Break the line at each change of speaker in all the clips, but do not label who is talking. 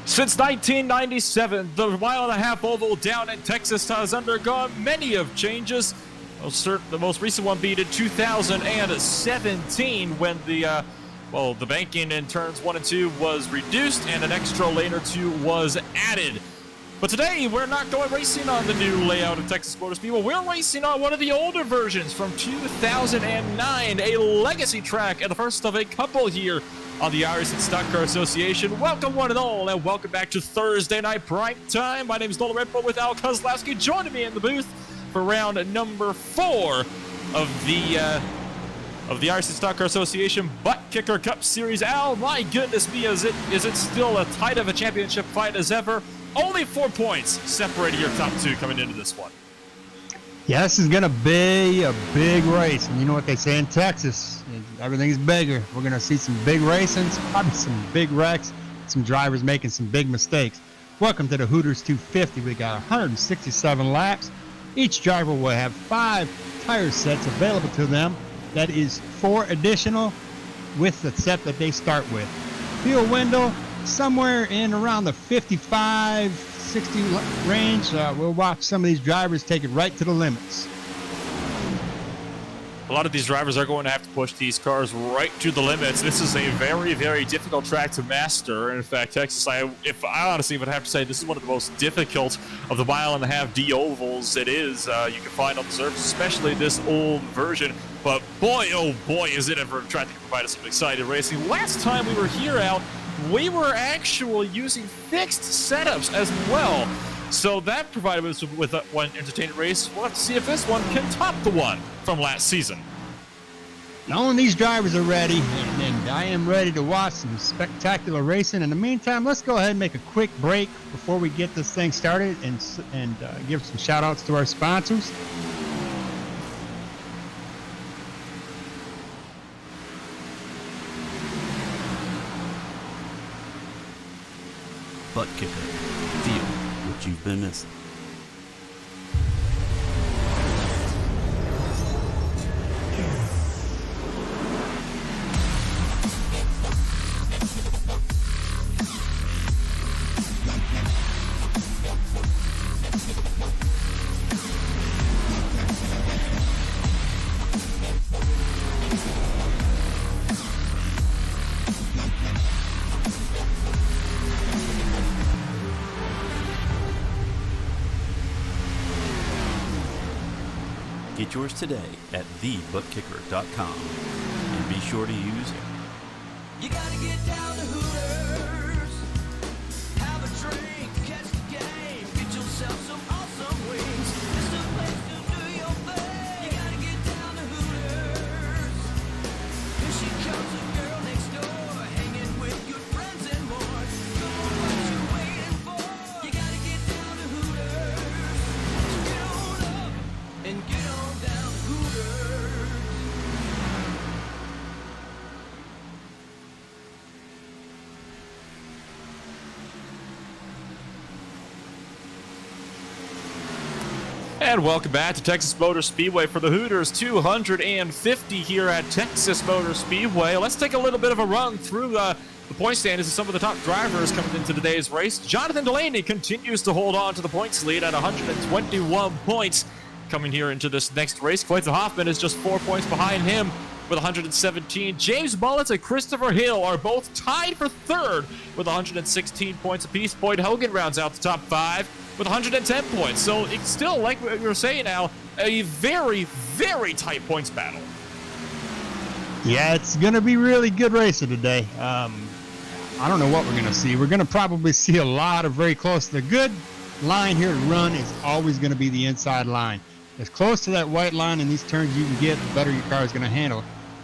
Since 1997, the mile-and-a-half oval down in Texas has undergone many of changes. The most recent one being in 2017 when the banking in turns 1 and 2 was reduced and an extra lane or 2 was added. But today, we're not going racing on the new layout of Texas Motor Speedway. We're racing on one of the older versions from 2009, a legacy track, and the first of a couple here on the ISCA Stock Car Association. Welcome one and all, and welcome back to Thursday Night Prime Time. My name is Nolan Redbull with Al Kozlowski, joining me in the booth for round number 4 of the ISCA Stock Car Association ButtKicker Cup Series. Al, my goodness me, is it still as tight of a championship fight as ever? Only 4 points separating your top 2 coming into this one.
Yeah, this is going to be a big race. And you know what they say in Texas, everything's bigger. We're going to see some big racing, probably some big wrecks, some drivers making some big mistakes. Welcome to the Hooters 250. We got 167 laps. Each driver will have 5 tire sets available to them. That is 4 additional with the set that they start with. Fuel window, somewhere in around the 55, 60 range. We'll watch some of these drivers take it right to the limits.
A lot of these drivers are going to have to push these cars right to the limits. This is a very, very difficult track to master. In fact, Texas, I honestly would have to say this is one of the most difficult of the mile-and-a-half D ovals it is. You can find on the surface, especially this old version. But boy, oh boy, is it ever a track that can provide us some exciting racing. Last time we were here, Al, we were actually using fixed setups as well. So that provided us with one entertaining race. We'll have to see if this one can top the one from last season.
Knowing these drivers are ready, and I am ready to watch some spectacular racing. In the meantime, let's go ahead and make a quick break before we get this thing started and give some shout outs to our sponsors.
ButtKicker. Feel what you've been missing. Get yours today at thebuttkicker.com and be sure to use it.
You gotta get down to Hooters, have a drink, catch the game, get yourself some awesome wings. It's the place to do your thing. You gotta get down to Hooters. Here she comes, the girl next door, hanging with good friends and more. Come on, what you waiting for? You gotta get down to Hooters. So get on up and get on down to Hooters.
And welcome back to Texas Motor Speedway for the Hooters 250 here at Texas Motor Speedway. Let's take a little bit of a run through the point standings of some of the top drivers coming into today's race. Jonathan Delaney continues to hold on to the points lead at 121 points coming here into this next race. Clayton Hoffman is just 4 points behind him with 117. James Mullins and Christopher Hill are both tied for third with 116 points apiece. Boyd Hogan rounds out the top 5 with 110 points. So it's still, like what you were saying, Al, a very, very tight points battle.
Yeah, it's going to be really good racing today. I don't know what we're going to see. We're going to probably see a lot of very close. The good line here to run is always going to be the inside line. As close to that white line in these turns you can get, the better your car is going to handle.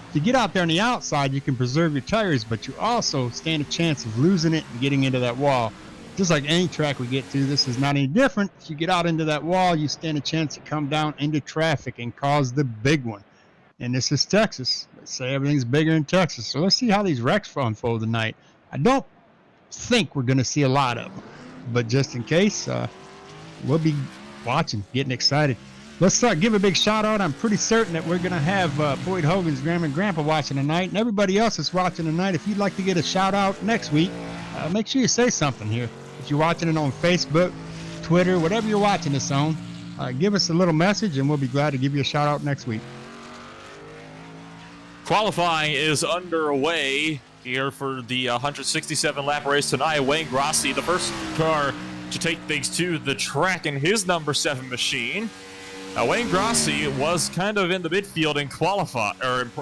If you get out there on the outside, you can preserve your tires, but you also stand a chance of losing it and getting into that wall. Just like any track we get to, this is not any different. If you get out into that wall, you stand a chance to come down into traffic and cause the big one. And this is Texas. Let's say everything's bigger in Texas. So let's see how these wrecks unfold tonight. I don't think we're going to see a lot of them, but just in case, we'll be watching, getting excited. Let's give a big shout out. I'm pretty certain that we're going to have Boyd Hogan's grandma and grandpa watching tonight, and everybody else that's watching tonight. If you'd like to get a shout out next week, make sure you say something here. If you're watching it on Facebook, Twitter, whatever you're watching this on, give us a little message and we'll be glad to give you a shout out next week.
Qualifying is underway here for the 167 lap race tonight. Wayne Grossi, the first car to take things to the track in his number 7 machine. Now, Wayne Grossi was kind of in the midfield in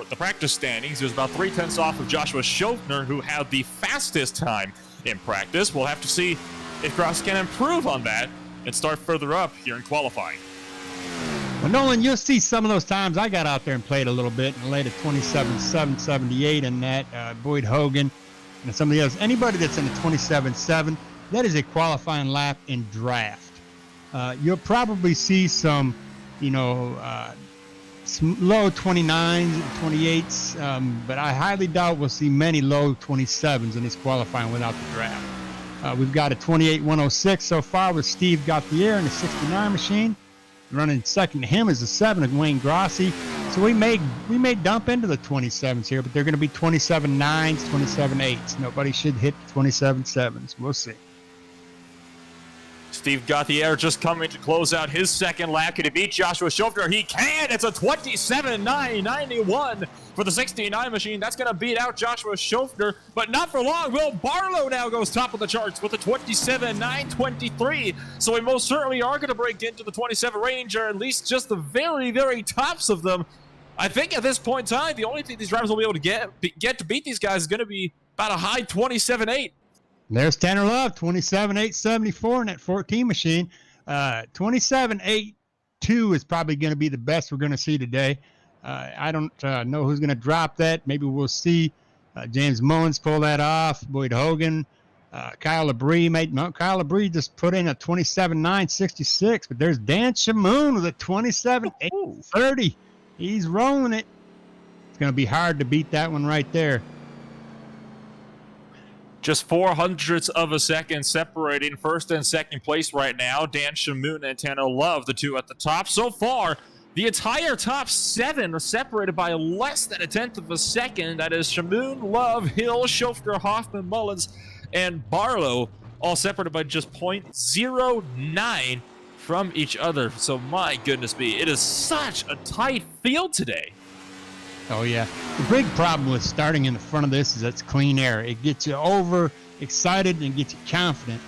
the practice standings. He was about 3/10 off of Joshua Schofner, who had the fastest time in practice. We'll have to see if Grossi can improve on that and start further up here in qualifying.
Well, Nolan, you'll see some of those times I got out there and played a little bit and laid a 27.778 in that. Boyd Hogan and some of the others. Anybody that's in a 27.7, that is a qualifying lap in draft. You'll probably see some, low 29s and 28s, but I highly doubt we'll see many low 27s in this qualifying without the draft. We've got a 28.106 so far with Steve Gauthier in the 69 machine. Running second to him is a 7 of Wayne Grossi. So we may dump into the 27s here, but they're going to be 27.9s, 27.8s. Nobody should hit 27.7s. We'll see.
Steve Gauthier just coming to close out his second lap. Can he beat Joshua Schofner? He can. It's a 27.991 for the 69 machine. That's going to beat out Joshua Schofner, but not for long. Will Barlow now goes top of the charts with a 27.923. So we most certainly are going to break into the 27 range, or at least just the very, very tops of them. I think at this point in time, the only thing these drivers will be able to get to beat these guys is going to be about a high 27.8.
There's Tanner Love, 27.874 in that 14 machine. 27.82 is probably going to be the best we're going to see today. I don't know who's going to drop that. Maybe we'll see James Mullins pull that off. Boyd Hogan, Kyle Labrie. Kyle Labrie just put in a 27.966, but there's Dan Shamoon with a 27.830. He's rolling it. It's going to be hard to beat that one right there.
Just 0.04 of a second separating first and second place right now. Dan Shamoon and Tanner Love, the two at the top. So far, the entire top 7 are separated by less than 1/10 of a second. That is Shamoon, Love, Hill, Schofner, Hoffman, Mullins, and Barlow, all separated by just 0.09 from each other. So my goodness me, it is such a tight field today.
Oh, yeah. The big problem with starting in the front of this is it's clean air. It gets you over excited and gets you confident.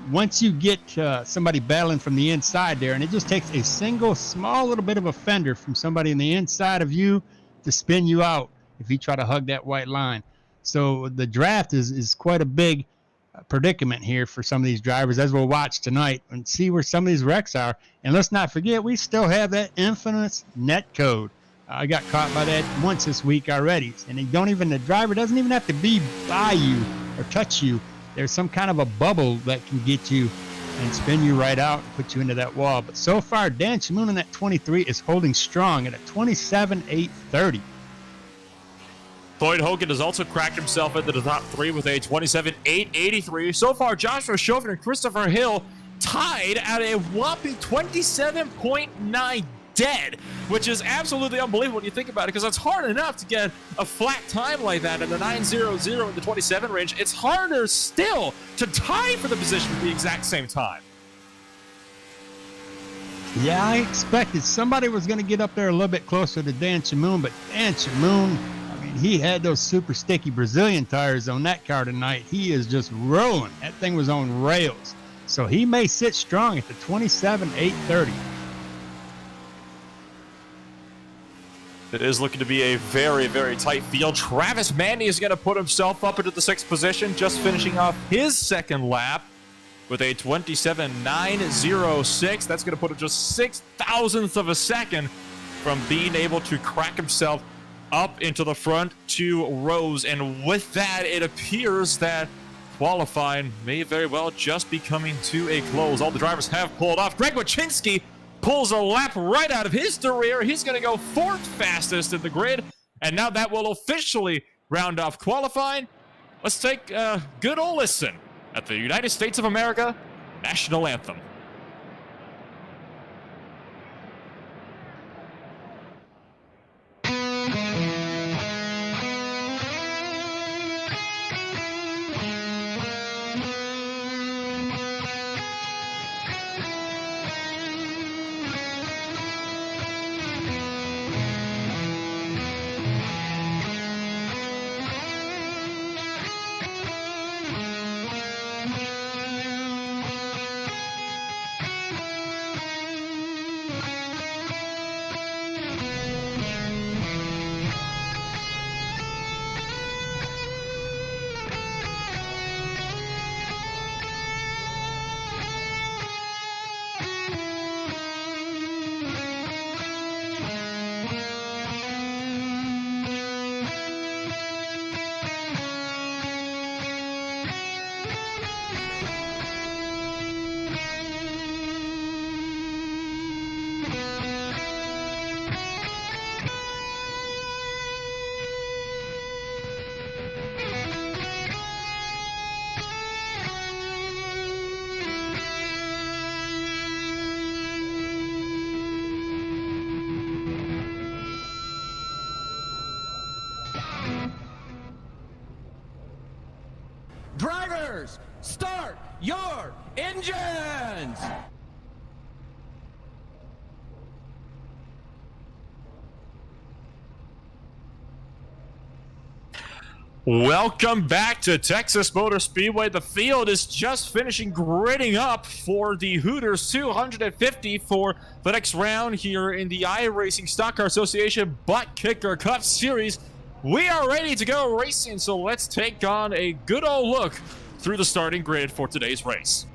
Once you get somebody battling from the inside there, and it just takes a single small little bit of a fender from somebody in the inside of you to spin you out if you try to hug that white line. So the draft is quite a big predicament here for some of these drivers, as we'll watch tonight and see where some of these wrecks are. And let's not forget, we still have that infamous net code. I got caught by that once this week already. And the driver doesn't even have to be by you or touch you. There's some kind of a bubble that can get you and spin you right out and put you into that wall. But so far, Dan Shamoon in that 23 is holding strong at a 27.830.
Boyd Hogan has also cracked himself into the top 3 with a 27.883. So far, Joshua Schofner and Christopher Hill tied at a whopping 27.9 dead, which is absolutely unbelievable when you think about it, because it's hard enough to get a flat time like that in the 9:00 in the 27 range. It's harder still to tie for the position at the exact same time.
Yeah, I expected somebody was going to get up there a little bit closer to Dan Shamoon, but Dan Shamoon, I mean, he had those super sticky Brazilian tires on that car tonight. He is just rolling. That thing was on rails. So he may sit strong at the 27.830.
It is looking to be a very, very tight field. Travis Manny is going to put himself up into the 6th position, just finishing off his second lap with a 27.906. That's going to put him just 0.006 of a second from being able to crack himself up into the front 2 rows. And with that, it appears that qualifying may very well just be coming to a close. All the drivers have pulled off. Greg Wachinski pulls a lap right out of his career. He's going to go 4th fastest in the grid. And now that will officially round off qualifying. Let's take a good old listen at the United States of America National Anthem.
Drivers, start your engines!
Welcome back to Texas Motor Speedway. The field is just finishing gridding up for the Hooters 250 for the next round here in the iRacing Stock Car Association ButtKicker Cup Series. We are ready to go racing, so let's take on a good old look through the starting grid for today's race.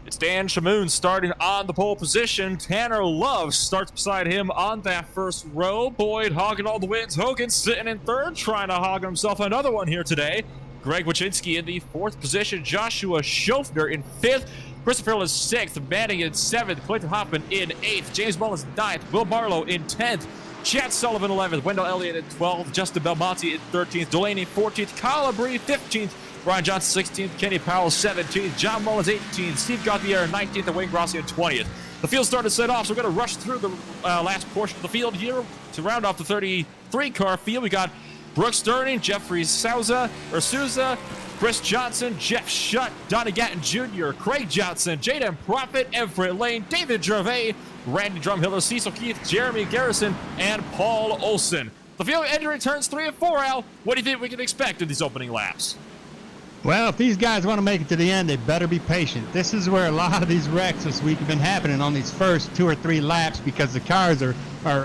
It's Dan Shamoon starting on the pole position. Tanner Love starts beside him on that first row. Boyd hogging all the wins. Hogan sitting in third, trying to hog himself another one here today. Greg Wachinski in the fourth position. Joshua Schofner in fifth. Christopher Hill is sixth. Manning in seventh. Clayton Hoffman in eighth. James Mullins ninth. Will Barlow in 10th. Chad Sullivan 11th. Wendell Elliott in 12th. Justin Belmonte in 13th. Delaney 14th. Kyle Labrie 15th. Brian Johnson 16th, Kenny Powell 17th, John Mullins 18th, Steve Gauthier 19th, and Wayne Grossi 20th. The field started to set off, so we're going to rush through the last portion of the field here to round off the 33-car field. We got Brooks Durning, Jeffrey Souza, Chris Johnson, Jeff Shutt, Donnie Gatton Jr., Craig Johnson, Jaden Profit, Everett Lane, David Gervais, Randy Drumhiller, Cecil Keith, Jeremy Garrison, and Paul Olson. The field entering turns 3 and 4, Al. What do you think we can expect in these opening laps?
Well, if these guys want to make it to the end, they better be patient. This is where a lot of these wrecks this week have been happening on these first 2 or 3 laps because the cars are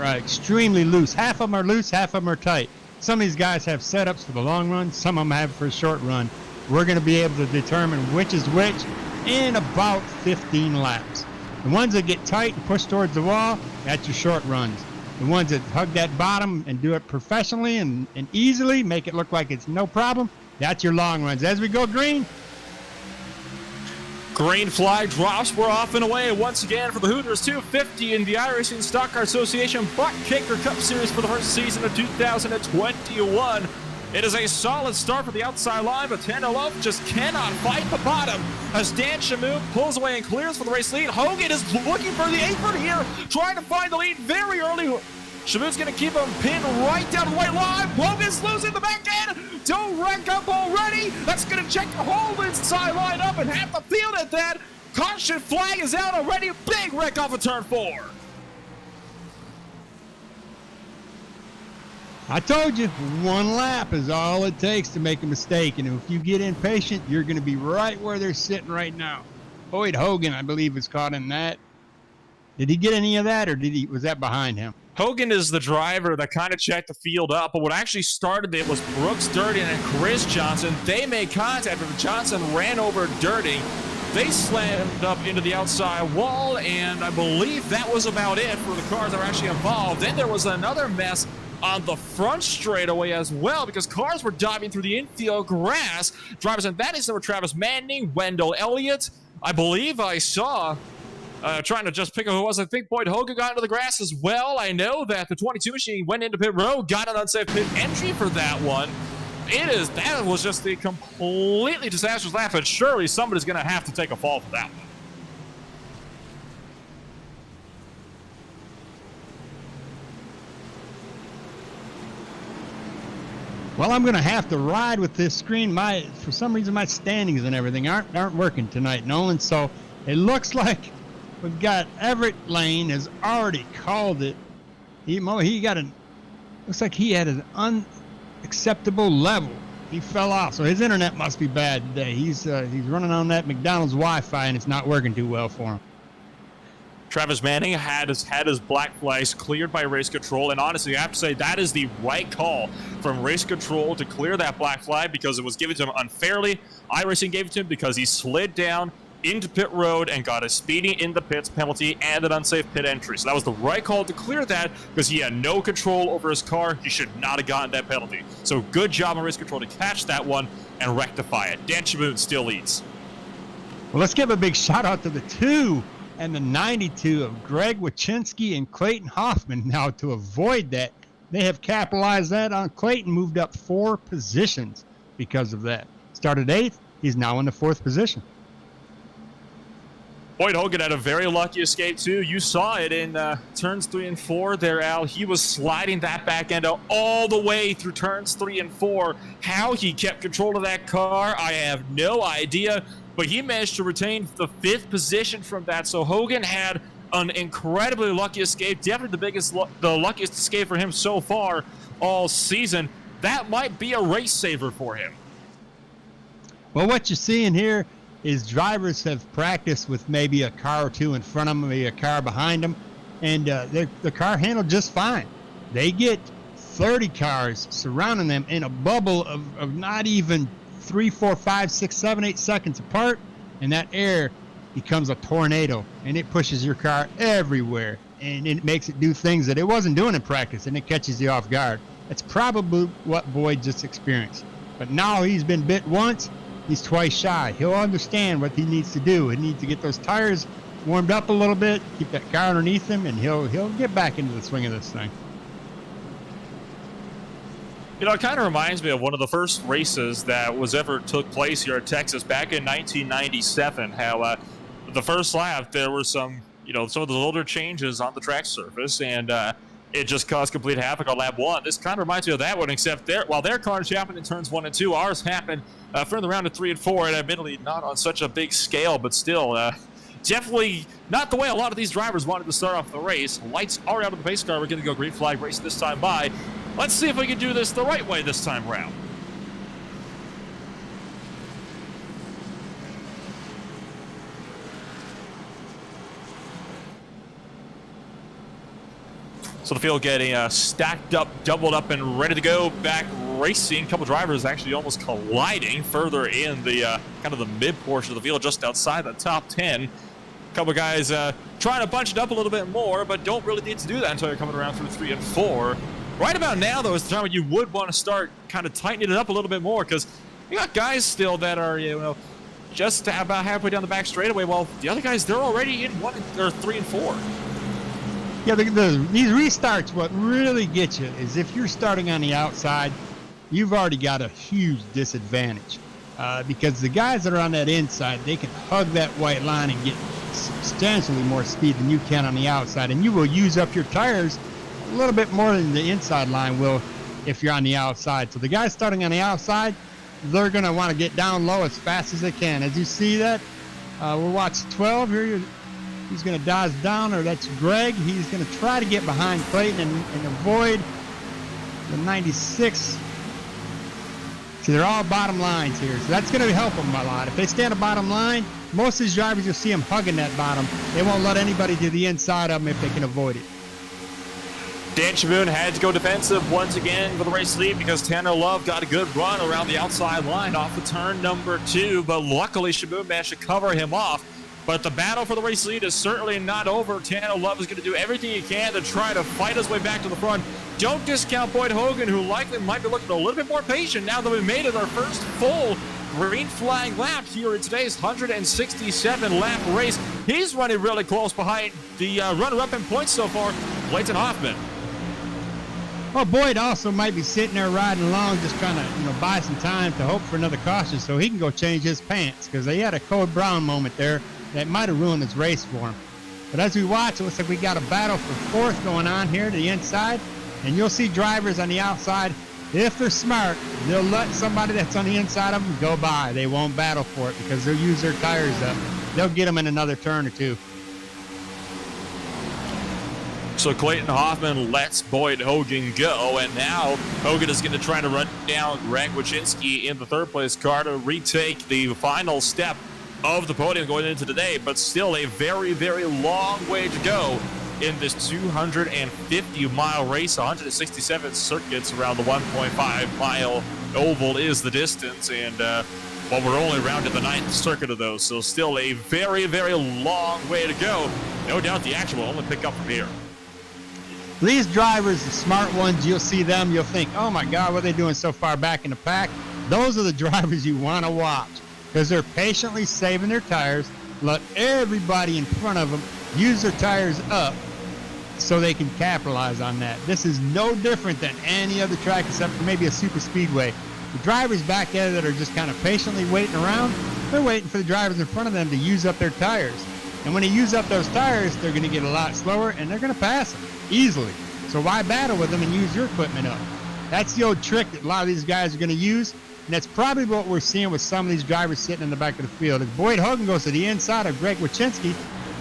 extremely loose. Half of them are loose, half of them are tight. Some of these guys have setups for the long run, some of them have for a short run. We're going to be able to determine which is which in about 15 laps. The ones that get tight and push towards the wall, that's your short runs. The ones that hug that bottom and do it professionally and easily, make it look like it's no problem, that's your long runs. As we go green.
Green flag drops. We're off and away once again for the Hooters 250 in the iRacing Stock Car Association ButtKicker Cup Series for the first season of 2021. It is a solid start for the outside line, but Tanner Love just cannot fight the bottom as Dan Shamoon pulls away and clears for the race lead. Hogan is looking for the apron here, trying to find the lead very early. Shamoon's going to keep him pinned right down the white line. Hogan's losing the back end. Don't wreck up already. That's going to check the whole inside line up and half the field at that. Caution flag is out already. Big wreck off of turn 4.
I told you, 1 lap is all it takes to make a mistake. And if you get impatient, you're going to be right where they're sitting right now. Boyd Hogan, I believe, was caught in that. Did he get any of that, or was that behind him?
Hogan is the driver that kind of checked the field up, but what actually started it was Brooks Durning and Chris Johnson. They made contact, but Johnson ran over Durning. They slammed up into the outside wall, and I believe that was about it for the cars that were actually involved. Then there was another mess on the front straightaway as well, because cars were diving through the infield grass. Drivers in that instance were Travis Manning, Wendell Elliott. I believe I saw... trying to just pick who it was. I think Boyd Hogan got into the grass as well. I know that the 22 machine went into pit road, got an unsafe pit entry for that one. That was just a completely disastrous lap, and surely somebody's going to have to take a fall for that one.
Well, I'm going to have to ride with this screen. For some reason, my standings and everything aren't working tonight, Nolan. So it looks like we've got Everett Lane has already called it. Looks like he had an unacceptable level. He fell off, so his internet must be bad today. He's running on that McDonald's Wi-Fi, and it's not working too well for him.
Travis Manning had his black flags cleared by race control, and honestly, I have to say that is the right call from race control to clear that black flag because it was given to him unfairly. iRacing gave it to him because he slid down into pit road and got a speeding in the pits penalty and an unsafe pit entry. So that was the right call to clear that because he had no control over his car. He should not have gotten that penalty. So good job on race control to catch that one and rectify it. Dan Shamoon still leads.
Well, let's give a big shout out to the 2 and the 92 of Greg Wachinski and Clayton Hoffman. Now, to avoid that, they have capitalized that on Clayton, moved up 4 positions because of that. Started 8th, he's now in the 4th position.
Boyd Hogan had a very lucky escape too. You saw it in turns 3 and 4 there, Al. He was sliding that back end out all the way through turns 3 and 4. How he kept control of that car, I have no idea. But he managed to retain the 5th position from that. So Hogan had an incredibly lucky escape. Definitely the luckiest escape for him so far all season. That might be a race saver for him.
Well, what you're seeing here is drivers have practiced with maybe a car or two in front of them, maybe a car behind them, and the car handled just fine. They get 30 cars surrounding them in a bubble of not even 3, 4, 5, 6, 7, 8 seconds apart, and that air becomes a tornado, and it pushes your car everywhere, and it makes it do things that it wasn't doing in practice, and it catches you off guard. That's probably what Boyd just experienced. But now he's been bit once, he's twice shy. He'll understand what he needs to do. He needs to get those tires warmed up a little bit, keep that car underneath him, and he'll get back into the swing of this thing.
You know, it kind of reminds me of one of the first races that was ever took place here at Texas back in 1997. How the first lap there were some of those older changes on the track surface, and it just caused complete havoc on lap 1. This kind of reminds me of that one, except while their cars happened in turns 1 and 2, ours happened further around in 3 and 4, and admittedly not on such a big scale, but still definitely not the way a lot of these drivers wanted to start off the race. Lights are out of the pace car. We're going to go green flag race this time by. Let's see if we can do this the right way this time around. So the field getting stacked up, doubled up, and ready to go back racing. A couple drivers actually almost colliding further in the kind of the mid portion of the field, just outside the top 10. A couple guys trying to bunch it up a little bit more, but don't really need to do that until you're coming around through 3 and 4. Right about now, though, is the time when you would want to start kind of tightening it up a little bit more, because you got guys still that are, just about halfway down the back straightaway, while the other guys, they're already in 3 and 4.
Yeah, these restarts, what really gets you is if you're starting on the outside, you've already got a huge disadvantage because the guys that are on that inside, they can hug that white line and get substantially more speed than you can on the outside, and you will use up your tires a little bit more than the inside line will if you're on the outside. So the guys starting on the outside, they're going to want to get down low as fast as they can. As you see that, we'll watch 12 here. He's going to dodge down, or that's Greg. He's going to try to get behind Clayton and avoid the 96. See, they're all bottom lines here, so that's going to help them a lot. If they stay on the bottom line, most of these drivers, you'll see them hugging that bottom. They won't let anybody to the inside of them if they can avoid it.
Dan Shaboon had to go defensive once again for the race lead because Tanner Love got a good run around the outside line off of turn number 2, but luckily Shaboon managed to cover him off. But the battle for the race lead is certainly not over. Tanner Love is going to do everything he can to try to fight his way back to the front. Don't discount Boyd Hogan, who likely might be looking a little bit more patient now that we made it our first full green flag lap here in today's 167 lap race. He's running really close behind the runner-up in points so far, Clayton Hoffman.
Well, Boyd also might be sitting there riding along, just trying to, buy some time to hope for another caution so he can go change his pants, because he had a Code Brown moment there that might have ruined his race for him. But as we watch, it looks like we got a battle for fourth going on here to the inside, and you'll see drivers on the outside. If they're smart, they'll let somebody that's on the inside of them go by. They won't battle for it because they'll use their tires up. They'll get them in another turn or two.
So Clayton Hoffman lets Boyd Hogan go, and now Hogan is going to try to run down Greg Wyszynski in the third place car to retake the final step of the podium going into today, but still a very, very long way to go in this 250-mile race. 167 circuits around the 1.5-mile oval is the distance, and we're only around at the 9th circuit of those, so still a very, very long way to go. No doubt the action will only pick up from here.
These drivers, the smart ones, you'll see them, you'll think, oh my God, what are they doing so far back in the pack? Those are the drivers you want to watch because they're patiently saving their tires, let everybody in front of them use their tires up so they can capitalize on that. This is no different than any other track except for maybe a super speedway. The drivers back there that are just kind of patiently waiting around, they're waiting for the drivers in front of them to use up their tires. And when they use up those tires, they're going to get a lot slower, and they're going to pass them easily. So why battle with them and use your equipment up? That's the old trick that a lot of these guys are going to use, and that's probably what we're seeing with some of these drivers sitting in the back of the field. If Boyd Hogan goes to the inside of Greg Wyszynski,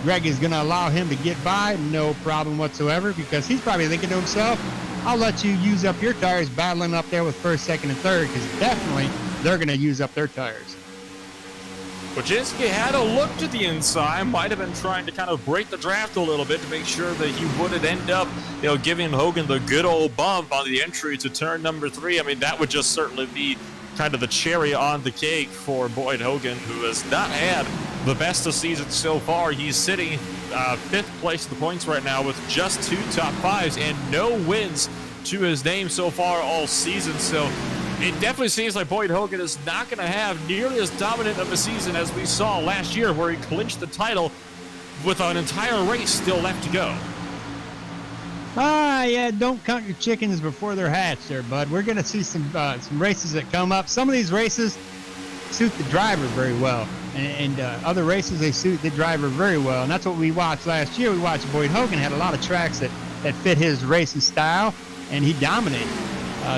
Greg is going to allow him to get by, no problem whatsoever, because he's probably thinking to himself, I'll let you use up your tires battling up there with first, second, and third, because definitely they're going to use up their tires.
Wyszynski had a look to the inside, might have been trying to kind of break the draft a little bit to make sure that he wouldn't end up, giving Hogan the good old bump on the entry to turn number 3. I mean, that would just certainly be kind of the cherry on the cake for Boyd Hogan, who has not had the best of season so far. He's sitting 5th place in the points right now with just 2 top 5s and no wins to his name so far all season. So it definitely seems like Boyd Hogan is not going to have nearly as dominant of a season as we saw last year, where he clinched the title with an entire race still left to go.
Yeah, don't count your chickens before they're hatched there, bud. We're going to see some races that come up. Some of these races suit the driver very well, and other races, they suit the driver very well, and that's what we watched last year. We watched Boyd Hogan had a lot of tracks that fit his racing style, and he dominated.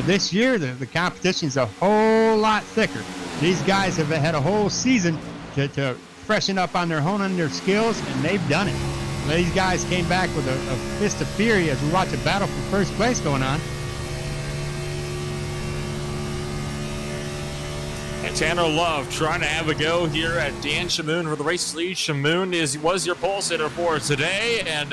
This year, the competition's a whole lot thicker. These guys have had a whole season to freshen up on honing their skills, and they've done it. These guys came back with a fist of fury as we watch a battle for first place going on.
And Tanner Love trying to have a go here at Dan Shamoon for the race lead. Shamoon was your pole sitter for today, and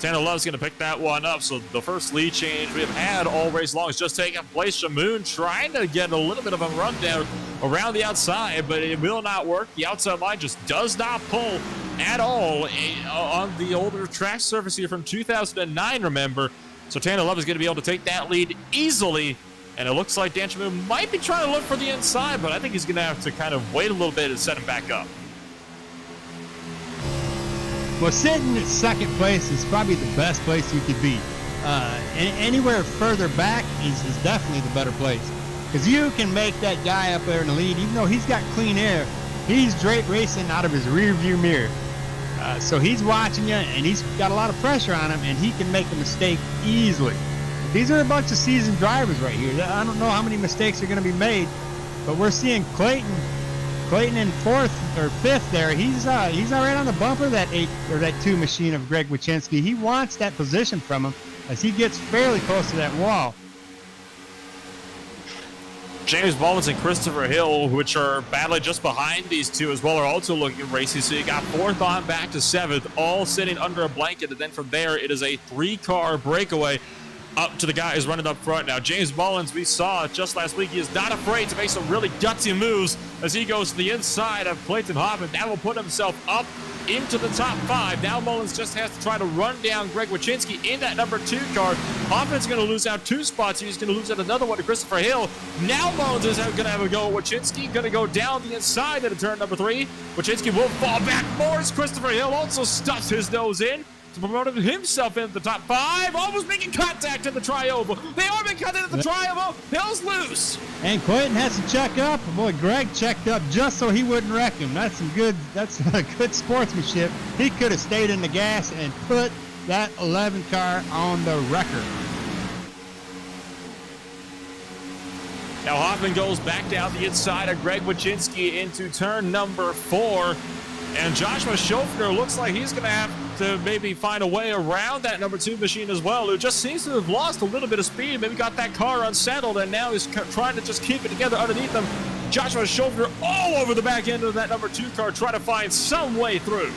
Tanner Love's going to pick that one up. So the first lead change we've had all race long is just taking place. Shamoon trying to get a little bit of a rundown around the outside, but it will not work. The outside line just does not pull at all on the older track surface here from 2009, remember. So Tanner Love is going to be able to take that lead easily. And it looks like Dan Shamoon might be trying to look for the inside, but I think he's going to have to kind of wait a little bit and set him back up.
Well, sitting at second place is probably the best place you could be. Anywhere further back is definitely the better place, because you can make that guy up there in the lead, even though he's got clean air. He's straight racing out of his rear view mirror. So he's watching you, and he's got a lot of pressure on him, and he can make a mistake easily. These are a bunch of seasoned drivers right here. I don't know how many mistakes are going to be made, but we're seeing Clayton in 4th or 5th there. He's right on the bumper, that 2 machine of Greg Wyszynski. He wants that position from him as he gets fairly close to that wall.
James Mullins and Christopher Hill, which are battling just behind these two as well, are also looking racy. So you got 4th on back to 7th, all sitting under a blanket, and then from there it is a 3-car breakaway up to the guy who's running up front now. James Mullins, we saw just last week, he is not afraid to make some really gutsy moves as he goes to the inside of Clayton Hoffman. That will put himself up into the top 5. Now Mullins just has to try to run down Greg Wyszynski in that number 2 car. Hoffman's going to lose out 2 spots. He's going to lose out another one to Christopher Hill. Now Mullins is going to have a go at Wyszynski. Going to go down the inside into turn number 3. Wyszynski will fall back more as Christopher Hill also stuffs his nose in to promote himself into the top 5, almost making contact in the tri-oval. They are making contact in the tri-oval. Hill's loose.
And Clayton has to check up. Boy, Greg checked up just so he wouldn't wreck him. That's good sportsmanship. He could have stayed in the gas and put that 11 car on the record.
Now Hoffman goes back down the inside of Greg Wyszynski into turn number 4. And Joshua Schofner looks like he's going to have to maybe find a way around that number 2 machine as well, who just seems to have lost a little bit of speed, maybe got that car unsettled, and now he's trying to just keep it together underneath them. Joshua Schofner all over the back end of that number 2 car, trying to find some way through.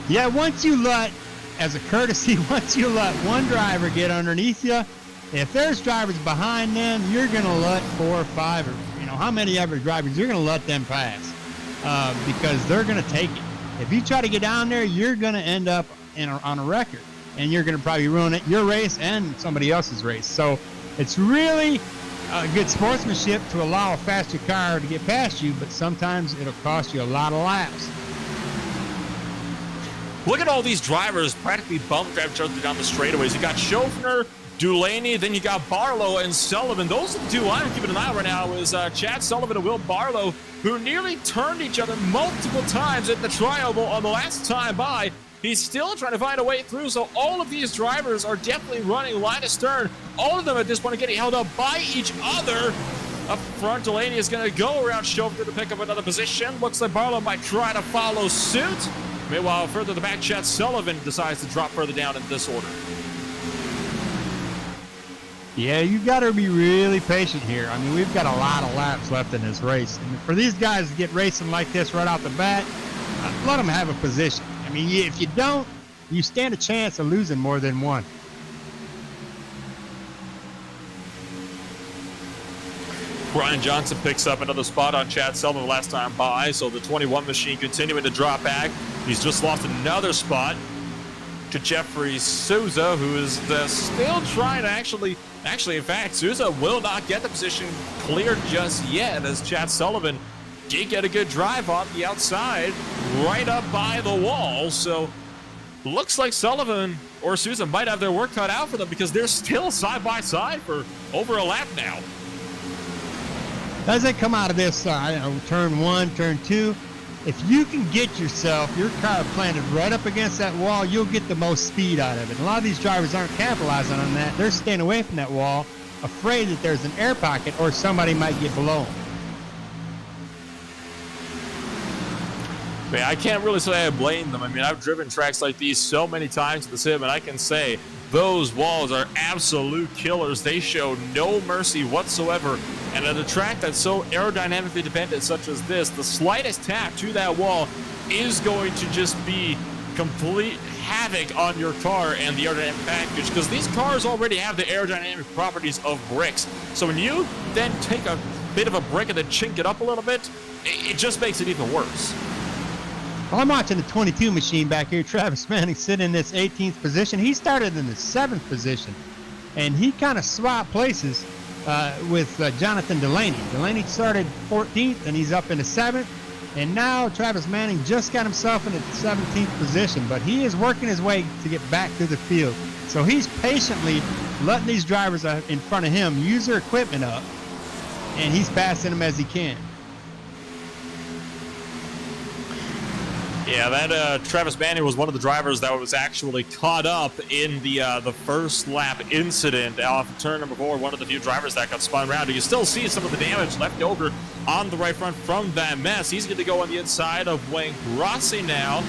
Yeah, as a courtesy, once you let one driver get underneath you, if there's drivers behind them, you're going to let 4 or 5, or how many ever drivers, you're going to let them pass. Because they're going to take it. If you try to get down there, you're going to end up on a record, and you're going to probably ruin your race and somebody else's race. So it's really good sportsmanship to allow a faster car to get past you, but sometimes it'll cost you a lot of laps.
Look at all these drivers practically bump drive each other down the straightaways. You got Schofner, Delaney, then you got Barlow and Sullivan. Those are the two I'm keeping an eye on right now is Chad Sullivan and Will Barlow, who nearly turned each other multiple times at the tri-oval on the last time by. He's still trying to find a way through, so all of these drivers are definitely running line to stern. All of them at this point are getting held up by each other. Up front, Delaney is going to go around Schofner to pick up another position. Looks like Barlow might try to follow suit. Meanwhile, further the back, Chad Sullivan decides to drop further down in this order.
Yeah, you got to be really patient here. I mean, we've got a lot of laps left in this race. And for these guys to get racing like this right off the bat, let them have a position. I mean, if you don't, you stand a chance of losing more than one.
Brian Johnson picks up another spot on Chad Sullivan last time by, so the 21 machine continuing to drop back. He's just lost another spot to Jeffrey Souza, who is still trying to actually, in fact, Souza will not get the position cleared just yet, as Chad Sullivan did get a good drive on the outside, right up by the wall. So looks like Sullivan or Souza might have their work cut out for them, because they're still side by side for over a lap now.
As they come out of this, turn one, turn two, if you can get your car planted right up against that wall, you'll get the most speed out of it. And a lot of these drivers aren't capitalizing on that. They're staying away from that wall, afraid that there's an air pocket or somebody might get below them.
Man, I can't really say I blame them. I mean, I've driven tracks like these so many times in the sim, and I can say those walls are absolute killers. They show no mercy whatsoever. And at a track that's so aerodynamically dependent such as this, the slightest tap to that wall is going to just be complete havoc on your car and the aerodynamic package, because these cars already have the aerodynamic properties of bricks. So when you then take a bit of a brick and then chink it up a little bit, it just makes it even worse.
Well, I'm watching the 22 machine back here. Travis Manning sitting in this 18th position. He started in the 7th position, and he kind of swapped places with Jonathan Delaney. Delaney started 14th, and he's up in the 7th. And now Travis Manning just got himself in the 17th position, but he is working his way to get back to the field. So he's patiently letting these drivers in front of him use their equipment up, and he's passing them as he can.
Yeah, that Travis Manning was one of the drivers that was actually caught up in the first lap incident off of turn number 4. One of the few drivers that got spun around. You can still see some of the damage left over on the right front from that mess. He's going to go on the inside of Wayne Grossi now,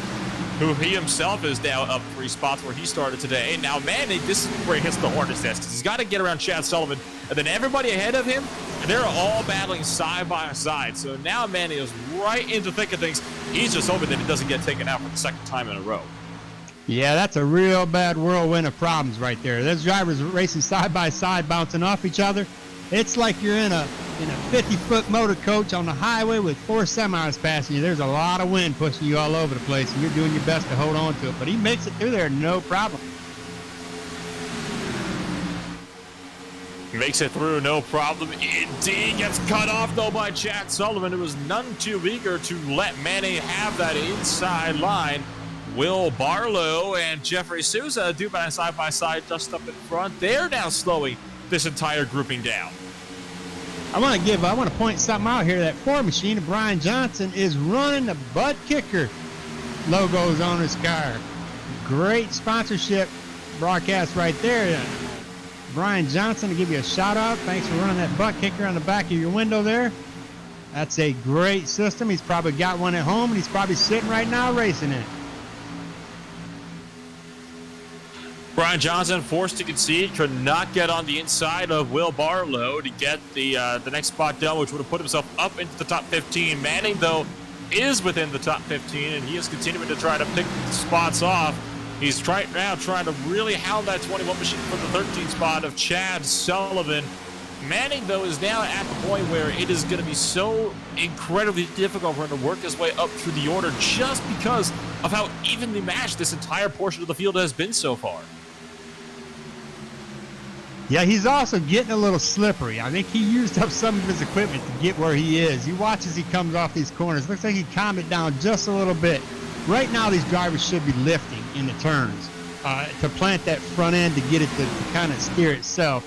who he himself is now up 3 spots where he started today. Now, Manning, this is where he hits the hornet's nest, because he's got to get around Chad Sullivan, and then everybody ahead of him, they're all battling side by side. So now Manning is right into the thick of things. He's just hoping that he doesn't get taken out for the second time in a row.
Yeah, that's a real bad whirlwind of problems right there. Those drivers racing side by side, bouncing off each other. It's like you're in a 50-foot motor coach on the highway with 4 semis passing you. There's a lot of wind pushing you all over the place, and you're doing your best to hold on to it. But he makes it through there, no problem.
Makes it through, no problem. Indeed, gets cut off, though, by Chad Sullivan, who was none too eager to let Manning have that inside line. Will Barlow and Jeffrey Souza do side by side just up in front. They're now slowing this entire grouping down.
I want to point something out here. That Ford machine of Brian Johnson is running the ButtKicker logos on his car. Great sponsorship broadcast right there. Brian Johnson, to give you a shout out. Thanks for running that ButtKicker on the back of your window there. That's a great system. He's probably got one at home, and he's probably sitting right now racing it.
Brian Johnson forced to concede, could not get on the inside of Will Barlow to get the next spot done, which would have put himself up into the top 15. Manning, though, is within the top 15, and he is continuing to try to pick spots off. He's trying to really hound that 21 machine for the 13th spot of Chad Sullivan. Manning, though, is now at the point where it is going to be so incredibly difficult for him to work his way up through the order, just because of how evenly matched this entire portion of the field has been so far.
Yeah, he's also getting a little slippery. I think he used up some of his equipment to get where he is. You watch as he comes off these corners. Looks like he calmed it down just a little bit. Right now, these drivers should be lifting in the turns to plant that front end to get it to kind of steer itself.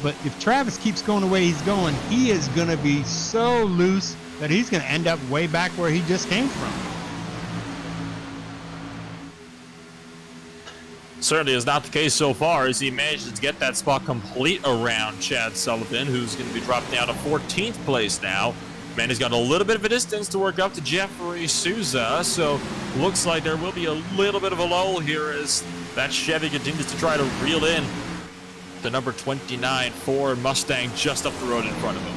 But if Travis keeps going the way he's going, he is going to be so loose that he's going to end up way back where he just came from.
Certainly is not the case so far, as he manages to get that spot complete around Chad Sullivan, who's going to be dropped down to 14th place now. Man, he's got a little bit of a distance to work up to Jeffrey Souza, so looks like there will be a little bit of a lull here as that Chevy continues to try to reel in the number 29 Ford Mustang just up the road in front of him.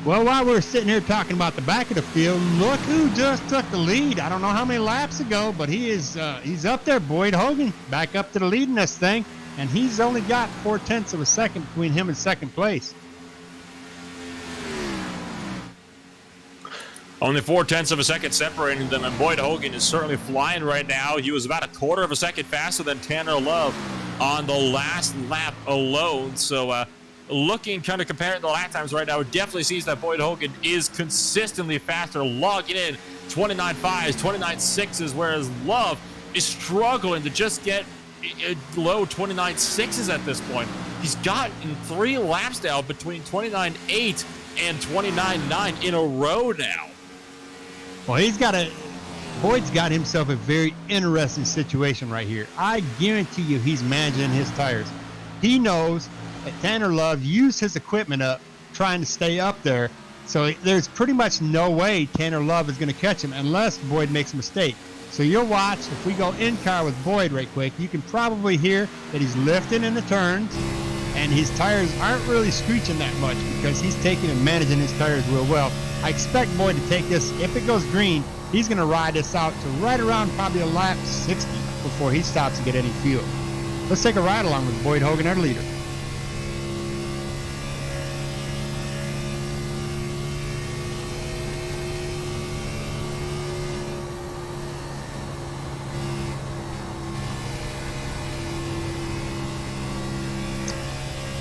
Well, while we're sitting here talking about the back of the field, look who just took the lead. I don't know how many laps ago, but he's up there, Boyd Hogan, back up to the lead in this thing, and he's only got 0.4 of a second between him and second place.
Only 0.4 of a second separating them, and Boyd Hogan is certainly flying right now. He was about 1/4 of a second faster than Tanner Love on the last lap alone, so looking kind of comparing the lap times right now, it definitely seems that Boyd Hogan is consistently faster, logging in 29.5s, 29.6s, whereas Love is struggling to just get low 29.6s at this point. He's gotten 3 laps now between 29.8 and 29.9 in a row now.
Well, Boyd's got himself a very interesting situation right here. I guarantee you he's managing his tires. He knows that Tanner Love used his equipment up trying to stay up there. So there's pretty much no way Tanner Love is going to catch him unless Boyd makes a mistake. So you'll watch, if we go in car with Boyd right quick, you can probably hear that he's lifting in the turns and his tires aren't really screeching that much because he's taking and managing his tires real well. I expect Boyd to take this, if it goes green, he's going to ride this out to right around probably a lap 60 before he stops to get any fuel. Let's take a ride along with Boyd Hogan, our leader.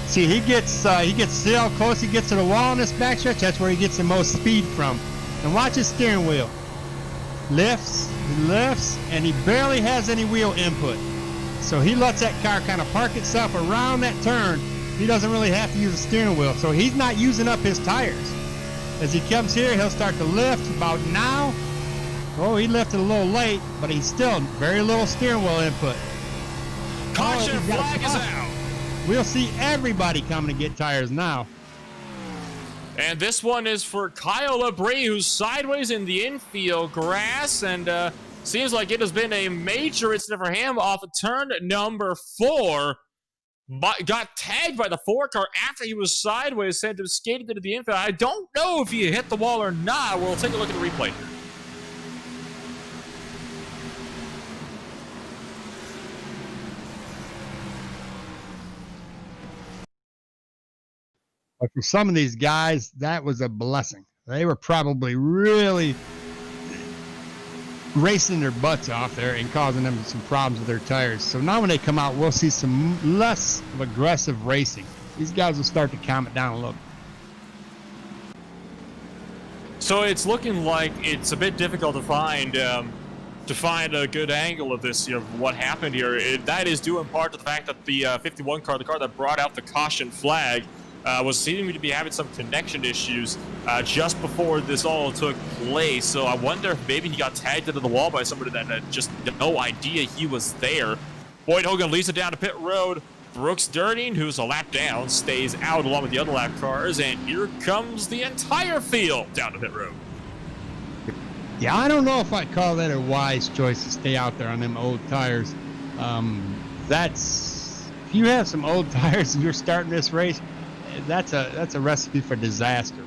See, he gets see how close he gets to the wall in this backstretch. That's where he gets the most speed from. And watch his steering wheel. Lifts, and he barely has any wheel input. So he lets that car kind of park itself around that turn. He doesn't really have to use the steering wheel. So he's not using up his tires. As he comes here, he'll start to lift about now. Oh, he lifted a little late, but he's still very little steering wheel input.
Caution flag is out.
We'll see everybody coming to get tires now.
And this one is for Kyle Labrie, who's sideways in the infield grass, and seems like it has been a major incident for him off of turn number 4. But got tagged by the 4 car after he was sideways, sent him skating into the infield. I don't know if he hit the wall or not. We'll take a look at the replay here.
But for some of these guys, that was a blessing. They were probably really racing their butts off there and causing them some problems with their tires. So now when they come out, we'll see some less of aggressive racing. These guys will start to calm it down a little.
So it's looking like it's a bit difficult to find a good angle of this, of what happened here. That is due in part to the fact that the 51 car, the car that brought out the caution flag, was seeming to be having some connection issues just before this all took place. So I wonder if maybe he got tagged into the wall by somebody that had just no idea he was there. Boyd Hogan leads it down to pit road. Brooks Durning, who's a lap down, stays out along with the other lap cars. And here comes the entire field down to pit road.
Yeah, I don't know if I'd call that a wise choice to stay out there on them old tires. If you have some old tires and you're starting this race, that's a recipe for disaster.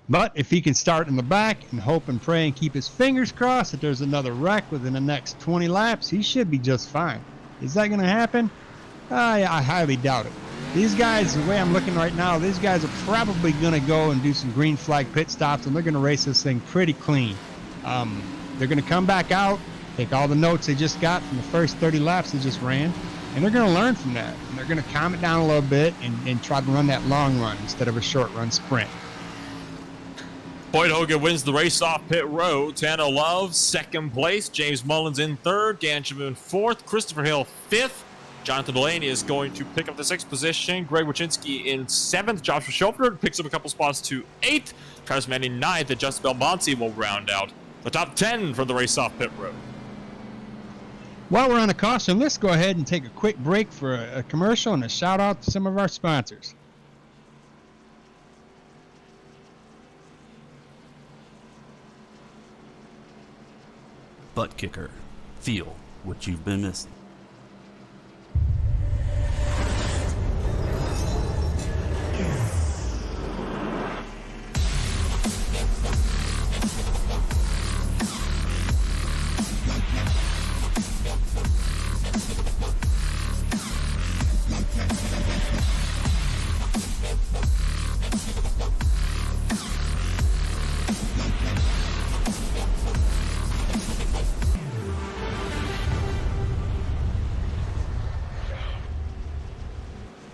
But if he can start in the back and hope and pray and keep his fingers crossed that there's another wreck within the next 20 laps, he should be just fine. Is that going to happen? I highly doubt it. These guys, the way I'm looking right now, these guys are probably going to go and do some green flag pit stops, and they're going to race this thing pretty clean. They're going to come back out, take all the notes they just got from the first 30 laps they just ran, and they're going to learn from that. And they're going to calm it down a little bit and try to run that long run instead of a short run sprint.
Boyd Hogan wins the race off pit road. Tanner Love, second place. James Mullins in third. Dan Shamoon, fourth. Christopher Hill, fifth. Jonathan Delaney is going to pick up the sixth position. Greg Wachinski in seventh. Joshua Schofield picks up a couple spots to eighth. Travis Manning ninth. And Justin Belmonte will round out the top 10 from the race off pit road.
While we're on a caution, let's go ahead and take a quick break for a commercial and a shout out to some of our sponsors.
ButtKicker. Feel what you've been missing.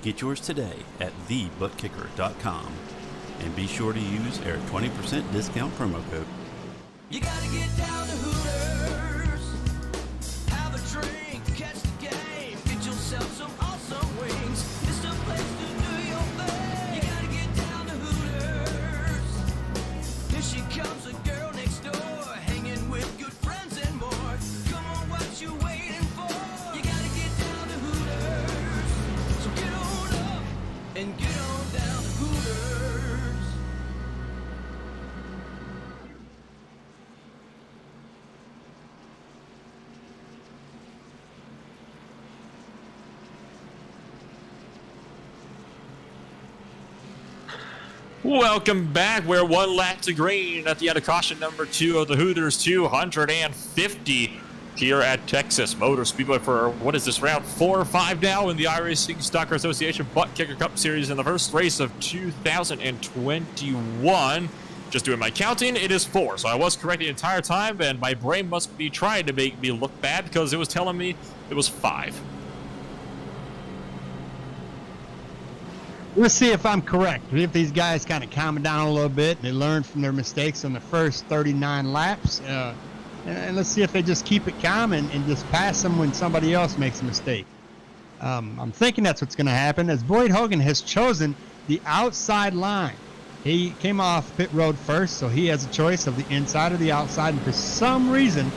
Get yours today at TheButtKicker.com and be sure to use our 20% discount promo code.
You gotta get down to Hooters. Have a drink, catch the game. Get yourself some awesome wings. It's the place to do your thing. You gotta get down to Hooters. Here she comes, a girl next door, hanging with good friends and more. Come on, what you waiting for? You gotta get down to Hooters. So get on up and get on down to Hooters.
Welcome back. We're one lap to green at the end of caution number 2 of the Hooters 250 here at Texas Motor Speedway for, what is this, round 4 or 5 now in the iRacing Stock Car Association ButtKicker Cup Series in the first race of 2021. Just doing my counting, it is 4. So I was correct the entire time, and my brain must be trying to make me look bad because it was telling me it was 5.
Let's see if I'm correct. If these guys kind of calm down a little bit and they learn from their mistakes on the first 39 laps. And let's see if they just keep it calm and just pass them when somebody else makes a mistake. I'm thinking that's what's going to happen, as Boyd Hogan has chosen the outside line. He came off pit road first, so he has a choice of the inside or the outside. And for some reason,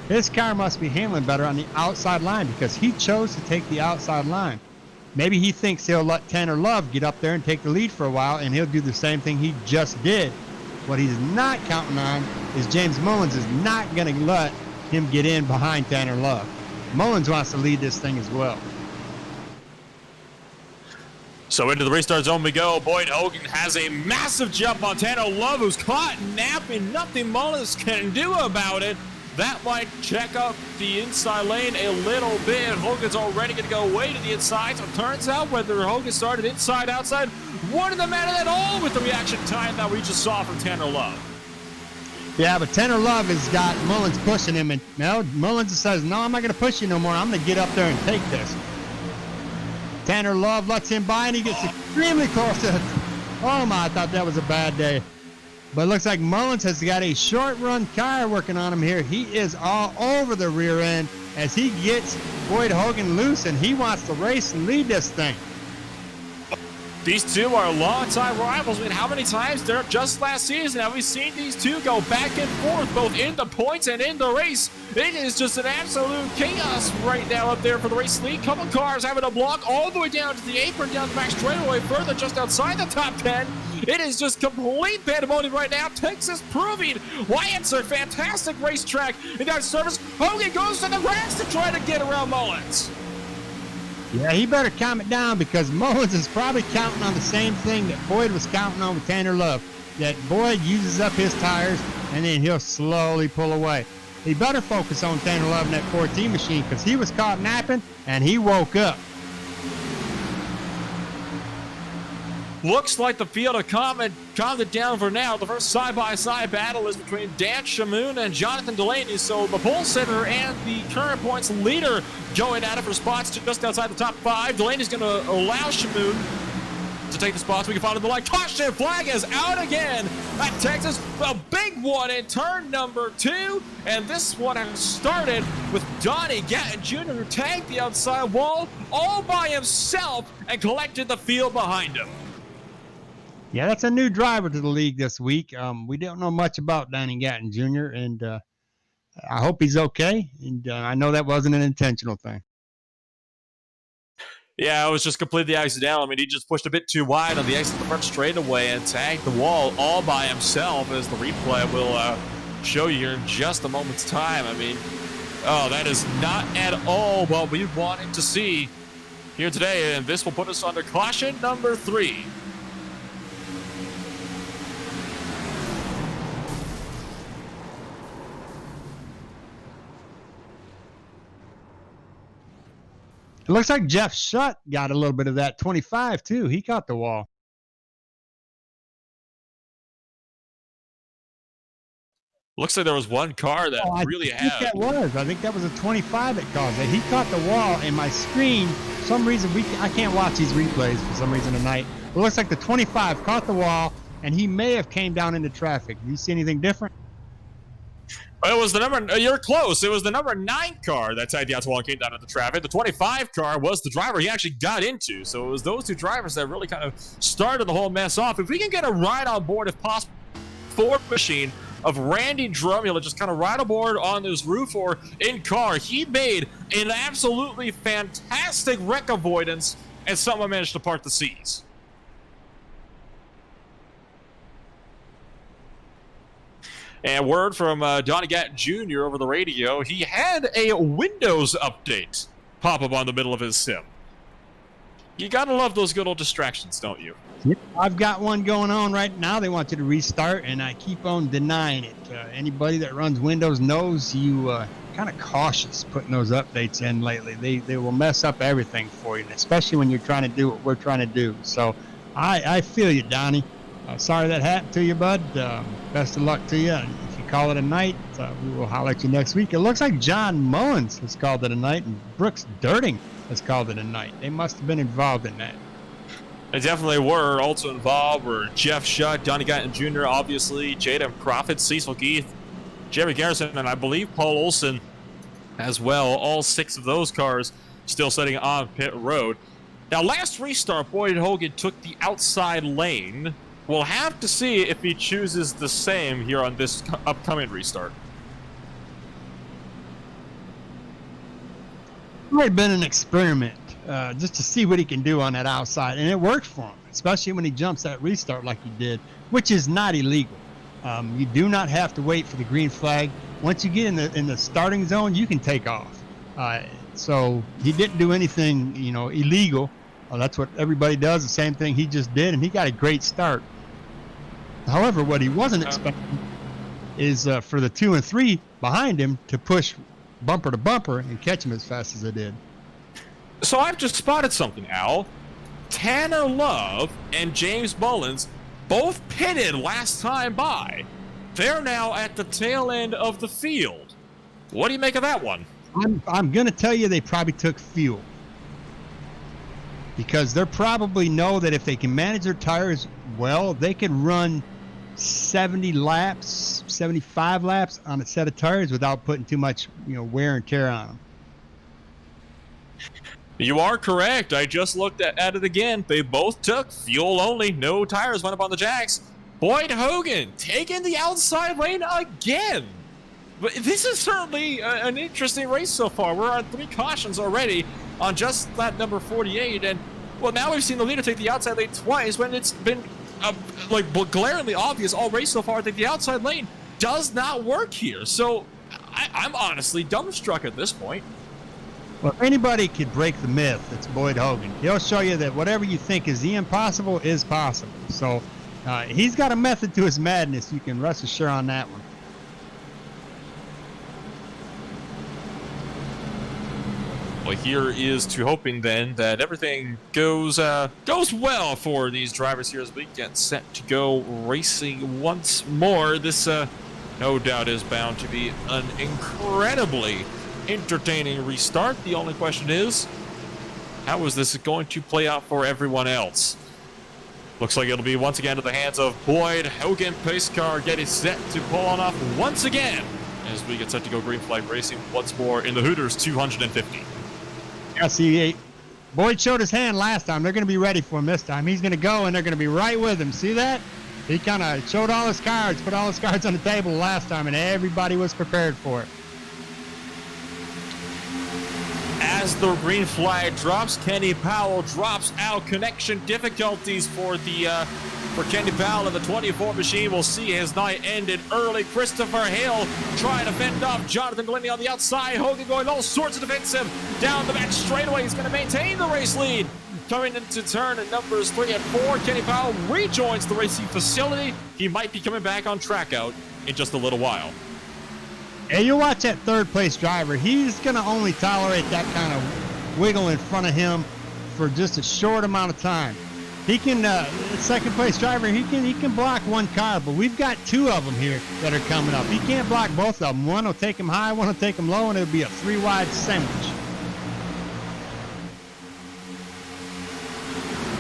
his car must be handling better on the outside line because he chose to take the outside line. Maybe he thinks he'll let Tanner Love get up there and take the lead for a while, and he'll do the same thing he just did. What he's not counting on is James Mullins is not going to let him get in behind Tanner Love. Mullins wants to lead this thing as well.
So into the restart zone we go. Boyd Hogan has a massive jump on Tanner Love, who's caught napping. Nothing Mullins can do about it. That might check up the inside lane a little bit. Hogan's already going to go way to the inside. So it turns out whether Hogan started inside, outside, one of them matter at all with the reaction time that we just saw from Tanner Love.
Yeah, but Tanner Love has got Mullins pushing him, and Mullins says, no, I'm not going to push you no more. I'm going to get up there and take this. Tanner Love lets him by, and he gets extremely close to it. Oh, my, I thought that was a bad day. But it looks like Mullins has got a short-run car working on him here. He is all over the rear end as he gets Boyd Hogan loose, and he wants to race and lead this thing.
These two are longtime rivals. I mean, how many times there just last season have we seen these two go back and forth, both in the points and in the race? It is just an absolute chaos right now up there for the race lead. Couple cars having a block all the way down to the apron, down the back straightaway, further just outside the top 10. It is just complete pandemonium right now. Texas proving why it's a fantastic racetrack in our service. Hogan goes to the grass to try to get around Mullins.
Yeah, he better calm it down because Mullins is probably counting on the same thing that Boyd was counting on with Tanner Love. That Boyd uses up his tires and then he'll slowly pull away. He better focus on Tanner Love in that 14 machine because he was caught napping and he woke up.
Looks like the field of calmed it down for now. The first side-by-side battle is between Dan Shamoon and Jonathan Delaney. So the pole sitter and the current points leader going at it for spots just outside the top 5. Delaney's going to allow Shamoon to take the spots we can find on the line. Caution flag is out again at Texas. A big one in turn number 2. And this one has started with Donnie Gatton Jr., who tagged the outside wall all by himself and collected the field behind him.
Yeah, that's a new driver to the league this week. We don't know much about Donnie Gatton Jr., and I hope he's okay. And I know that wasn't an intentional thing.
Yeah, it was just completely accidental. I mean, he just pushed a bit too wide on the exit of the front straightaway and tagged the wall all by himself, as the replay will show you here in just a moment's time. I mean, oh, that is not at all what we wanted to see here today, and this will put us under caution number 3.
It looks like Jeff Shutt got a little bit of that 25 too. He caught the wall.
Looks like there was one car that really had.
I think that was a 25 that caused it. He caught the wall, and my screen, for some reason, I can't watch these replays for some reason tonight. It looks like the 25 caught the wall, and he may have came down into traffic. Do you see anything different?
It was the number, you're close. It was the number 9 car that tagged the outside wall and came down into traffic. The 25 car was the driver he actually got into. So it was those 2 drivers that really kind of started the whole mess off. If we can get a ride on board, if possible, Ford machine of Randy Drumula, just kind of ride aboard on this roof or in car, he made an absolutely fantastic wreck avoidance, and someone managed to part the seas. And word from Donnie Gatton Jr. over the radio, he had a Windows update pop up on the middle of his sim. You gotta love those good old distractions, don't you?
Yep. I've got one going on right now. They want you to restart, and I keep on denying it. Anybody that runs Windows knows you kind of cautious putting those updates in lately. They will mess up everything for you, especially when you're trying to do what we're trying to do. So I feel you, Donnie. Sorry that happened to you, bud. Best of luck to you. And if you call it a night, we will holler at you next week. It looks like John Mullins has called it a night, and Brooks Dirting has called it a night. They must have been involved in that.
They definitely were. Also involved were Jeff Shutt, Donnie Gatton Jr., obviously, Jaden Profit, Cecil Keith, Jerry Garrison, and I believe Paul Olson as well. All 6 of those cars still sitting on pit road. Now, last restart, Boyd Hogan took the outside lane. We'll have to see if he chooses the same here on this upcoming restart.
It might have been an experiment just to see what he can do on that outside, and it worked for him, especially when he jumps that restart like he did, which is not illegal. You do not have to wait for the green flag. Once you get in the starting zone, you can take off. So he didn't do anything, illegal. That's what everybody does. The same thing he just did, and he got a great start. However, what he wasn't expecting is for the 2 and 3 behind him to push bumper to bumper and catch him as fast as they did.
So I've just spotted something, Al. Tanner Love and James Mullins both pitted last time by. They're now at the tail end of the field. What do you make of that one?
I'm going to tell you they probably took fuel. Because they probably know that if they can manage their tires well, they could run 70 laps, 75 laps on a set of tires without putting too much, wear and tear on them.
You are correct. I just looked at it again. They both took fuel only. No tires went up on the jacks. Boyd Hogan taking the outside lane again. But this is certainly an interesting race so far. We're on 3 cautions already on just that number 48. And, well, now we've seen the leader take the outside lane twice when it's been, glaringly obvious all race so far that the outside lane does not work here. So I'm honestly dumbstruck at this point.
Well, if anybody could break the myth, it's Boyd Hogan. He'll show you that whatever you think is the impossible is possible. So he's got a method to his madness. You can rest assured on that one.
Well, here is to hoping then that everything goes well for these drivers here as we get set to go racing once more. This no doubt is bound to be an incredibly entertaining restart. The only question is, how is this going to play out for everyone else? Looks like it'll be once again to the hands of Boyd Hogan. Pace car getting set to pull on off once again as we get set to go green flag racing once more in the Hooters 250.
Yeah, see, Boyd showed his hand last time. They're going to be ready for him this time. He's going to go, and they're going to be right with him. See that? He kind of showed all his cards, put all his cards on the table last time, and everybody was prepared for it.
As the green flag drops, Kenny Powell drops out. Connection difficulties for Kenny Powell in the 24 machine. We'll see his night ended early. Christopher Hill trying to fend off Jonathan Glennie on the outside. Hogan going all sorts of defensive down the back straightaway. He's going to maintain the race lead. Coming into turn at numbers 3 and 4, Kenny Powell rejoins the racing facility. He might be coming back on track out in just a little while.
Hey, you watch that third place driver. He's going to only tolerate that kind of wiggle in front of him for just a short amount of time. He can, second place driver, he can block one car, but we've got two of them here that are coming up. He can't block both of them. One will take him high, one will take him low, and it'll be a 3-wide sandwich.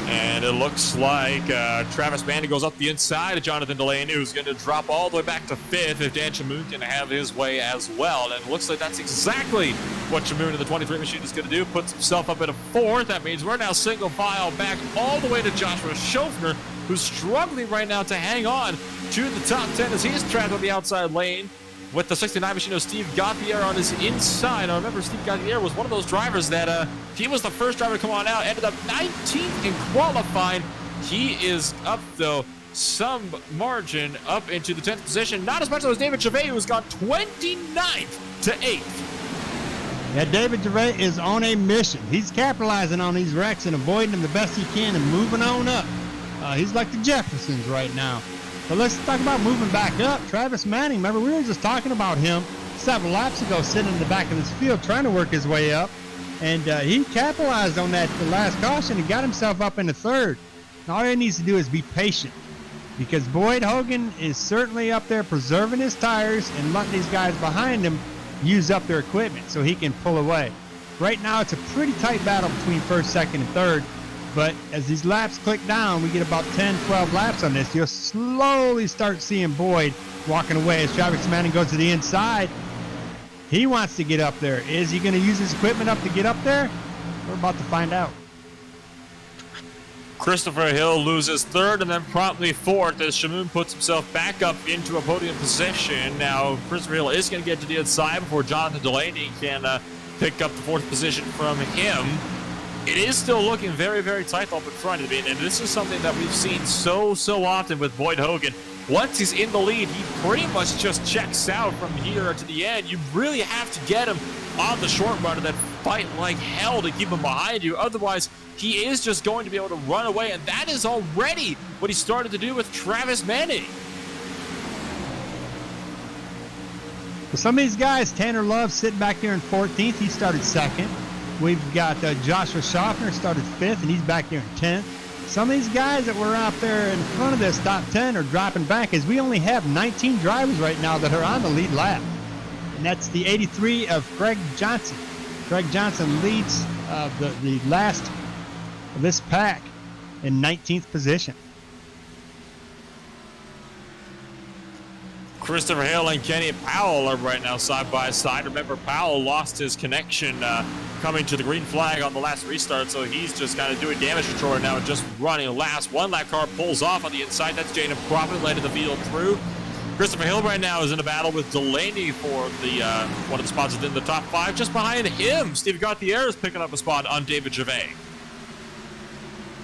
And it looks like Travis Manning goes up the inside of Jonathan Delaney, who's going to drop all the way back to 5th if Dan Chamoun can have his way as well. And it looks like that's exactly what Chamoun in the 23 machine is going to do. Puts himself up at a 4th. That means we're now single file back all the way to Joshua Schofner, who's struggling right now to hang on to the top 10 as he's trapped on the outside lane with the 69 machine of Steve Gauthier on his inside. I remember Steve Gauthier was one of those drivers that he was the first driver to come on out, ended up 19th in qualifying. He is up, though, some margin up into the 10th position. Not as much as David Gervais, who's gone 29th to 8th.
Yeah, David Gervais is on a mission. He's capitalizing on these wrecks and avoiding them the best he can and moving on up. He's like the Jeffersons right now. But let's talk about moving back up. Travis Manning, remember we were just talking about him several laps ago, sitting in the back of this field trying to work his way up. And he capitalized on that the last caution and got himself up into 3rd. Now all he needs to do is be patient, because Boyd Hogan is certainly up there preserving his tires and letting these guys behind him use up their equipment so he can pull away. Right now it's a pretty tight battle between 1st, 2nd, and 3rd. But as these laps click down, we get about 10, 12 laps on this, you'll slowly start seeing Boyd walking away as Travis Manning goes to the inside. He wants to get up there. Is he going to use his equipment up to get up there? We're about to find out.
Christopher Hill loses 3rd and then promptly 4th as Chamoun puts himself back up into a podium position. Now, Christopher Hill is going to get to the inside before Jonathan Delaney can pick up the 4th position from him. It is still looking very, very tight up in front of him, and this is something that we've seen so often with Boyd Hogan. Once he's in the lead, he pretty much just checks out from here to the end. You really have to get him on the short run and then fight like hell to keep him behind you. Otherwise, he is just going to be able to run away, and that is already what he started to do with Travis Manning.
For some of these guys, Tanner Love sitting back here in 14th. He started 2nd. We've got Joshua Schaffner started 5th, and he's back here in 10th. Some of these guys that were out there in front of this top 10 are dropping back, as we only have 19 drivers right now that are on the lead lap. And that's the 83 of Craig Johnson. Craig Johnson leads the last of this pack in 19th position.
Christopher Hill and Kenny Powell are right now side by side. Remember, Powell lost his connection coming to the green flag on the last restart, so he's just kind of doing damage control right now and just running last. One lap car pulls off on the inside. That's Jaden Crawford letting the field through. Christopher Hill right now is in a battle with Delaney for the one of the spots within the top 5. Just behind him, Steve Gauthier is picking up a spot on David Gervais.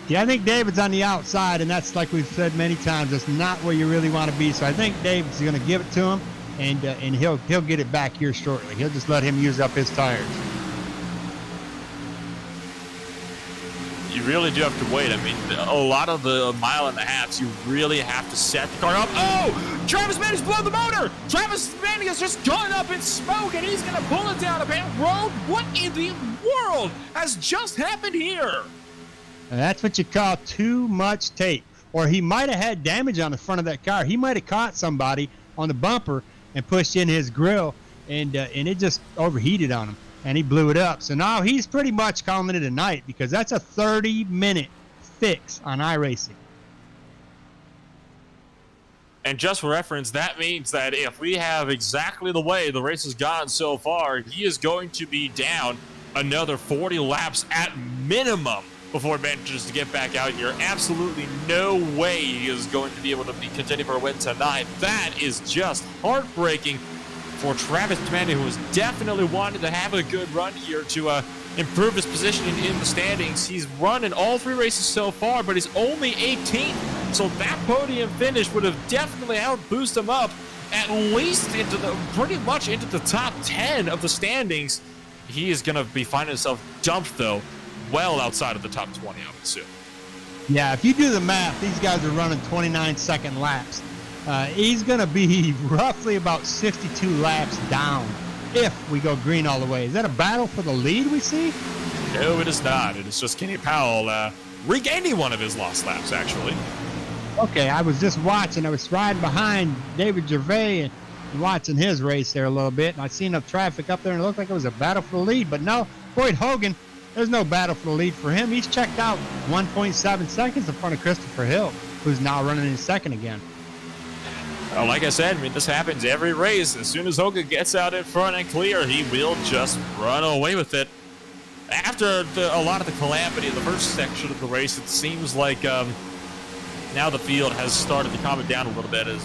Yeah, I think David's on the outside, and that's, like we've said many times, that's not where you really want to be. So I think David's going to give it to him, and he'll get it back here shortly. He'll just let him use up his tires.
You really do have to wait. I mean, a lot of the mile and a halves, you really have to set the car up. Oh, Travis Manning's blown the motor. Travis Manning has just gone up in smoke, and he's going to pull it down a pit road. What in the world has just happened here?
And that's what you call too much tape. Or he might have had damage on the front of that car. He might have caught somebody on the bumper and pushed in his grill, and it just overheated on him, and he blew it up. So now he's pretty much calling it a night, because that's a 30-minute fix on iRacing.
And just for reference, that means that if we have exactly the way the race has gone so far, he is going to be down another 40 laps at minimum before he manages to get back out here. Absolutely no way he is going to be able to be contending for a win tonight. That is just heartbreaking for Travis Commander, who has definitely wanted to have a good run here to improve his position in the standings. He's run in all 3 races so far, but he's only 18th. So that podium finish would have definitely helped boost him up at least into pretty much into the top 10 of the standings. He is going to be finding himself dumped, though, well outside of the top 20, I would assume.
Yeah, if you do the math, these guys are running 29-second laps. He's going to be roughly about 62 laps down if we go green all the way. Is that a battle for the lead we see?
No, it is not. It is just Kenny Powell regaining one of his lost laps, actually.
Okay, I was just watching. I was riding behind David Gervais and watching his race there a little bit, and I seen the traffic up there, and it looked like it was a battle for the lead. But no, Boyd Hogan, there's no battle for the lead for him. He's checked out 1.7 seconds in front of Christopher Hill, who's now running in second again.
Well, like I said, I mean, this happens every race. As soon as Hogan gets out in front and clear, he will just run away with it. After a lot of the calamity in the first section of the race, it seems like now the field has started to calm it down a little bit as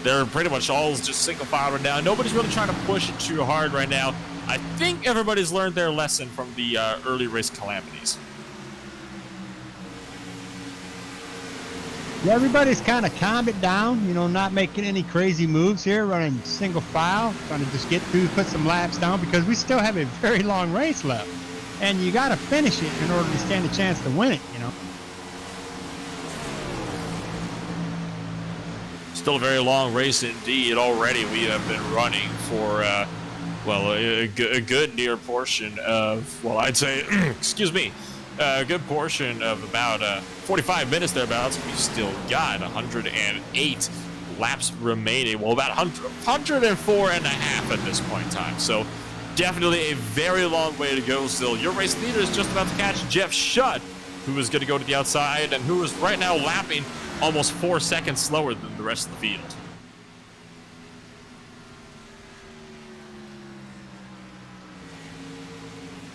they're pretty much all just single file right now. Nobody's really trying to push it too hard right now. I think everybody's learned their lesson from the early race calamities.
Yeah, everybody's kind of calmed it down, you know, not making any crazy moves here, running single file, trying to just get through, put some laps down, because we still have a very long race left. And you got to finish it in order to stand a chance to win it, you know.
Still a very long race indeed. Already we have been running for, well, a good near portion of, well, I'd say, excuse me, a good portion of about 45 minutes thereabouts. We've still got 108 laps remaining. Well, about 104 and a half at this point in time. So definitely a very long way to go still. Your race leader is just about to catch Jeff Shutt, who is going to go to the outside and who is right now lapping almost 4 seconds slower than the rest of the field.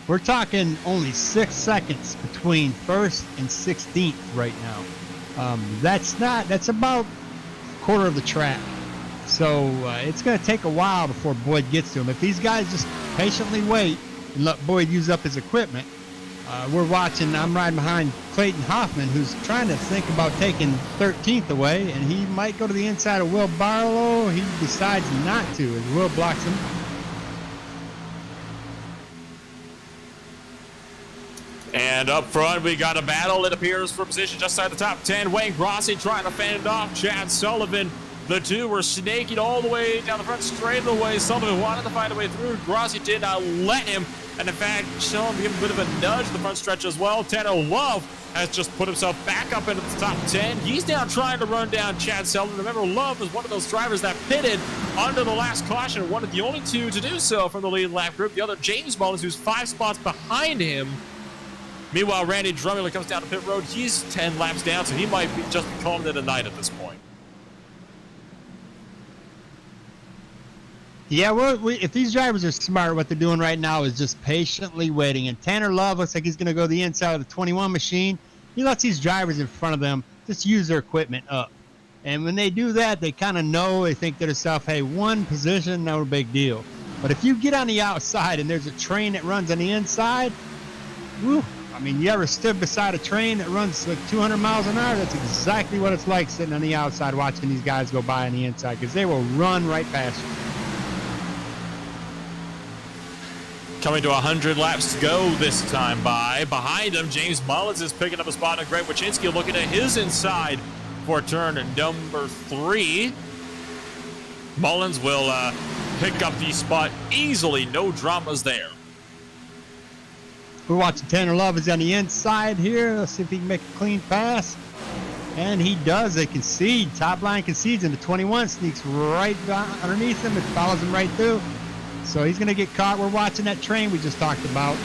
We're talking only 6 seconds between first and 16th right now. That's about a quarter of the track. So it's going to take a while before Boyd gets to him. If these guys just patiently wait and let Boyd use up his equipment, we're watching. I'm riding behind Clayton Hoffman, who's trying to think about taking 13th away, and he might go to the inside of Will Barlow. He decides not to, as Will blocks him.
And up front, we got a battle, it appears, for position just outside the top 10. Wayne Grossi trying to fend off Chad Sullivan. The two were snaking all the way down the front straight away. Sullivan wanted to find a way through. Grossi did not let him. And in fact, Sullivan gave him a bit of a nudge in the front stretch as well. Tanner Love has just put himself back up into the top 10. He's now trying to run down Chad Sullivan. Remember, Love was one of those drivers that pitted under the last caution. One of the only two to do so from the lead lap group. The other, James Mullins, who's 5 spots behind him. Meanwhile, Randy Drummond comes down to pit road. He's 10 laps down, so he might be just be calling it a night at this point.
Yeah, well, if these drivers are smart, what they're doing right now is just patiently waiting. And Tanner Love looks like he's going to go the inside of the 21 machine. He lets these drivers in front of them just use their equipment up. And when they do that, they kind of know, they think to themselves, hey, one position, no big deal. But if you get on the outside and there's a train that runs on the inside, whew, I mean, you ever stood beside a train that runs like 200 miles an hour? That's exactly what it's like sitting on the outside watching these guys go by on the inside, because they will run right past you.
Coming to 100 laps to go this time by. Behind him, James Mullins is picking up a spot, and Greg Wachinski looking at his inside for turn number 3. Mullins will pick up the spot easily. No dramas there.
We're watching Tanner Love is on the inside here. Let's see if he can make a clean pass. And he does. They concede. Top line concedes into 21. Sneaks right underneath him. It follows him right through. So he's going to get caught. We're watching that train we just talked about.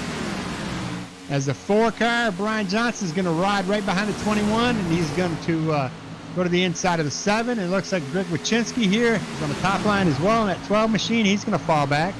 As the 4 car, Brian Johnson's going to ride right behind the 21, and he's going to go to the inside of the 7. It looks like Greg Wyszynski here is on the top line as well. In that 12 machine, he's going to fall back.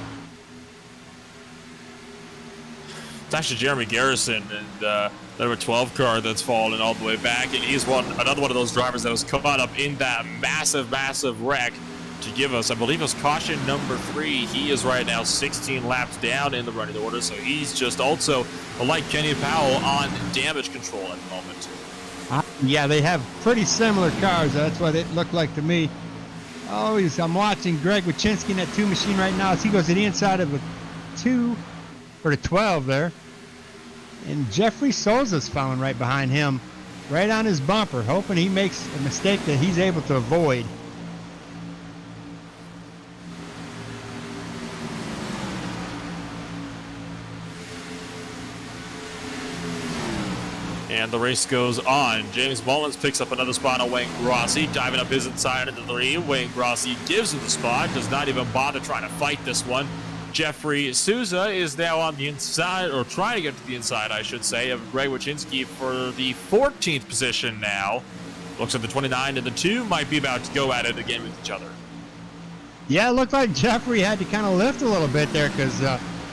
It's actually Jeremy Garrison and number 12 car that's fallen all the way back, and he's another one of those drivers that was caught up in that massive wreck to give us, I believe it was caution number 3. He is right now 16 laps down in the running order, so he's just also, like Kenny Powell, on damage control at the moment.
Yeah, they have pretty similar cars. That's what it looked like to me. I'm watching Greg Wyszynski in that 2 machine right now as he goes to the inside of the 2 or the 12 there. And Jeffrey Souza's following right behind him, right on his bumper, hoping he makes a mistake that he's able to avoid.
And the race goes on. James Mullins picks up another spot on Wayne Grossi, diving up his inside into the 3. Wayne Grossi gives him the spot, does not even bother trying to fight this one. Jeffrey Souza is now on the inside, or trying to get to the inside, I should say, of Greg Wyszynski for the 14th position now. Looks like the 29 and the 2 might be about to go at it again with each other.
Yeah, it looked like Jeffrey had to kind of lift a little bit there because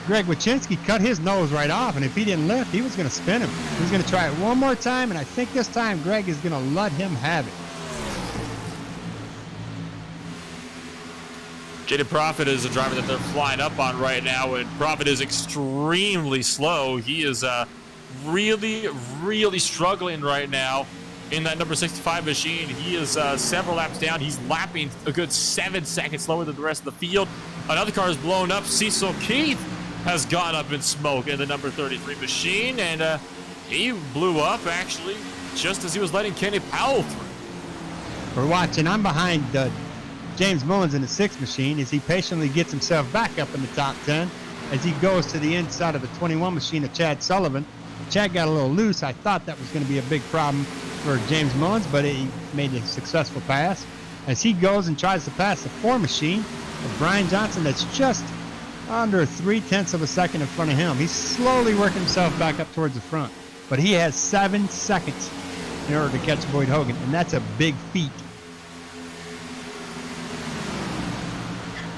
Greg Wyszynski cut his nose right off, and if he didn't lift, he was going to spin him. He's going to try it one more time, and I think this time Greg is going to let him have it.
Jaden Profit is a driver that they're flying up on right now, and Profit is extremely slow. He is really struggling right now in that number 65 machine. He is several laps down. He's lapping a good 7 seconds slower than the rest of the field. Another car is blown up. Cecil Keith has gone up in smoke in the number 33 machine, and he blew up actually just as he was letting Kenny Powell through.
We're watching. I'm behind James Mullins in the 6 machine as he patiently gets himself back up in the top 10 as he goes to the inside of the 21 machine of Chad Sullivan. Chad got a little loose. I thought that was going to be a big problem for James Mullins, but he made a successful pass as he goes and tries to pass the 4 machine of Brian Johnson that's just under 0.3 of a second in front of him. He's slowly working himself back up towards the front, but he has 7 seconds in order to catch Boyd Hogan, and that's a big feat.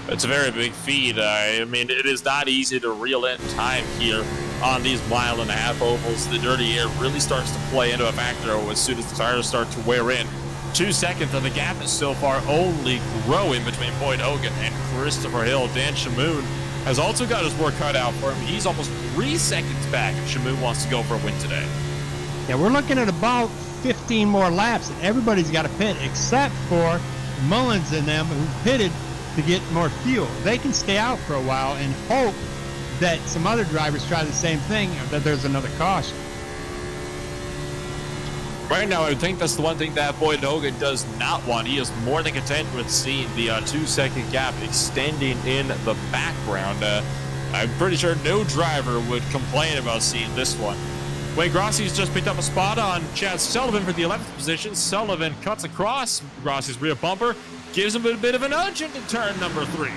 It's a very big feat. I mean, it is not easy to reel in time here on these 1.5-mile ovals. The dirty air really starts to play into a factor as soon as the tires start to wear in. 2 seconds, and the gap is so far only growing between Boyd Hogan and Christopher Hill. Dan Shamoon has also got his work cut out for him. He's almost 3 seconds back if Shamoon wants to go for a win today.
Yeah, we're looking at about 15 more laps, and everybody's got to pit except for Mullins and them who pitted to get more fuel. They can stay out for a while and hope that some other drivers try the same thing, or that there's another caution.
Right now, I would think that's the one thing that Boyd Hogan does not want. He is more than content with seeing the 2-second gap extending in the background. I'm pretty sure no driver would complain about seeing this one. Wayne Grossi's just picked up a spot on Chad Sullivan for the 11th position. Sullivan cuts across Grossi's rear bumper, gives him a bit of a nudge into turn number 3.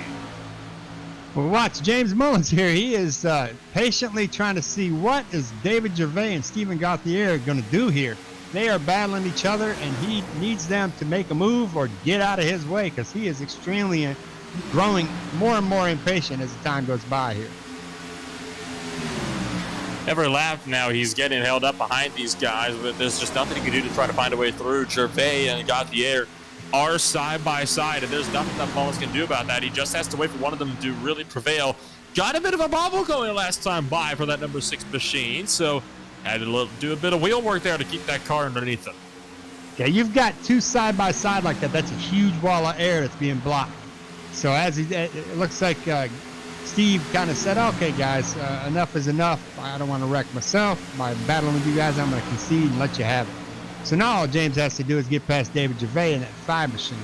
Well, watch James Mullins here. He is patiently trying to see what is David Gervais and Stephen Gauthier going to do here. They are battling each other, and he needs them to make a move or get out of his way because he is extremely growing more and more impatient as the time goes by here.
Every lap now, he's getting held up behind these guys, but there's just nothing he can do to try to find a way through. Gervais and Gauthier are side by side, and there's nothing that Mullins can do about that. He just has to wait for one of them to really prevail. Got a bit of a bobble going last time by for that number 6 machine, so had to do a bit of wheel work there to keep that car underneath him.
Yeah, you've got 2 side by side like that. That's a huge wall of air that's being blocked. So as it looks like Steve kind of said, okay, guys, enough is enough. I don't want to wreck myself. By battling with you guys, I'm going to concede and let you have it. So now all James has to do is get past David Gervais in that 5 machine.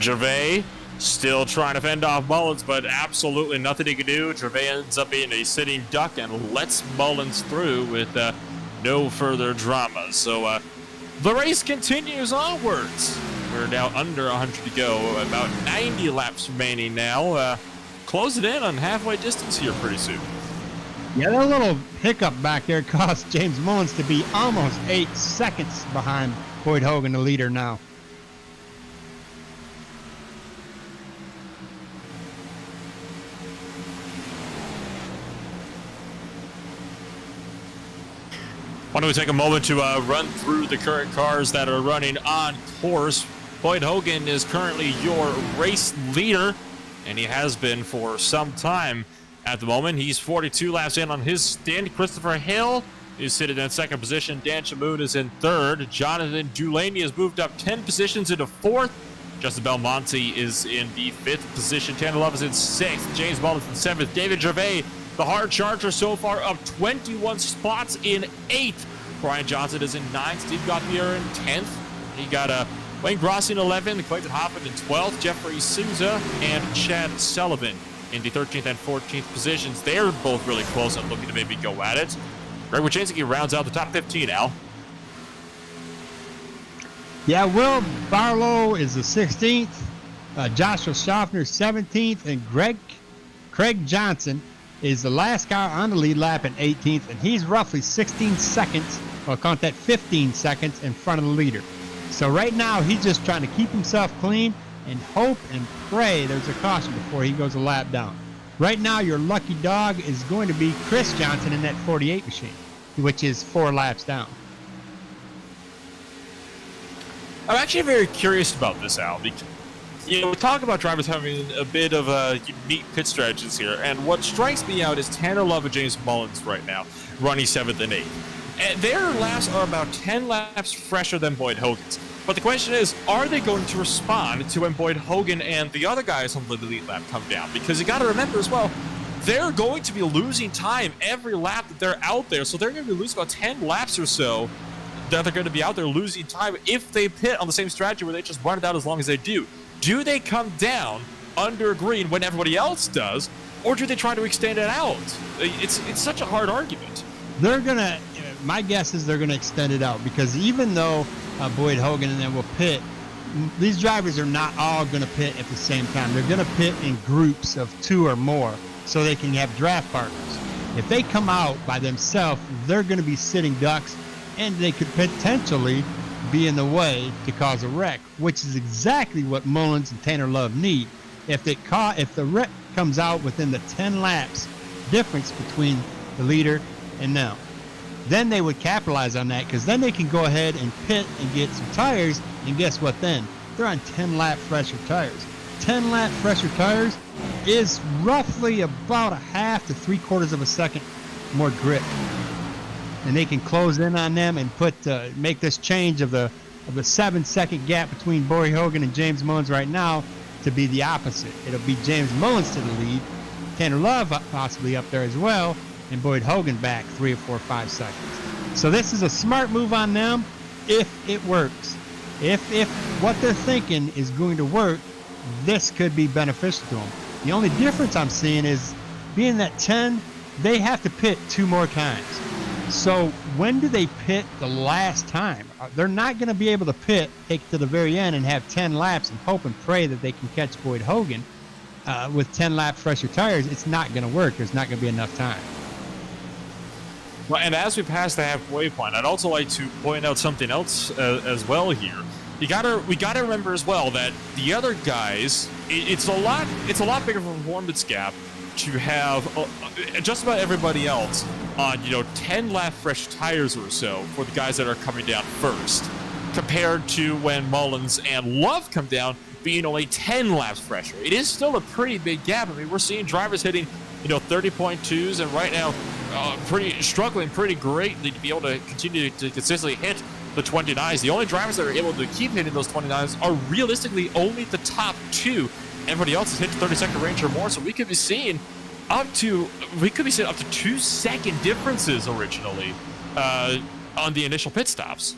Gervais still trying to fend off Mullins, but absolutely nothing he can do. Gervais ends up being a sitting duck and lets Mullins through with no further drama. So the race continues onwards. We're now under 100 to go, about 90 laps remaining now. Close it in on halfway distance here pretty soon.
Yeah, that little hiccup back there caused James Mullins to be almost 8 seconds behind Boyd Hogan, the leader now.
Why don't we take a moment to run through the current cars that are running on course. Boyd Hogan is currently your race leader, and he has been for some time at the moment. He's 42 laps in on his stint. Christopher Hill is sitting in second position. Dan Shamoon is in third. Jonathan Dulaney has moved up 10 positions into fourth. Justin Belmonte is in the fifth position. Tanner Love is in sixth. James Mullins in seventh. David Gervais, the hard charger, so far up 21 spots in eighth. Brian Johnson is in ninth. Steve Gauthier in 10th. He got Wayne Grossi in 11th. Clayton Hoffman in 12th. Jeffrey Souza and Chad Sullivan in the 13th and 14th positions. They're both really close and looking to maybe go at it. Greg Wachinski rounds out the top 15, Al.
Yeah, Will Barlow is the 16th. Joshua Schaffner 17th. And Craig Johnson is the last car on the lead lap in 18th. And he's roughly 16 seconds, or count that 15 seconds in front of the leader. So right now, he's just trying to keep himself clean and hope and pray there's a caution before he goes a lap down. Right now, your lucky dog is going to be Chris Johnson in that 48 machine, which is 4 laps down.
I'm actually very curious about this, Al, because we talk about drivers having a bit of unique pit strategies here, and what strikes me out is Tanner Love and James Mullins right now, running 7th and 8th. And their laps are about 10 laps fresher than Boyd Hogan's. But the question is, are they going to respond to when Boyd Hogan and the other guys on the lead lap come down? Because you got to remember as well, they're going to be losing time every lap that they're out there. So they're going to be losing about 10 laps or so that they're going to be out there losing time if they pit on the same strategy where they just run it out as long as they do. Do they come down under green when everybody else does, or do they try to extend it out? It's such a hard argument.
They're going to, my guess is they're going to extend it out, because even though Boyd Hogan and them will pit, these drivers are not all going to pit at the same time. They're going to pit in groups of 2 or more so they can have draft partners. If they come out by themselves, they're going to be sitting ducks, and they could potentially be in the way to cause a wreck, which is exactly what Mullins and Tanner Love need. If the wreck comes out within the 10 laps difference between the leader and them, then they would capitalize on that, because then they can go ahead and pit and get some tires, and guess what then? They're on 10-lap fresher tires. 10-lap fresher tires is roughly about a half to 3/4 of a second more grip. And they can close in on them and make this change of the 7-second gap between Boyd Hogan and James Mullins right now to be the opposite. It'll be James Mullins to the lead, Tanner Love possibly up there as well, and Boyd Hogan back 3 or 4 or 5 seconds. So this is a smart move on them if it works. If what they're thinking is going to work, this could be beneficial to them. The only difference I'm seeing is, being that 10, they have to pit 2 more times. So when do they pit the last time? They're not going to be able to pit, take it to the very end, and have 10 laps and hope and pray that they can catch Boyd Hogan with 10-lap fresher tires. It's not going to work. There's not going to be enough time.
Well, and as we pass the halfway point, I'd also like to point out something else as well here. We gotta remember as well that the other guys, it's a lot bigger of a performance gap to have just about everybody else on 10-lap fresh tires or so for the guys that are coming down first, compared to when Mullins and Love come down being only 10 laps fresher. It is still a pretty big gap. I mean, we're seeing drivers hitting 30.2s, and right now struggling pretty greatly to be able to continue to consistently hit the 29s. The only drivers that are able to keep hitting those 29s are realistically only the top 2. Everybody else has hit the 30-second range or more, so we could be seeing up to 2-second differences originally on the initial pit stops.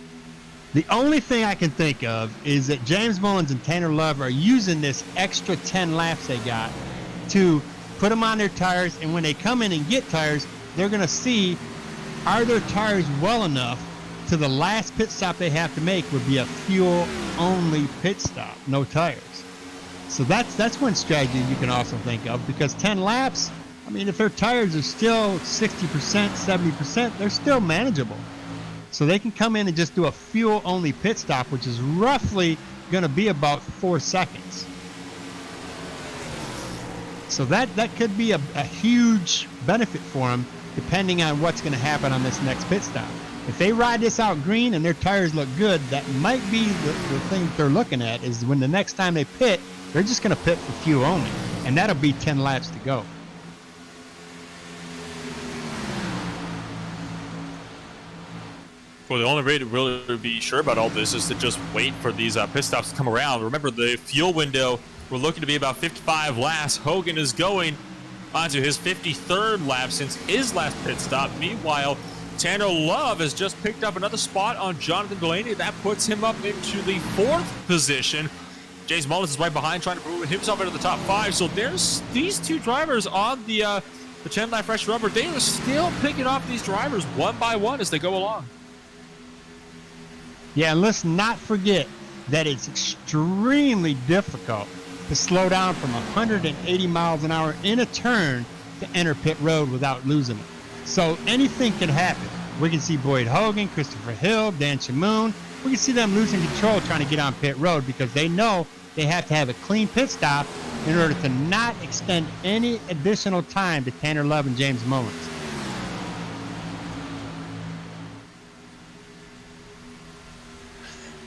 The only thing I can think of is that James Mullins and Tanner Love are using this extra 10 laps they got to put them on their tires, and when they come in and get tires, they're going to see, are their tires well enough to the last pit stop they have to make would be a fuel-only pit stop, no tires. So that's one strategy you can also think of, because 10 laps, I mean, if their tires are still 60%, 70%, they're still manageable. So they can come in and just do a fuel-only pit stop, which is roughly going to be about 4 seconds. So that could be a huge benefit for them, depending on what's going to happen on this next pit stop. If they ride this out green and their tires look good, that might be the thing that they're looking at, is when the next time they pit, they're just going to pit for fuel only, and that'll be 10 laps to go.
Well, the only way to really be sure about all this is to just wait for these pit stops to come around. Remember, the fuel window, we're looking to be about 55 laps. Hogan is going onto his 53rd lap since his last pit stop. Meanwhile, Tanner Love has just picked up another spot on Jonathan Delaney. That puts him up into the 4th position. James Mullins is right behind, trying to prove himself into the top 5. So there's these two drivers on the 10-lap fresh rubber. They are still picking off these drivers one by one as they go along.
Yeah, and let's not forget that it's extremely difficult to slow down from 180 miles an hour in a turn to enter pit road without losing it. So anything can happen. We can see Boyd Hogan, Christopher Hill, Dan Shamoon. We can see them losing control trying to get on pit road because they know they have to have a clean pit stop in order to not extend any additional time to Tanner Love and James Mullins.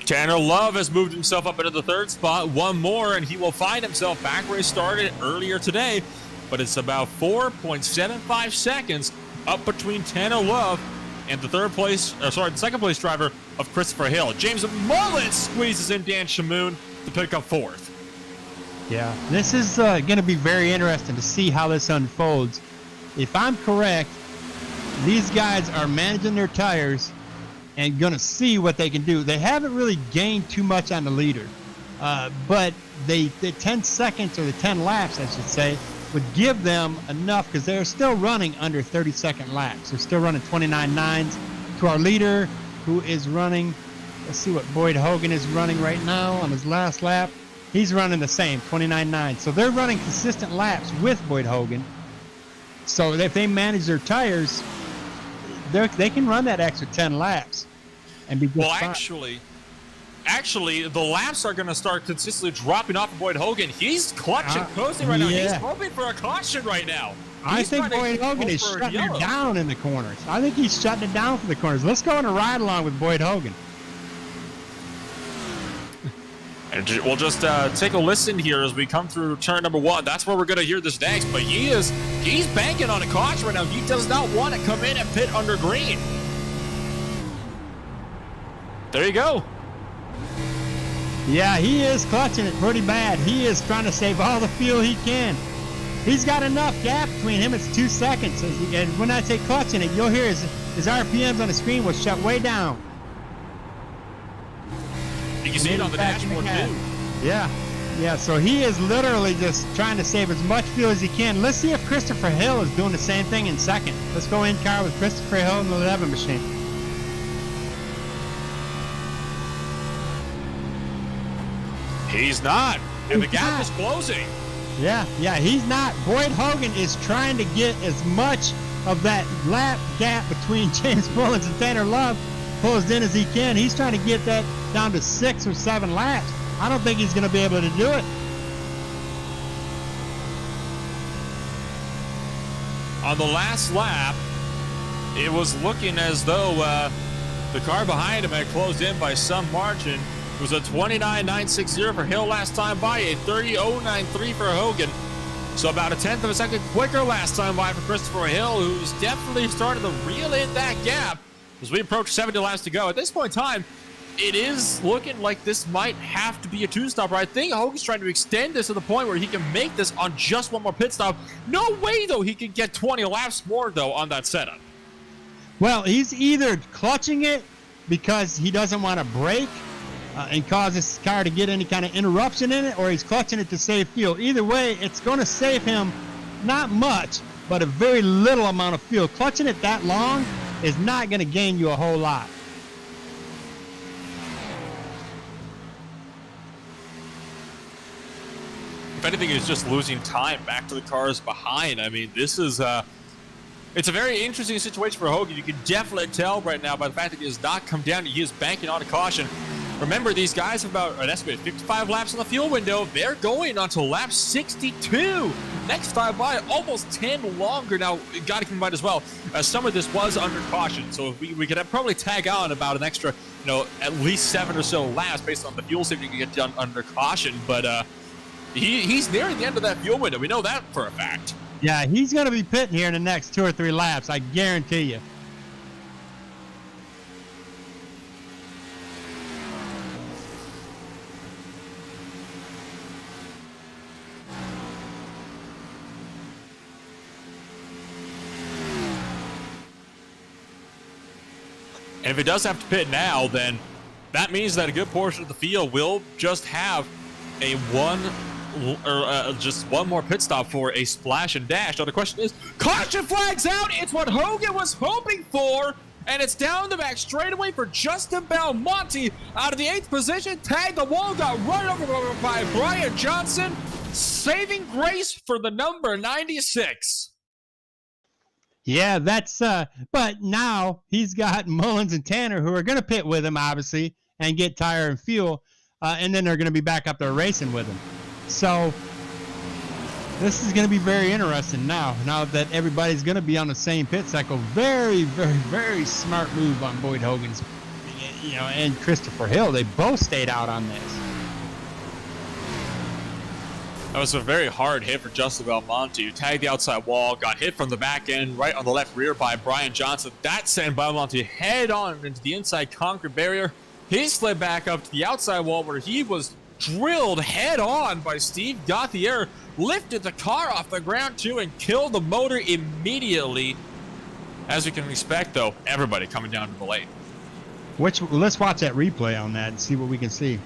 Tanner Love has moved himself up into the 3rd spot. One more, and he will find himself back where he started earlier today. But it's about 4.75 seconds up between Tanner Love and the second place driver of Christopher Hill. James Mullins squeezes in Dan Shamoon to pick up 4th.
Yeah, this is going to be very interesting to see how this unfolds. If I'm correct, these guys are managing their tires and going to see what they can do. They haven't really gained too much on the leader, but the 10 seconds or the 10 laps, I should say, would give them enough because they're still running under 30-second laps. They're still running 29.9s. To our leader, who is running, let's see what Boyd Hogan is running right now on his last lap. He's running the same, 29.9. So they're running consistent laps with Boyd Hogan. So if they manage their tires, they can run that extra 10 laps and be good.
Well, actually, the laps are going to start consistently dropping off of Boyd Hogan. He's clutching, coasting right now. He's hoping for a caution right now.
I think Boyd Hogan is shutting it down in the corners. I think he's shutting it down for the corners. Let's go on a ride along with Boyd Hogan.
And we'll just take a listen here as we come through turn number 1. That's where we're going to hear this next. But he's banking on a caution right now. He does not want to come in and pit under green. There you go.
Yeah, he is clutching it pretty bad. He is trying to save all the fuel he can. He's got enough gap between him. It's 2 seconds. And when I say clutching it, you'll hear his RPMs on the screen will shut way down.
You can see it on the dashboard too.
Yeah, so he is literally just trying to save as much fuel as he can. Let's see if Christopher Hill is doing the same thing in second. Let's go in car with Christopher Hill in the 11 machine.
He's not, and the gap is closing.
Yeah, he's not. Boyd Hogan is trying to get as much of that lap gap between James Mullins and Tanner Love closed in as he can. He's trying to get that down to 6 or 7 laps. I don't think he's going to be able to do it.
On the last lap, it was looking as though the car behind him had closed in by some margin. It was a 29.960 for Hill last time by, a 30.093 for Hogan. So about a 10th of a second quicker last time by for Christopher Hill, who's definitely started to reel in that gap as we approach 70 laps to go. At this point in time, it is looking like this might have to be a 2-stop. I think Hogan's trying to extend this to the point where he can make this on just one more pit stop. No way, though, he can get 20 laps more, though, on that setup.
Well, he's either clutching it because he doesn't want to brake and cause his car to get any kind of interruption in it, or he's clutching it to save fuel. Either way, it's going to save him not much, but a very little amount of fuel. Clutching it that long is not going to gain you a whole lot.
if anything, is just losing time back to the cars behind. I mean, this is it's a very interesting situation for Hogan. You can definitely tell right now by the fact that he has not come down. He is banking on a caution. Remember, these guys have about an estimated 55 laps on the fuel window. They're going on to lap 62. Next time by, almost 10 longer. Now, got to keep in mind as well, some of this was under caution. So we could probably tag on about an extra, at least 7 or so laps based on the fuel safety you can get done under caution. But he's nearing the end of that fuel window. We know that for a fact.
Yeah, he's going to be pitting here in the next 2 or 3 laps. I guarantee you.
And if it does have to pit now, then that means that a good portion of the field will just have a just one more pit stop for a splash and dash. Now the question is, caution flags out. It's what Hogan was hoping for, and it's down the back straightaway for Justin Belmonte out of the 8th position. Tagged the wall, got run over by Brian Johnson. Saving grace for the number 96.
Yeah, that's but now he's got Mullins and Tanner who are going to pit with him, obviously, and get tire and fuel, and then they're going to be back up there racing with him. So this is going to be very interesting now that everybody's going to be on the same pit cycle. Very, very, very smart move on Boyd Hogan's, and Christopher Hill. They both stayed out on this.
That was a very hard hit for Justin Belmonte, who tagged the outside wall, got hit from the back end, right on the left rear by Brian Johnson. That sent Belmonte head on into the inside concrete barrier. He slid back up to the outside wall where he was drilled head on by Steve Gauthier, lifted the car off the ground too, and killed the motor immediately. As you can expect, though, everybody coming down to the lane.
Let's watch that replay on that and see what we can see.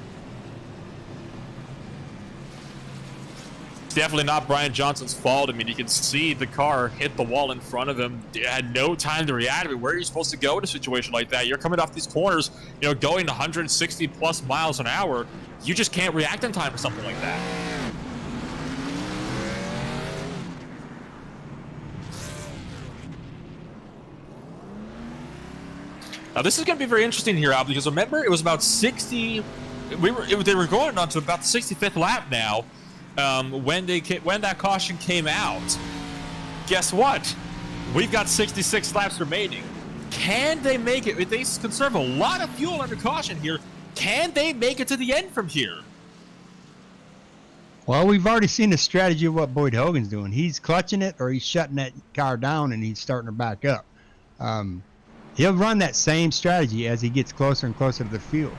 Definitely not Brian Johnson's fault. I mean, you can see the car hit the wall in front of him. He had no time to react. I mean, where are you supposed to go in a situation like that? You're coming off these corners, going 160 plus miles an hour. You just can't react in time to something like that. Now, this is going to be very interesting here, Al, because remember, it was about 60. They were going on to about the 65th lap now. When that caution came out. Guess what? We've got 66 laps remaining. Can they make it? If they conserve a lot of fuel under caution here, can they make it to the end from here?
Well, we've already seen the strategy of what Boyd Hogan's doing. He's clutching it, or he's shutting that car down and he's starting to back up. He'll run that same strategy as he gets closer and closer to the field.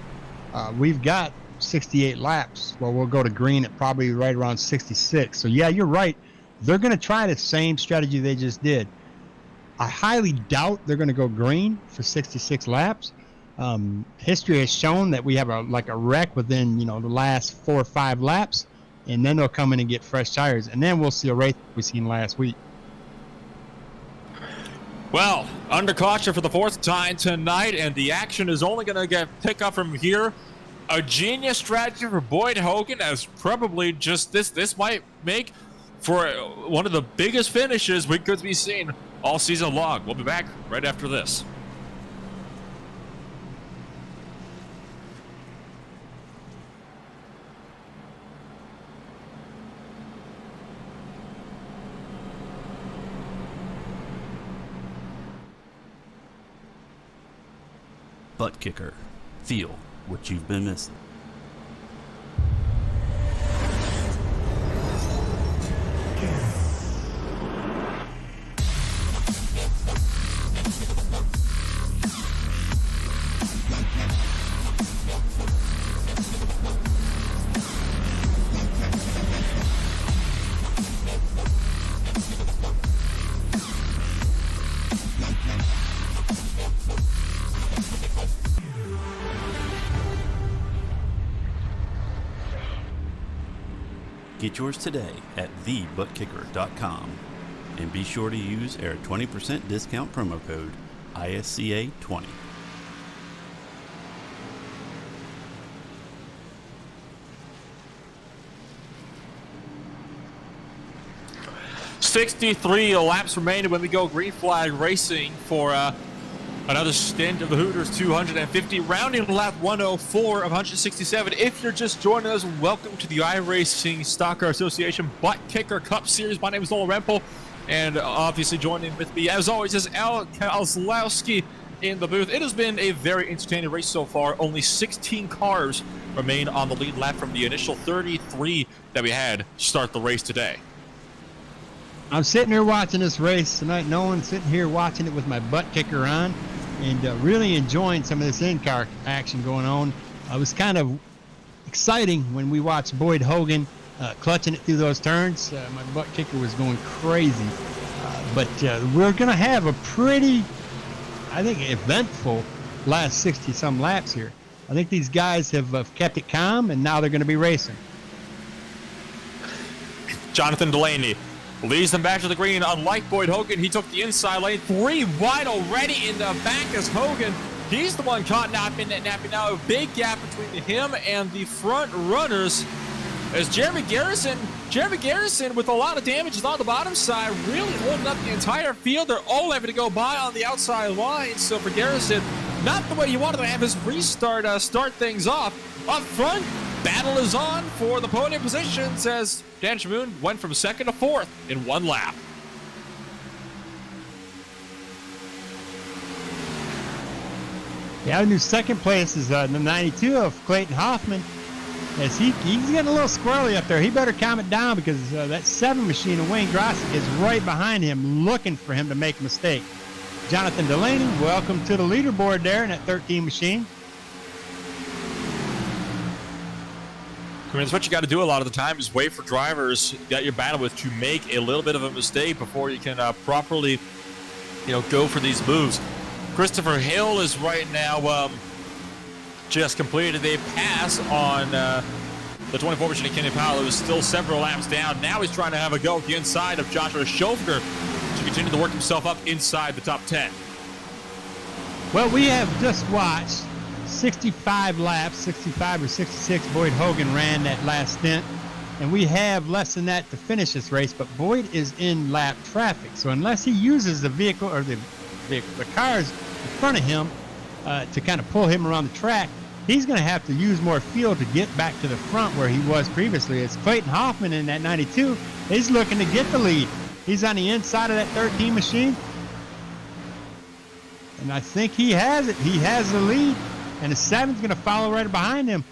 We've got 68 laps. Well, we'll go to green at probably right around 66. So yeah, you're right. They're going to try the same strategy they just did. I highly doubt they're going to go green for 66 laps. History has shown that we have a wreck within the last 4 or 5 laps, and then they'll come in and get fresh tires, and then we'll see a race we seen last week.
Well, under caution for the 4th time tonight, and the action is only going to pick up from here. A genius strategy for Boyd Hogan, as probably just this might make for one of the biggest finishes we could be seeing all season long. We'll be back right after this.
ButtKicker. Feel what you've been missing. Get yours today at TheButtKicker.com and be sure to use our 20% discount promo code ISCA20.
63 laps remaining when we go green flag racing for another stint of the Hooters 250, rounding lap 104 of 167. If you're just joining us, welcome to the iRacing Stock Car Association ButtKicker Cup Series. My name is Noel Rempel, and obviously joining with me, as always, is Al Kozlowski in the booth. It has been a very entertaining race so far. Only 16 cars remain on the lead lap from the initial 33 that we had start the race today.
I'm sitting here watching this race tonight, Nolan, sitting here watching it with my ButtKicker on, and really enjoying some of this in-car action going on. It was kind of exciting when we watched Boyd Hogan clutching it through those turns. My ButtKicker was going crazy. But we're going to have a pretty, I think, eventful last 60-some laps here. I think these guys have kept it calm, and now they're going to be racing.
Jonathan Delaney leads them back to the green. Unlike Boyd Hogan, he took the inside lane. 3 wide already in the back as Hogan. He's the one caught napping now. A big gap between him and the front runners as Jeremy Garrison with a lot of damages on the bottom side, really holding up the entire field. They're all having to go by on the outside line. So for Garrison, not the way he wanted to have his restart start things off. Up front, battle is on for the podium positions as Dan Shamoon went from 2nd to 4th in 1 lap.
Yeah, new 2nd place is the 92 of Clayton Hoffman. As he's getting a little squirrely up there. He better calm it down because that 7 machine of Wayne Grossi is right behind him, looking for him to make a mistake. Jonathan Delaney, welcome to the leaderboard there in that 13 machine.
I mean, it's what you got to do a lot of the time is wait for drivers that you're battling with to make a little bit of a mistake before you can properly, go for these moves. Christopher Hill is right now just completed a pass on the 24 machine of Kenny Powell, who's still several laps down. Now he's trying to have a go at the inside of Joshua Schoffer to continue to work himself up inside the top 10.
Well, we have just watched 65 laps, 65 or 66 Boyd Hogan ran that last stint, and we have less than that to finish this race, but Boyd is in lap traffic, so unless he uses the vehicle or the cars in front of him to kind of pull him around the track, he's going to have to use more fuel to get back to the front where he was previously. It's Clayton Hoffman in that 92. He's looking to get the lead. He's on the inside of that 13 machine, and I think he has it. He has the lead. And the 7's going to follow right behind him.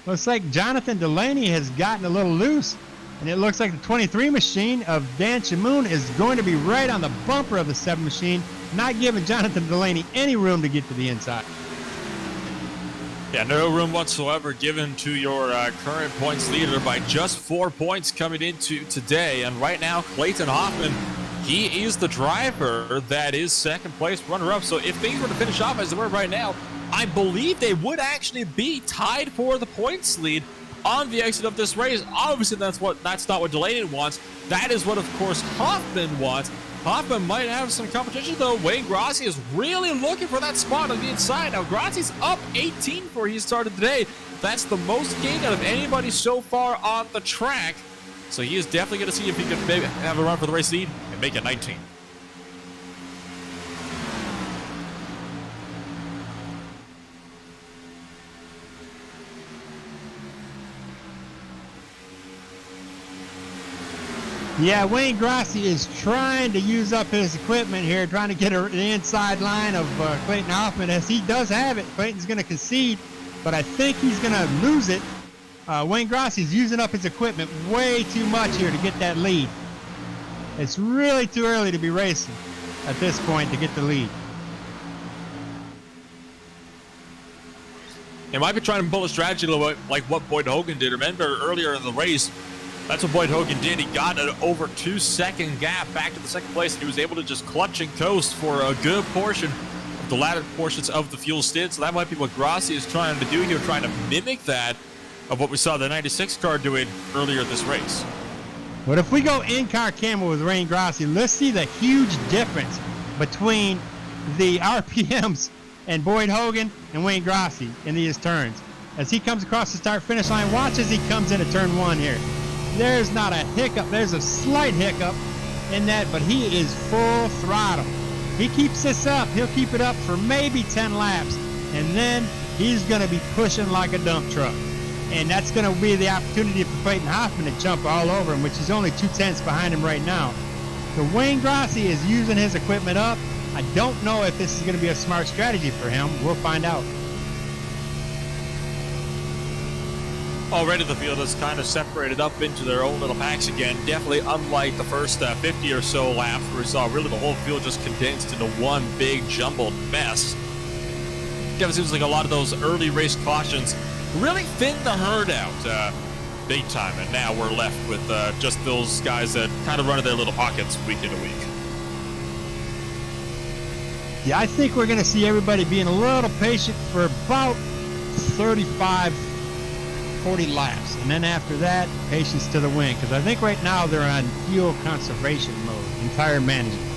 Looks like Jonathan Delaney has gotten a little loose. And it looks like the 23 machine of Dan Shamoon is going to be right on the bumper of the 7 machine, not giving Jonathan Delaney any room to get to the inside.
Yeah, no room whatsoever given to your current points leader by just 4 points coming into today. And right now, Clayton Hoffman, he is the driver that is 2nd place runner-up. So if things were to finish off as they were right now, I believe they would actually be tied for the points lead on the exit of this race. Obviously, that's not what Delaney wants. That is what, of course, Hoffman wants. Hoffman might have some competition, though. Wayne Grossi is really looking for that spot on the inside. Now, Grossi's up 18 for he started today. That's the most gained out of anybody so far on the track. So he is definitely going to see if he can maybe have a run for the race lead and make it 19.
Yeah, Wayne Grossi is trying to use up his equipment here, trying to get the inside line of Clayton Hoffman. As he does have it, Clayton's going to concede, but I think he's going to lose it. Wayne Grossi's using up his equipment way too much here to get that lead. It's really too early to be racing at this point to get the lead.
They might be trying to pull a strategy like what Boyd Hogan did. Remember earlier in the race, that's what Boyd Hogan did. He got an over 2-second gap back to the 2nd place, and he was able to just clutch and coast for a good portion of the latter portions of the fuel stint. So that might be what Grossi is trying to do here, trying to mimic that of what we saw the 96 car doing earlier this race.
But if we go in-car camera with Wayne Grossi, let's see the huge difference between the RPMs and Boyd Hogan and Wayne Grossi in these turns. As he comes across the start-finish line, watch as he comes into turn 1 here. There's not a hiccup. There's a slight hiccup, in that, but he is full throttle. He keeps this up. He'll keep it up for maybe 10 laps, and then he's going to be pushing like a dump truck. And that's going to be the opportunity for Clayton Hoffman to jump all over him, which is only 2/10 behind him right now. So Wayne Grossi is using his equipment up. I don't know if this is going to be a smart strategy for him. We'll find out.
Already the field is kind of separated up into their own little packs again. Definitely unlike the first 50 or so laps where we saw really the whole field just condensed into one big jumbled mess. Definitely seems like a lot of those early race cautions really thinned the herd out big time, and now we're left with just those guys that kind of run in their little pockets week in a week.
Yeah, I think we're going to see everybody being a little patient for about 35, 40 laps. And then after that, patience to the win. Because I think right now they're on fuel conservation mode, entire management.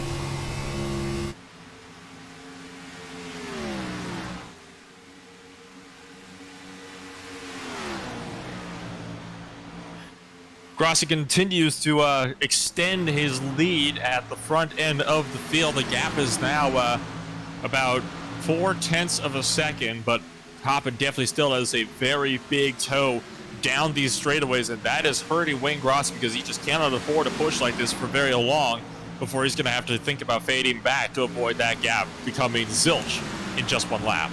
Grossi continues to extend his lead at the front end of the field. The gap is now about 0.4 of a second, but Hoffman definitely still has a very big toe down these straightaways, and that is hurting Wayne Grossi because he just cannot afford to push like this for very long before he's going to have to think about fading back to avoid that gap becoming zilch in just one lap.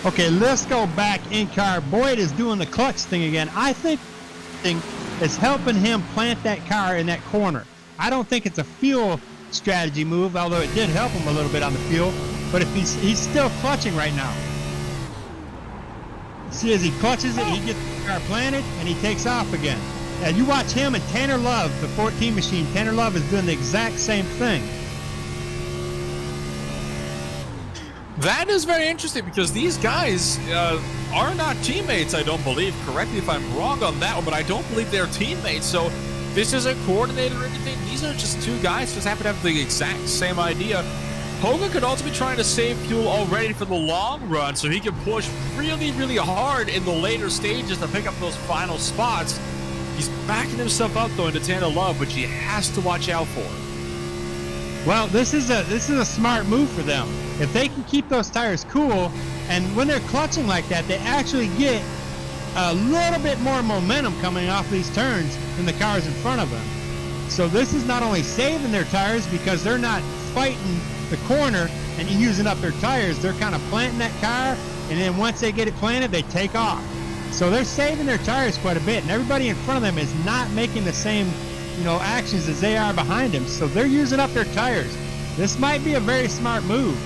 Okay, let's go back in car. Boyd is doing the clutch thing again. I think it's helping him plant that car in that corner. I don't think it's a fuel strategy move, although it did help him a little bit on the fuel. But if he's still clutching right now. See, as he clutches it, he gets the car planted, and he takes off again. And you watch him and Tanner Love, the 14 machine. Tanner Love is doing the exact same thing.
That is very interesting because these guys are not teammates, I don't believe. Correct me if I'm wrong on that one, but I don't believe they're teammates. So this isn't coordinated or anything. These are just two guys just happen to have the exact same idea. Hogan could also be trying to save fuel already for the long run so he can push really, really hard in the later stages to pick up those final spots. He's backing himself up, though, into Tanner Love, which he has to watch out for.
Well, this is a smart move for them. If they can keep those tires cool, and when they're clutching like that, they actually get a little bit more momentum coming off these turns than the cars in front of them. So this is not only saving their tires because they're not fighting the corner and using up their tires, they're kind of planting that car, and then once they get it planted, they take off. So they're saving their tires quite a bit, and everybody in front of them is not making the same actions as they are behind them. So they're using up their tires. This might be a very smart move,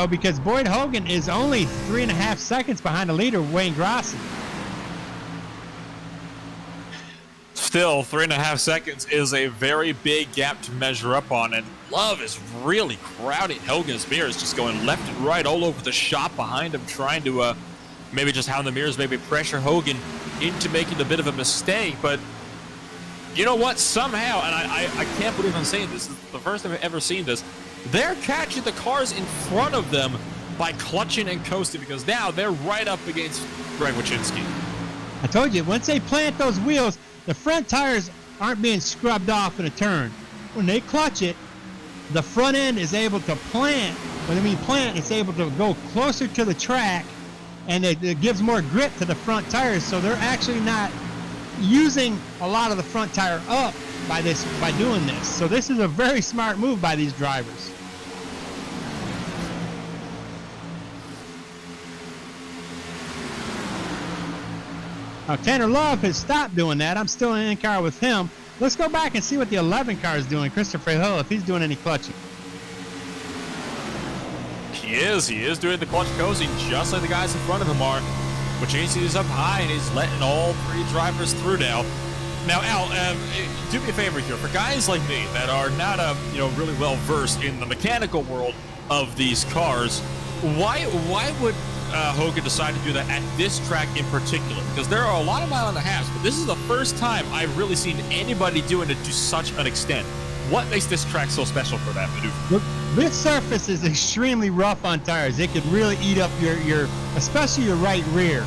because Boyd Hogan is only 3.5 seconds behind the leader, Wayne Grossi.
Still, 3.5 seconds is a very big gap to measure up on, and Love is really crowding Hogan's mirrors, just going left and right all over the shop behind him, trying to maybe just hound the mirrors, maybe pressure Hogan into making a bit of a mistake. But you know what? Somehow, and I can't believe I'm saying this, is the first time I've ever seen this, they're catching the cars in front of them by clutching and coasting, because now they're right up against Greg Wyszynski.
I told you, once they plant those wheels, the front tires aren't being scrubbed off in a turn. When they clutch it, the front end is able to plant. When I mean plant, it's able to go closer to the track, and it gives more grip to the front tires, so they're actually not using a lot of the front tire up by doing this. So this is a very smart move by these drivers. Now Tanner Love has stopped doing that. I'm still in car with him. Let's go back and see what the 11 car is doing. Christopher Hill, if he's doing any clutching.
He is doing the clutch coasting just like the guys in front of him are. Wyszynski is up high, and he's letting all three drivers through now. Now, Al, do me a favor here. For guys like me that are not, really well versed in the mechanical world of these cars, why would Hogan decide to do that at this track in particular? Because there are a lot of mile and a halves, but this is the first time I've really seen anybody doing it to such an extent. What makes this track so special for that maneuver?
This surface is extremely rough on tires. It could really eat up your especially your right rear.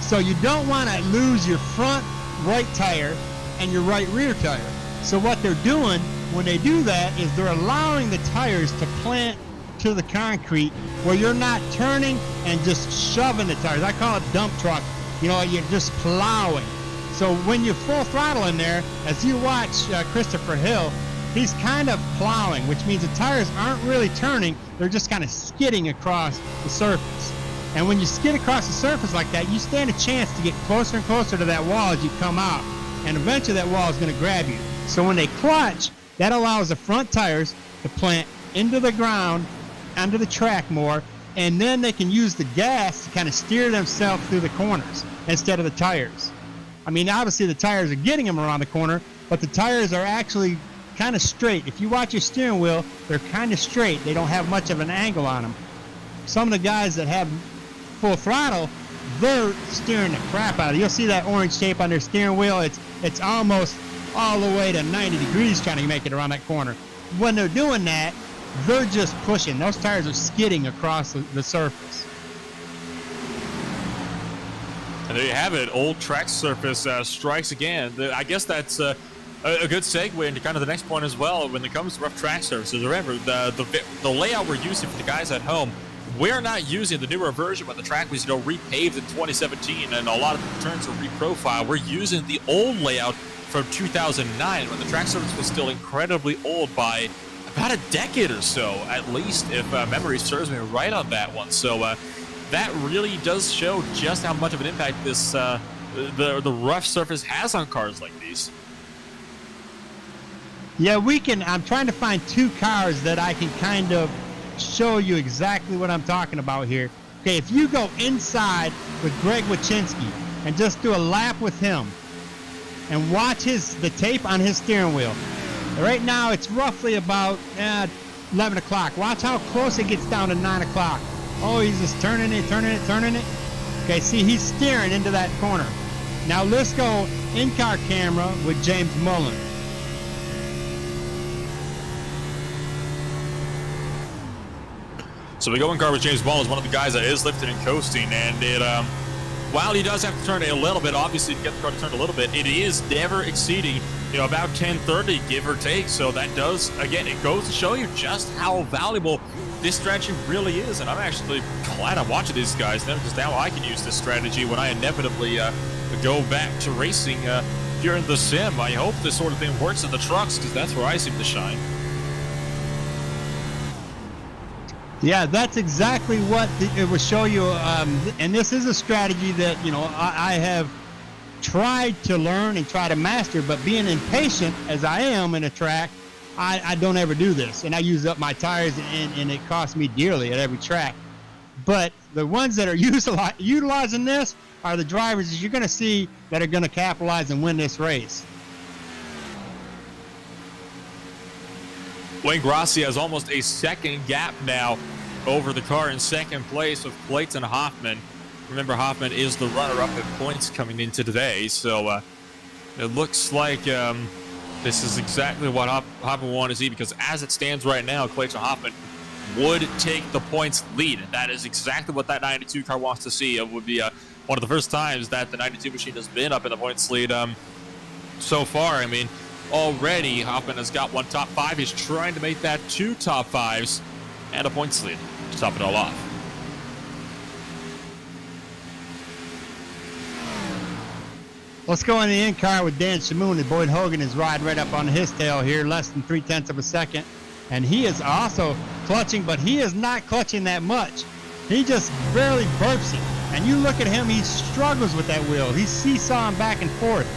So you don't want to lose your front right tire and your right rear tire. So what they're doing when they do that is they're allowing the tires to plant to the concrete where you're not turning and just shoving the tires. I call it dump truck. You know, you're just plowing. So when you full throttle in there, as you watch Christopher Hill, he's kind of plowing, which means the tires aren't really turning. They're just kind of skidding across the surface. And when you skid across the surface like that, you stand a chance to get closer and closer to that wall as you come out. And eventually that wall is going to grab you. So when they clutch, that allows the front tires to plant into the ground, onto the track more, and then they can use the gas to kind of steer themselves through the corners instead of the tires. I mean, obviously the tires are getting them around the corner, but the tires are actually kind of straight. If you watch your steering wheel, they're kind of straight. They don't have much of an angle on them. Some of the guys that have full throttle, they're steering the crap out of it. You'll see that orange tape on their steering wheel. It's almost all the way to 90 degrees trying to make it around that corner. When they're doing that, they're just pushing. Those tires are skidding across the surface.
And there you have it. Old track surface strikes again. I guess that's a good segue into kind of the next point as well. When it comes to rough track surfaces, remember the layout we're using for the guys at home. We're not using the newer version when the track was, repaved in 2017 and a lot of the turns were reprofiled. We're using the old layout from 2009 when the track surface was still incredibly old by about a decade or so, at least, if memory serves me right on that one. So that really does show just how much of an impact this the rough surface has on cars like these.
Yeah, I'm trying to find two cars that I can kind of show you exactly what I'm talking about here. Okay, if you go inside with Greg Wachinski and just do a lap with him and watch the tape on his steering wheel. Right now it's roughly about 11 o'clock. Watch how close it gets down to 9 o'clock. Oh, he's just turning it. Okay, see, he's steering into that corner. Now let's go in-car camera with James Mullen.
So we go in car with James Mullen, is one of the guys that is lifting and coasting, and it while he does have to turn it a little bit, obviously to get the car to turn a little bit, it is never exceeding about 1030, give or take. So that does, again, it goes to show you just how valuable this strategy really is. And I'm actually glad I'm watching these guys now, because now I can use this strategy when I inevitably go back to racing here in the sim. I hope this sort of thing works in the trucks, because that's where I seem to shine.
Yeah, that's exactly what it will show you. And this is a strategy that, I have tried to learn and try to master, but being impatient as I am in a track, I don't ever do this. And I use up my tires, and it costs me dearly at every track. But the ones that are utilizing this are the drivers that you're going to see that are going to capitalize and win this race.
Wayne Grassi has almost a second gap now over the car in second place with Clayton Hoffman. Remember, Hoffman is the runner-up in points coming into today, so it looks like this is exactly what Hoffman wanted to see, because as it stands right now, Clayton Hoffman would take the points lead, and that is exactly what that 92 car wants to see. It would be one of the first times that the 92 machine has been up in the points lead so far. I mean, already Hoffman has got one top five. He's trying to make that two top fives and a points lead to top it all off.
Let's go in the in-car with Dan Shamoon, and Boyd Hogan is riding right up on his tail here, less than 0.3 of a second. And he is also clutching, but he is not clutching that much. He just barely burps it. And you look at him, he struggles with that wheel. He's seesawing back and forth.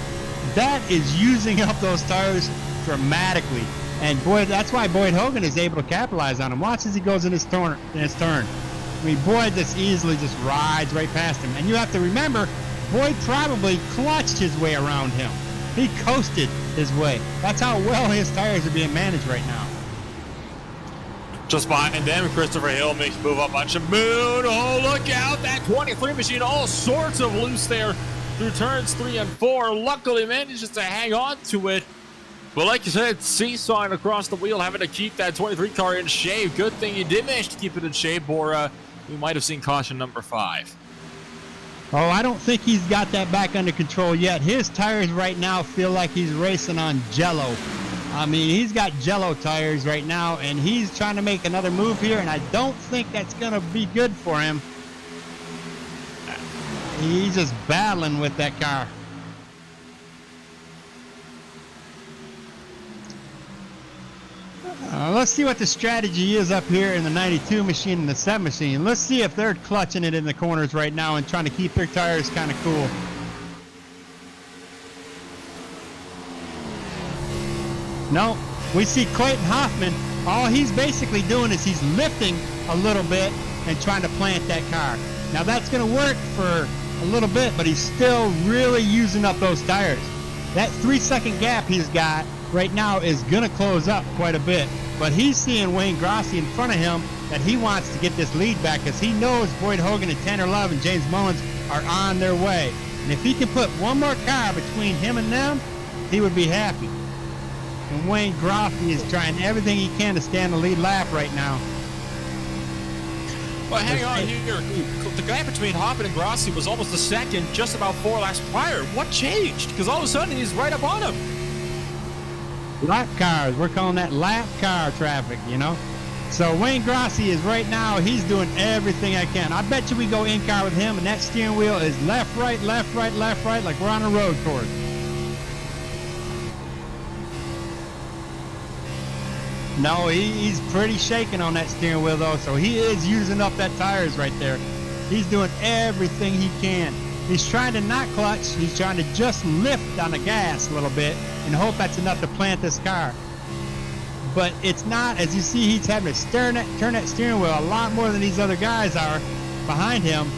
That is using up those tires dramatically. And boy, that's why Boyd Hogan is able to capitalize on him. Watch as he goes in his turn. I mean, Boyd just easily just rides right past him. And you have to remember, Boyd probably clutched his way around him. He coasted his way. That's how well his tires are being managed right now.
Just behind them, Christopher Hill makes a move up on Shamoon. Oh, look out. That 23 machine, all sorts of loose there through turns 3 and 4. Luckily manages to hang on to it. But like you said, seesawing across the wheel, having to keep that 23 car in shape. Good thing he did manage to keep it in shape, or we might have seen caution number 5.
Oh, I don't think he's got that back under control yet. His tires right now feel like he's racing on Jello. I mean, he's got Jello tires right now, and he's trying to make another move here, and I don't think that's going to be good for him. He's just battling with that car. Let's see what the strategy is up here in the 92 machine and the 7 machine. Let's see if they're clutching it in the corners right now and trying to keep their tires kind of cool. No, we see Clayton Hoffman. All he's basically doing is he's lifting a little bit and trying to plant that car. Now that's going to work for a little bit, but he's still really using up those tires. That 3-second gap he's got right now is going to close up quite a bit. But he's seeing Wayne Grossi in front of him that he wants to get this lead back because he knows Boyd Hogan and Tanner Love and James Mullins are on their way. And if he can put one more car between him and them, he would be happy. And Wayne Grossi is trying everything he can to stand the lead lap right now.
Well, hang on here. The gap between Hoffman and Grossi was almost a second just about 4 laps prior. What changed? Because all of a sudden he's right up on him.
Lap cars. We're calling that lap car traffic, you know. So Wayne Grossi is right now, he's doing everything I can. I bet you we go in car with him and that steering wheel is left, right, left, right, left, right, like we're on a road course. No, he's pretty shaking on that steering wheel though, so he is using up that tires right there. He's doing everything he can. He's trying to not clutch. He's trying to just lift on the gas a little bit and hope that's enough to plant this car. But it's not. As you see, he's having to turn that steering wheel a lot more than these other guys are behind him.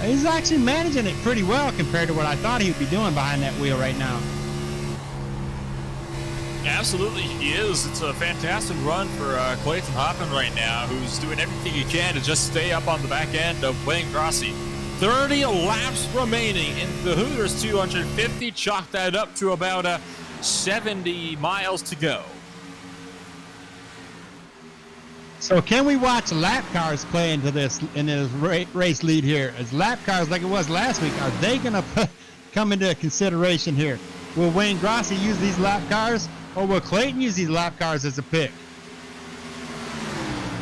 He's actually managing it pretty well compared to what I thought he would be doing behind that wheel right now.
Absolutely, he is. It's a fantastic run for Clayton Hoffman right now, who's doing everything he can to just stay up on the back end of Wayne Grossi. 30 laps remaining in the Hooters 250. Chalk that up to about 70 miles to go.
So can we watch lap cars play into this race lead here? As lap cars, like it was last week, are they going to come into consideration here? Will Wayne Grossi use these lap cars, or will Clayton use these lap cars as a pick?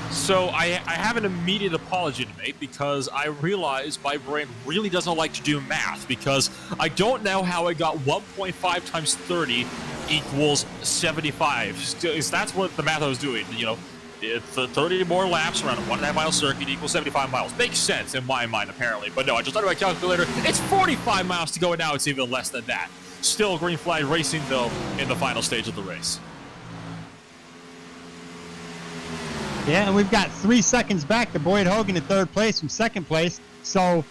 So I have an immediate apology to make because I realize my brain really doesn't like to do math because I don't know how I got 1.5 times 30 equals 75. That's what the math I was doing, you know. It's 30 more laps around a 1.5 mile circuit equals 75 miles. Makes sense in my mind, apparently. But no, I just thought about my calculator. It's 45 miles to go, and now it's even less than that. Still green flag racing, though, in the final stage of the race.
Yeah, and we've got 3 seconds back to Boyd Hogan in third place from second place. So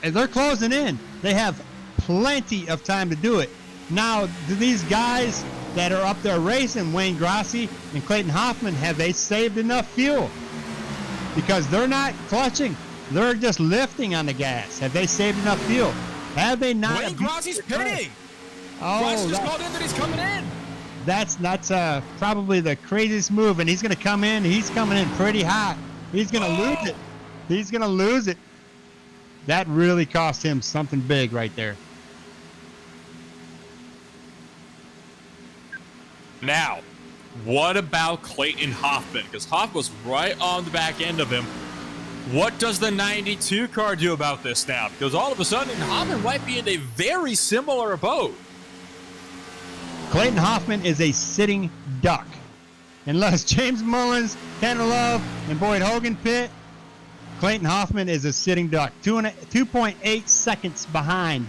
they're closing in. They have plenty of time to do it. Now, do these guys that are up there racing, Wayne Grossi and Clayton Hoffman, have they saved enough fuel? Because they're not clutching. They're just lifting on the gas. Have they saved enough fuel? Have they not?
Wayne Grossi's pitting.
Oh,
Grossi just called in that he's coming in.
That's probably the craziest move, and he's going to come in. He's coming in pretty hot. He's going to lose it. He's going to lose it. That really cost him something big right there.
Now, what about Clayton Hoffman? Because Hoffman was right on the back end of him. What does the 92 car do about this now? Because all of a sudden, Hoffman might be in a very similar boat.
Clayton Hoffman is a sitting duck. Unless James Mullins, Tanner Love, and Boyd Hogan pit, Clayton Hoffman is a sitting duck. 2.8 seconds behind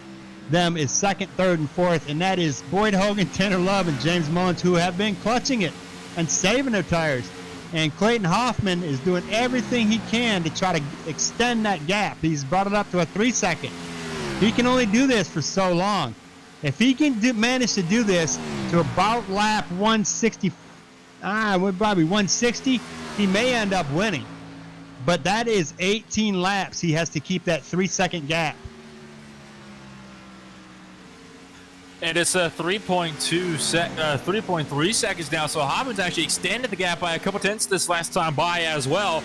them is second, third, and fourth, and that is Boyd Hogan, Tanner Love, and James Mullins, who have been clutching it and saving their tires. And Clayton Hoffman is doing everything he can to try to extend that gap. He's brought it up to a 3 second. He can only do this for so long. If he can manage to do this to about lap 160, probably 160, he may end up winning. But that is 18 laps. He has to keep that 3 second gap.
And it's 3.3 seconds now, so Hoffman's actually extended the gap by a couple tenths this last time by as well.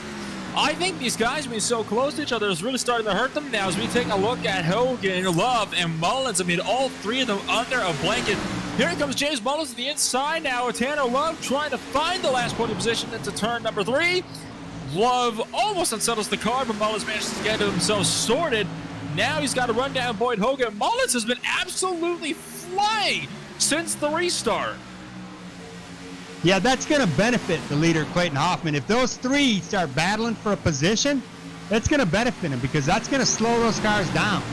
I think these guys being so close to each other is really starting to hurt them now as we take a look at Hogan, Love, and Mullins. I mean, all three of them under a blanket. Here comes James Mullins to the inside now. Tanner Love trying to find the last podium position into turn number 3. Love almost unsettles the car, but Mullins manages to get himself sorted. Now he's got to run down Boyd Hogan. Mullins has been absolutely flying since the restart.
Yeah, that's going to benefit the leader, Clayton Hoffman. If those three start battling for a position, that's going to benefit him because that's going to slow those cars down.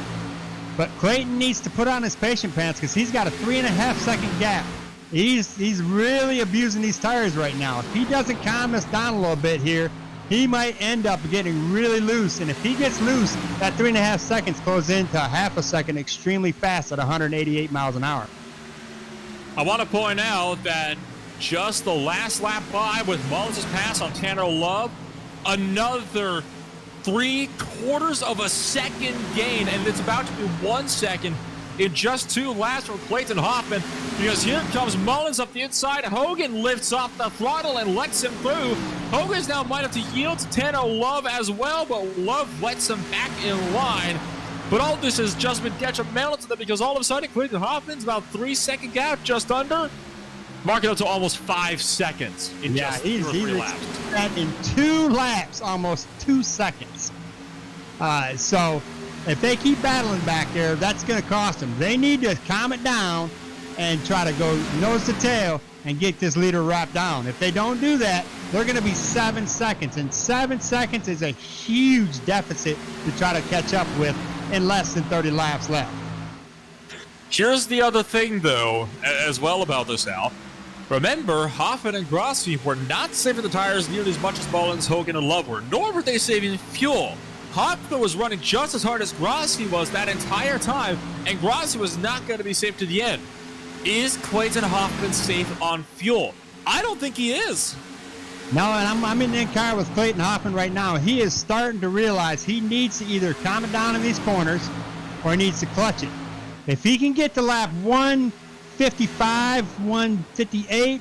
But Clayton needs to put on his patient pants because he's got a 3.5-second gap. He's really abusing these tires right now. If he doesn't calm us down a little bit here, he might end up getting really loose. And if he gets loose, that 3.5 seconds goes into a half a second extremely fast at 188 miles an hour.
I want to point out that just the last lap by with Mullins' pass on Tanner Love, another 3/4 of a second gain, and it's about to be 1 second in just 2 laps from Clayton Hoffman, because here comes Mullins up the inside. Hogan lifts off the throttle and lets him through. Hogan's now might have to yield to Tanner Love as well, but Love lets him back in line. But all this has just been detrimental to them because all of a sudden Clayton Hoffman's about 3-second gap, just under. Marking up to almost 5 seconds in just 2 or 3 laps.
That in 2 laps, almost 2 seconds. So if they keep battling back there, that's going to cost them. They need to calm it down and try to go nose to tail and get this leader wrapped down. If they don't do that, they're going to be 7 seconds. And 7 seconds is a huge deficit to try to catch up with in less than 30 laps left.
Here's the other thing, though, as well about this, Al. Remember, Hoffman and Grossi were not saving the tires nearly as much as Mullins, Hogan, and Love were, nor were they saving fuel. Hoffman was running just as hard as Grossi was that entire time, and Grossi was not going to be safe to the end. Is Clayton Hoffman safe on fuel? I don't think he is.
No, and I'm in the car with Clayton Hoffman right now. He is starting to realize he needs to either calm it down in these corners or he needs to clutch it. If he can get to lap 155, 158,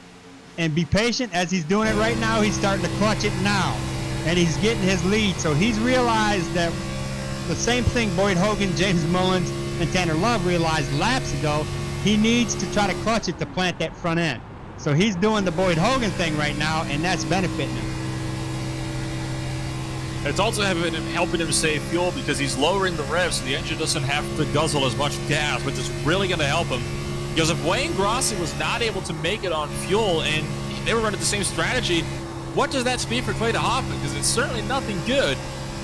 and be patient as he's doing it right now, he's starting to clutch it now. And he's getting his lead. So he's realized that the same thing Boyd Hogan, James Mullins, and Tanner Love realized laps ago. He needs to try to clutch it to plant that front end. So he's doing the Boyd Hogan thing right now, and that's benefiting him.
It's also helping him save fuel because he's lowering the revs so the engine doesn't have to guzzle as much gas, which is really going to help him. Because if Wayne Grossi was not able to make it on fuel and they were running the same strategy, what does that speed for Clayton Hoffman? Because it's certainly nothing good.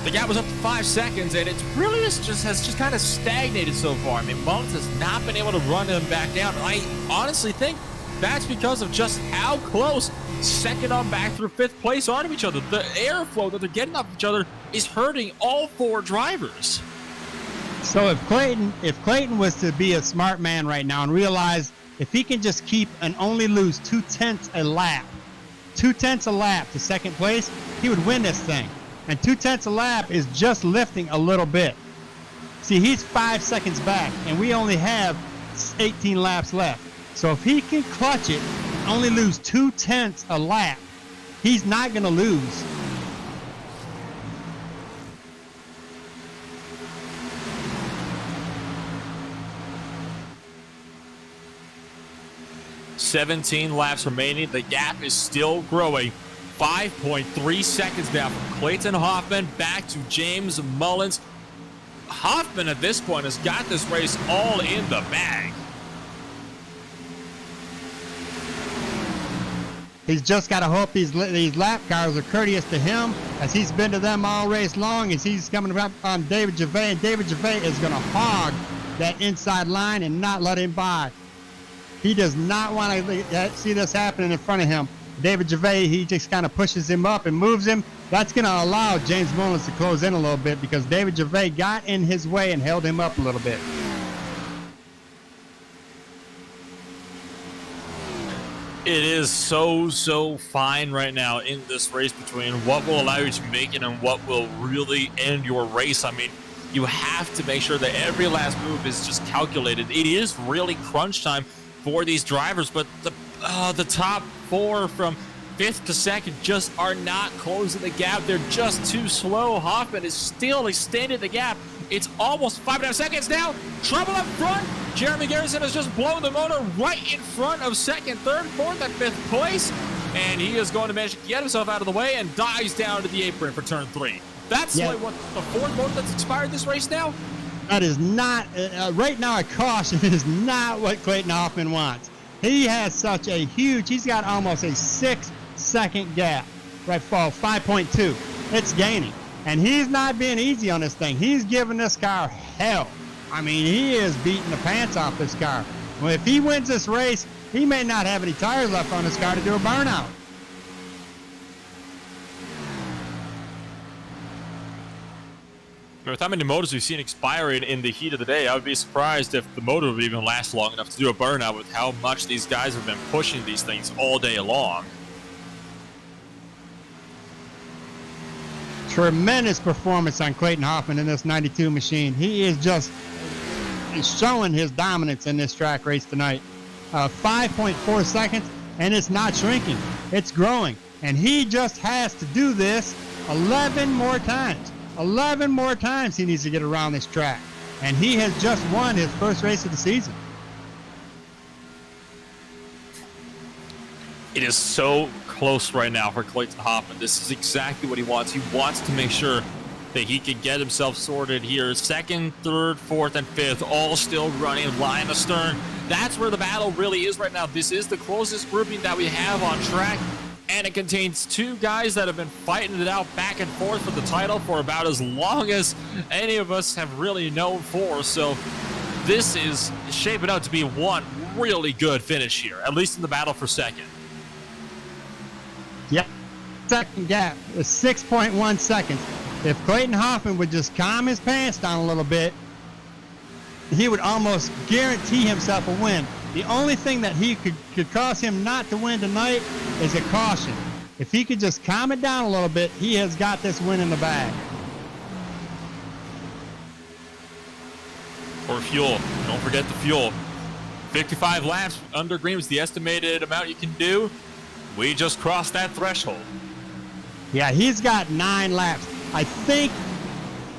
The gap was up to 5 seconds, and it's really has just kind of stagnated so far. I mean, Mullins has not been able to run him back down. I honestly think that's because of just how close second on back through 5th place are to each other. The airflow that they're getting off each other is hurting all 4 drivers.
So if Clayton was to be a smart man right now and realize if he can just keep and only lose 2/10 a lap to 2/10 place, he would win this thing. And 2/10 a lap is just lifting a little bit. See, he's 5 seconds back, and we only have 18 laps left. So if he can clutch it, only lose 2/10 a lap, he's not going to lose.
"17 laps remaining. The gap is still growing. 5.3 seconds now from Clayton Hoffman back to James Mullins. Hoffman at this point has got this race all in the bag.
He's just got to hope these lap cars are courteous to him, as he's been to them all race long, as he's coming up on David Gervais, and David Gervais is going to hog that inside line and not let him by. He does not want to see this happening in front of him. David Gervais, he just kind of pushes him up and moves him. That's going to allow James Mullins to close in a little bit because David Gervais got in his way and held him up a little bit.
It is so fine right now in this race between what will allow you to make it and what will really end your race. I mean, you have to make sure that every last move is just calculated. It is really crunch time for these drivers, but the top 4 from fifth to second just are not closing the gap. They're just too slow. Hoffman is still extending the gap. It's almost 5.5 seconds now. Trouble up front. Jeremy Garrison has just blown the motor right in front of second, third, fourth, and fifth place. And he is going to manage to get himself out of the way and dives down to the apron for turn 3. That's like what the fourth motor that's expired this race now?
That is not, right now a caution is not what Clayton Hoffman wants. He has such a huge, he's got almost a 6-second gap. Right, fall 5.2. It's gaining. And he's not being easy on this thing. He's giving this car hell. I mean, he is beating the pants off this car. Well, if he wins this race, he may not have any tires left on this car to do a burnout.
With how many motors we've seen expiring in the heat of the day, I would be surprised if the motor would even last long enough to do a burnout with how much these guys have been pushing these things all day long.
Tremendous performance on Clayton Hoffman in this 92 machine. He is just showing his dominance in this track race tonight. 5.4 seconds, and it's not shrinking. It's growing. And he just has to do this 11 more times. 11 more times he needs to get around this track. And he has just won his first race of the season.
It is so close right now for Clayton Hoffman. This is exactly what he wants. He wants to make sure that he can get himself sorted here. Second, third, fourth, and fifth, all still running line astern. That's where the battle really is right now. This is the closest grouping that we have on track, and it contains two guys that have been fighting it out back and forth for the title for about as long as any of us have really known for. So this is shaping out to be one really good finish here, at least in the battle for second.
Yep. Second gap is 6.1 seconds. If Clayton Hoffman would just calm his pants down a little bit, he would almost guarantee himself a win. The only thing that he could cause him not to win tonight is a caution. If he could just calm it down a little bit, he has got this win in the bag.
For fuel, don't forget the fuel. 55 laps under green was the estimated amount you can do. We just crossed that threshold.
Yeah, he's got 9 laps. I think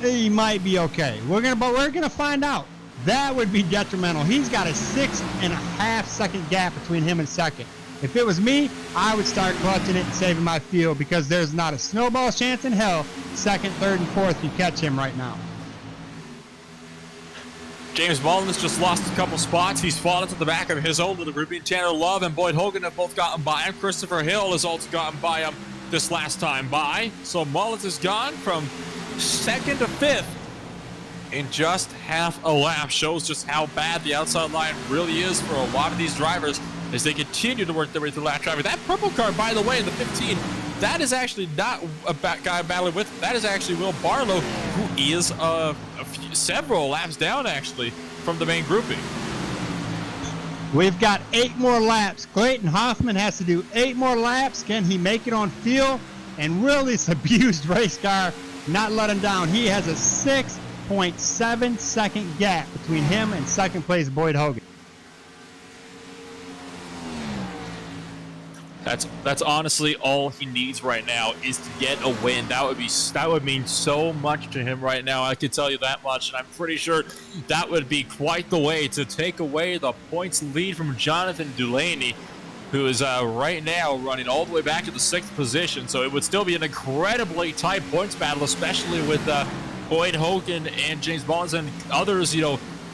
he might be okay. We're gonna find out. That would be detrimental. He's got a 6.5 second gap between him and second. If it was me, I would start clutching it and saving my fuel, because there's not a snowball's chance in hell second, third, and fourth can catch him right now.
James Mullins just lost a couple spots. He's fallen to the back of his own little grouping. Tanner Love and Boyd Hogan have both gotten by him. Christopher Hill has also gotten by him this last time by. So Mullins is gone from second to fifth in just half a lap. Shows just how bad the outside line really is for a lot of these drivers as they continue to work their way through lap traffic. That purple car, by the way, in the 15, that is actually not a guy battling with. That is actually Will Barlow, who is several laps down, actually, from the main grouping.
We've got 8 more laps. Clayton Hoffman has to do 8 more laps. Can he make it on fuel? And will this abused race car not let him down? He has a 6.7 second gap between him and second place Boyd Hogan.
That's honestly all he needs right now, is to get a win. That would mean so much to him right now. I can tell you that much, and I'm pretty sure that would be quite the way to take away the points lead from Jonathan Delaney, who is right now running all the way back to the 6th position. So it would still be an incredibly tight points battle, especially with Boyd Hogan and James Mullins and others,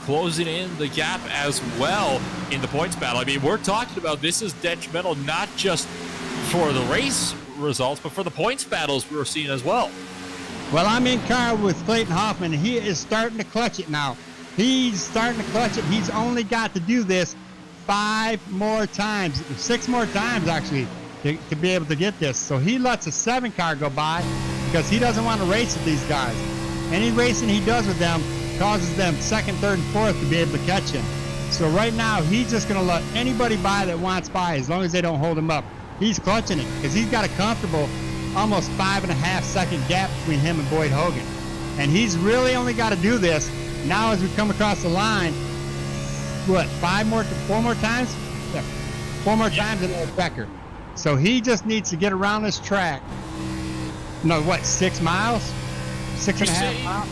closing in the gap as well in the points battle. I mean, we're talking about this is detrimental not just for the race results, but for the points battles we're seeing as well.
Well, I'm in car with Clayton Hoffman. He is starting to clutch it now. He's starting to clutch it. He's only got to do this 5 more times, 6 more times actually, to be able to get this. So he lets a 7 car go by because he doesn't want to race with these guys. Any racing he does with them causes them second, third, and fourth to be able to catch him. So right now, he's just going to let anybody by that wants by, as long as they don't hold him up. He's clutching it because he's got a comfortable almost 5.5 second gap between him and Boyd Hogan. And he's really only got to do this now as we come across the line. What, 4 more times? Yeah, 4 more times and then ButtKicker. So he just needs to get around this track. No, what, 6 miles? Six and a half miles?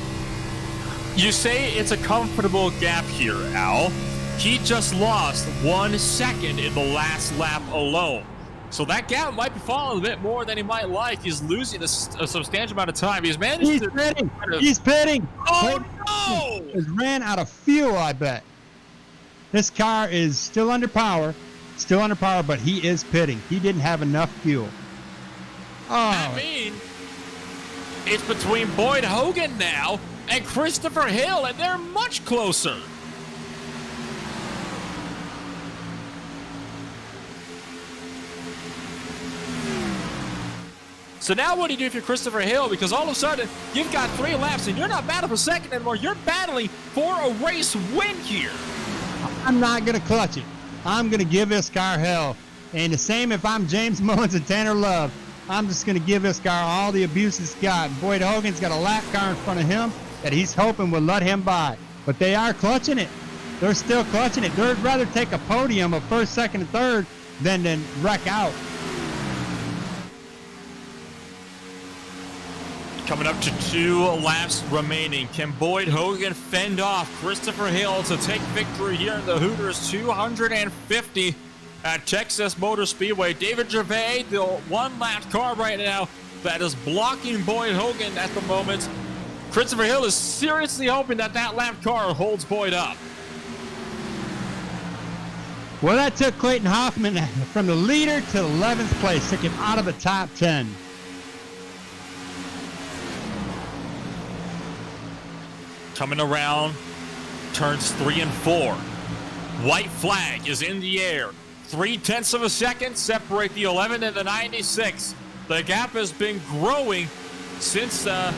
You say it's a comfortable gap here, Al. He just lost 1 second in the last lap alone. So that gap might be falling a bit more than he might like. He's losing a substantial amount of time. He's managed
He's
to...
pitting. He's pitting.
Oh, no!
He's ran out of fuel, I bet. This car is still under power, but he is pitting. He didn't have enough fuel. Oh.
I mean, it's between Boyd Hogan now and Christopher Hill, and they're much closer. So now what do you do if you're Christopher Hill? Because all of a sudden, you've got 3 laps, and you're not battling for second anymore. You're battling for a race win here.
I'm not going to clutch it. I'm going to give this car hell. And the same if I'm James Mullins and Tanner Love. I'm just going to give this car all the abuse it's got. Boyd Hogan's got a lap car in front of him that he's hoping will let him by. But they are clutching it. They're still clutching it. They'd rather take a podium of first, second, and third than wreck out.
Coming up to 2 laps remaining. Can Boyd Hogan fend off Christopher Hill to take victory here in the Hooters 250 at Texas Motor Speedway? David Gervais, the 1-lap car right now that is blocking Boyd Hogan at the moment. Christopher Hill is seriously hoping that lap car holds Boyd up.
Well, that took Clayton Hoffman from the leader to 11th place, took him out of the top 10.
Coming around turns 3 and 4. White flag is in the air. 0.3 of a second separate the 11 and the 96. The gap has been growing since the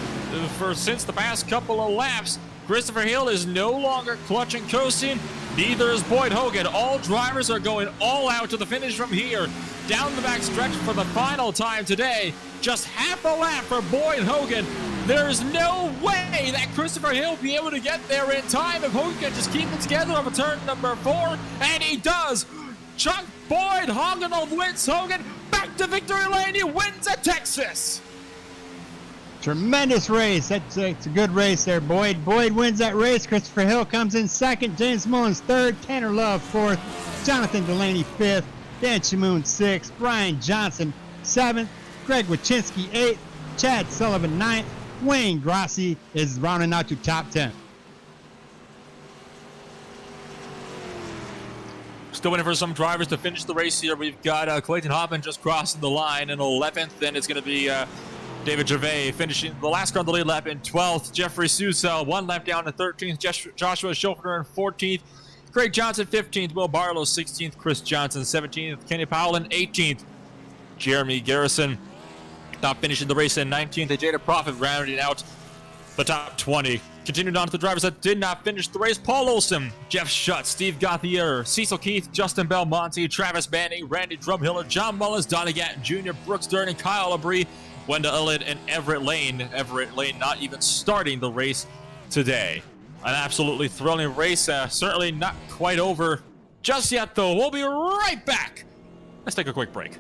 past couple of laps. Christopher Hill is no longer clutching, coasting. Neither is Boyd Hogan. All drivers are going all out to the finish from here. Down the back stretch for the final time today. Just half a lap for Boyd Hogan. There's no way that Christopher Hill will be able to get there in time if Hogan can just keep it together over turn number 4, and he does. Chuck Boyd Hogan wins Hogan back to victory lane. He wins at Texas.
Tremendous race. It's a good race there, Boyd. Boyd wins that race. Christopher Hill comes in second. James Mullins third. Tanner Love fourth. Jonathan Delaney fifth. Dan Shamoon sixth. Brian Johnson seventh. Greg Wachinski eighth. Chad Sullivan ninth. Wayne Grossi is rounding out to top 10.
Still waiting for some drivers to finish the race here. We've got Clayton Hoffman just crossing the line in 11th. Then it's going to be David Gervais finishing the last car on the lead lap in 12th. Jeffrey Sousa 1 lap down to 13th. Joshua Schofner in 14th. Craig Johnson 15th. Will Barlow 16th. Chris Johnson 17th. Kenny Powell in 18th. Jeremy Garrison not finishing the race in 19th. Jada Profit rounding out the top 20. Continuing on to the drivers that did not finish the race. Paul Olson, Jeff Schutt, Steve Gauthier, Cecil Keith, Justin Belmonte, Travis Banning, Randy Drumhiller, John Mullins, Donnie Gatton Jr., Brooks Dern, and Kyle Labrie, Wenda Elliott, and Everett Lane. Everett Lane not even starting the race today. An absolutely thrilling race. Certainly not quite over just yet, though. We'll be right back. Let's take a quick break.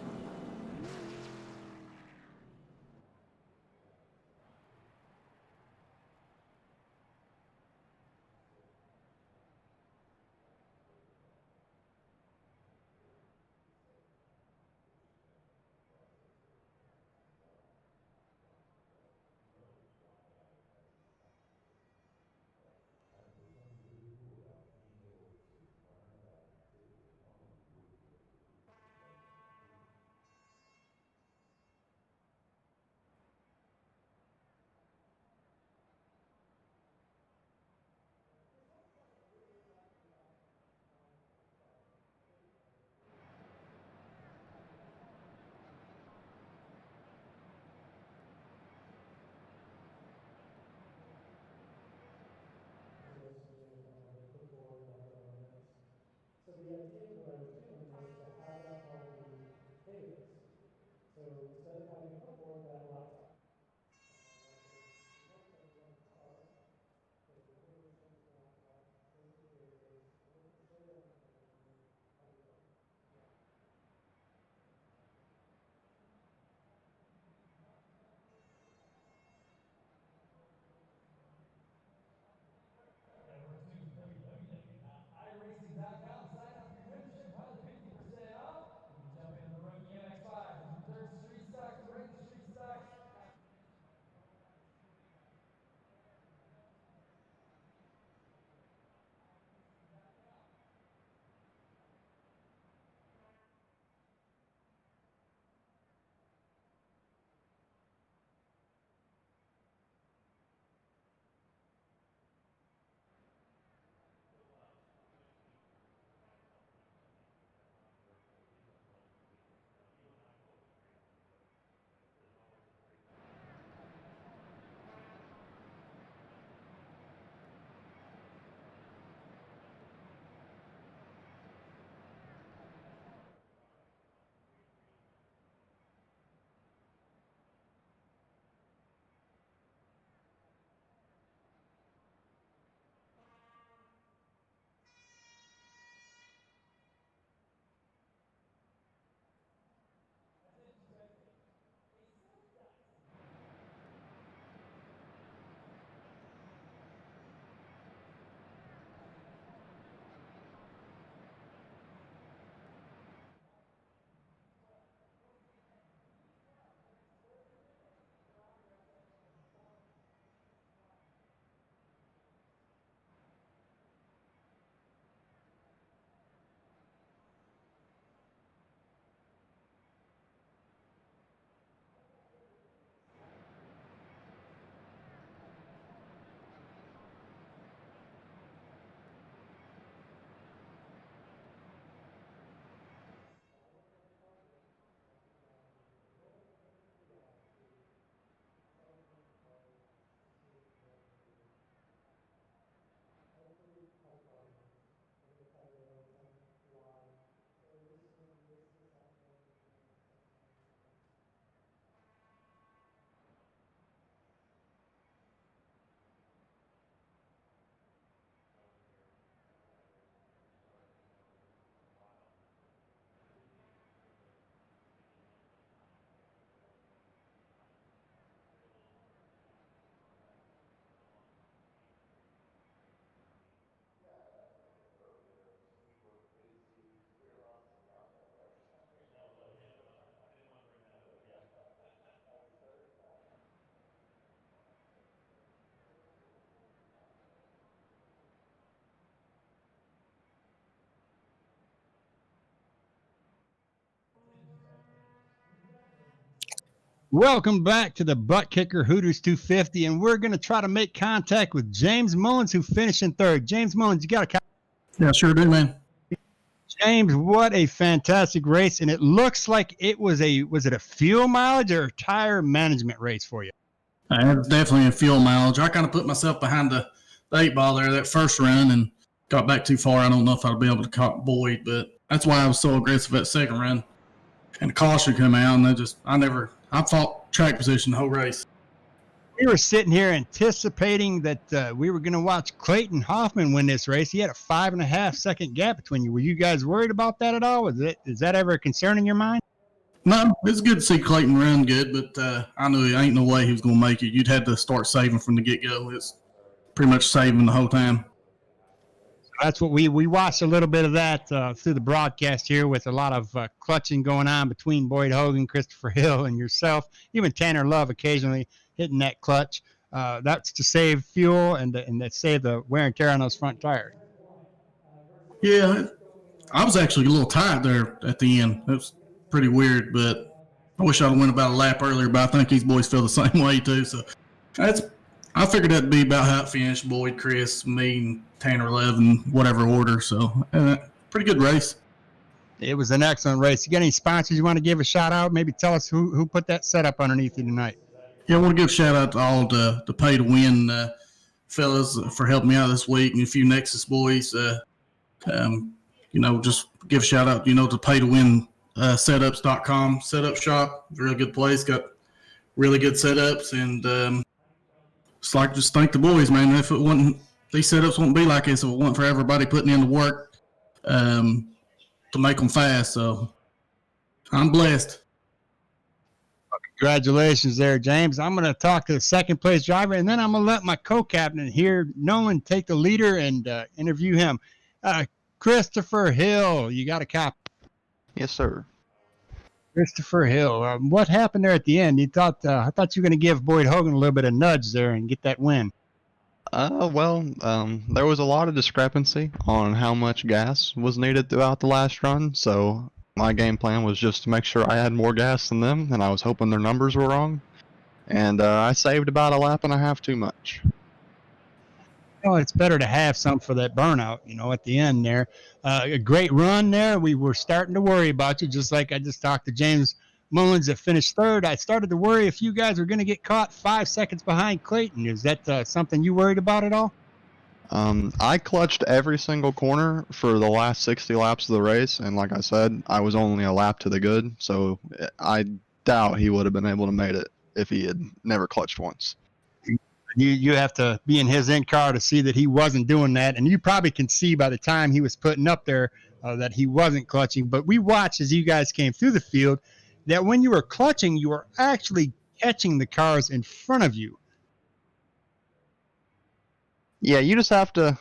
Welcome back to the ButtKicker Hooters 250, and we're going to try to make contact with James Mullins, who finished in third. James Mullins, you got a
Yeah, sure do, man.
James, what a fantastic race, and it looks like it was it a fuel mileage or tire management race for you?
Definitely a fuel mileage. I kind of put myself behind the 8-ball there that first run and got back too far. I don't know if I'll be able to caught Boyd, but that's why I was so aggressive that second run. And the caution come out, and I fought track position the whole race.
We were sitting here anticipating that we were going to watch Clayton Hoffman win this race. He had a 5.5-second gap between you. Were you guys worried about that at all? Is that ever a concern in your mind?
No, it's good to see Clayton run good, but I knew ain't no way he was going to make it. You'd had to start saving from the get-go. It's pretty much saving the whole time.
That's what we watched a little bit of that through the broadcast here, with a lot of clutching going on between Boyd Hogan, Christopher Hill, and yourself. Even Tanner Love occasionally hitting that clutch. That's to save fuel and to save the wear and tear on those front tires.
Yeah, I was actually a little tired there at the end. It was pretty weird, but I wish I'd have went about a lap earlier, but I think these boys feel the same way too. So I figured that'd be about how it finished. Boyd, Chris, me, and Tanner Love in whatever order. So pretty good race.
It was an excellent race. You got any sponsors you want to give a shout out? Maybe tell us who put that setup underneath you tonight.
Yeah, I want to give a shout out to all the pay to win fellas for helping me out this week, and a few Nexus boys. Just give a shout out, to pay to win setups.com setup shop. Really good place. Got really good setups, and just thank the boys, man. If it wasn't, these setups wouldn't be like this if it wasn't for everybody putting in the work to make them fast. So I'm blessed.
Congratulations there, James. I'm going to talk to the second place driver, and then I'm going to let my co-captain here, Nolan, take the leader and interview him. Christopher Hill, you got a copy?
Yes, sir.
Christopher Hill, what happened there at the end? I thought you were going to give Boyd Hogan a little bit of nudge there and get that win.
There was a lot of discrepancy on how much gas was needed throughout the last run, so my game plan was just to make sure I had more gas than them, and I was hoping their numbers were wrong. And I saved about a lap and a half too much.
It's better to have some for that burnout, at the end there. A great run there. We were starting to worry about you, just like I just talked to James Mullins that finished third. I started to worry if you guys were going to get caught 5 seconds behind Clayton. Is that something you worried about at all?
I clutched every single corner for the last 60 laps of the race, and like I said, I was only a lap to the good, so I doubt he would have been able to make it if he had never clutched once.
You have to be in his in-car to see that he wasn't doing that, and you probably can see by the time he was putting up there that he wasn't clutching. But we watched as you guys came through the field that when you were clutching, you were actually catching the cars in front of you.
Yeah, you just have to,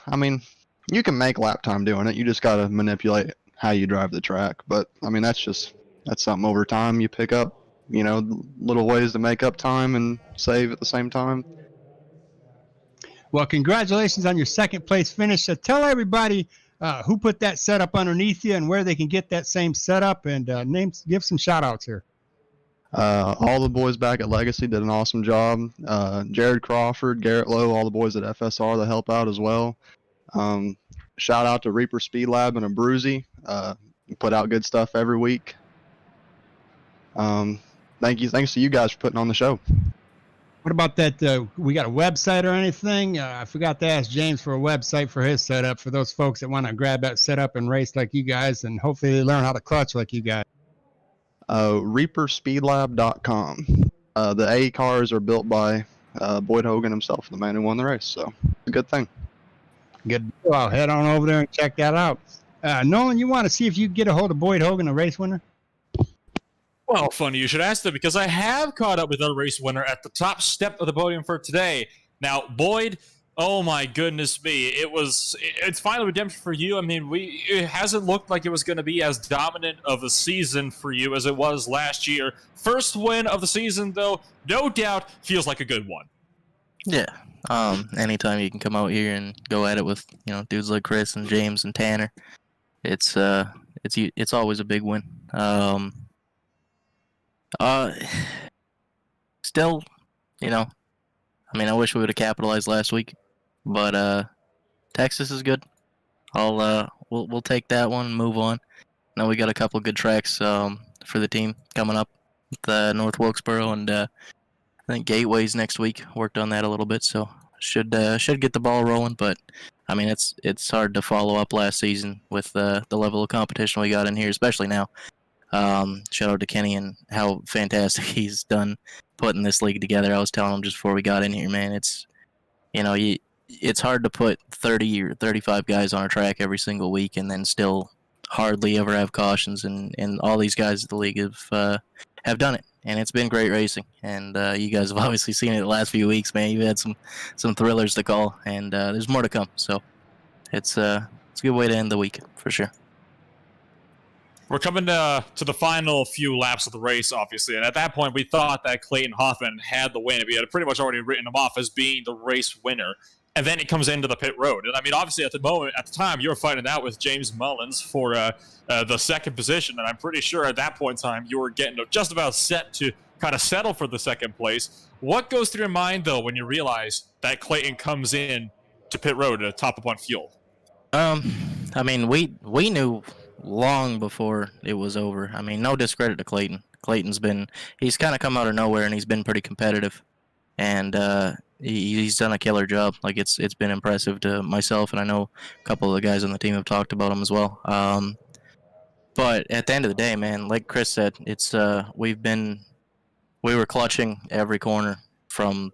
you can make lap time doing it. You just got to manipulate how you drive the track. But, that's something over time you pick up, little ways to make up time and save at the same time.
Well, congratulations on your second place finish. So tell everybody who put that setup underneath you and where they can get that same setup, and give some shout outs here.
All the boys back at Legacy did an awesome job. Jared Crawford, Garrett Lowe, all the boys at FSR that help out as well. Shout out to Reaper Speed Lab and Abruzzi. Put out good stuff every week. Thanks to you guys for putting on the show.
What about that? We got a website or anything? I forgot to ask James for a website for his setup for those folks that want to grab that setup and race like you guys, and hopefully they learn how to clutch like you guys.
ReaperSpeedLab.com. The A cars are built by Boyd Hogan himself, the man who won the race, so a good thing.
Good. I'll head on over there and check that out. Nolan, you want to see if you can get a hold of Boyd Hogan, a race winner?
Well, funny you should ask that, because I have caught up with a race winner at the top step of the podium for today. Now, Boyd, oh my goodness me, it's finally redemption for you. It hasn't looked like it was going to be as dominant of a season for you as it was last year. First win of the season, though, no doubt feels like a good one.
Yeah. Anytime you can come out here and go at it with, dudes like Chris and James and Tanner, it's always a big win. still, I mean, I wish we would have capitalized last week, but Texas is good. We'll take that one and move on. Now we got a couple good tracks for the team coming up, the North Wilkesboro and I think Gateways next week. Worked on that a little bit, so should get the ball rolling. But I mean, it's hard to follow up last season with the level of competition we got in here, especially now. Shout out to Kenny and how fantastic he's done putting this league together. I was telling him just before we got in here, man, it's it's hard to put 30 or 35 guys on a track every single week and then still hardly ever have cautions. And all these guys at the league have done it, and it's been great racing. And you guys have obviously seen it the last few weeks, man. You've had some thrillers to call, and there's more to come. So it's a good way to end the week for sure.
We're coming to the final few laps of the race, obviously, and at that point, we thought that Clayton Hoffman had the win. We had pretty much already written him off as being the race winner, and then he comes into the pit road. And I mean, obviously, at the time, you were fighting out with James Mullins for the second position, and I'm pretty sure at that point in time, you were getting just about set to kind of settle for the second place. What goes through your mind, though, when you realize that Clayton comes in to pit road to top up on fuel?
I mean, we knew long before it was over. I mean, no discredit to Clayton. He's kind of come out of nowhere, and he's been pretty competitive, and he's done a killer job. Like it's been impressive to myself, and I know a couple of the guys on the team have talked about him as well. But at the end of the day, man, like Chris said, it's we were clutching every corner from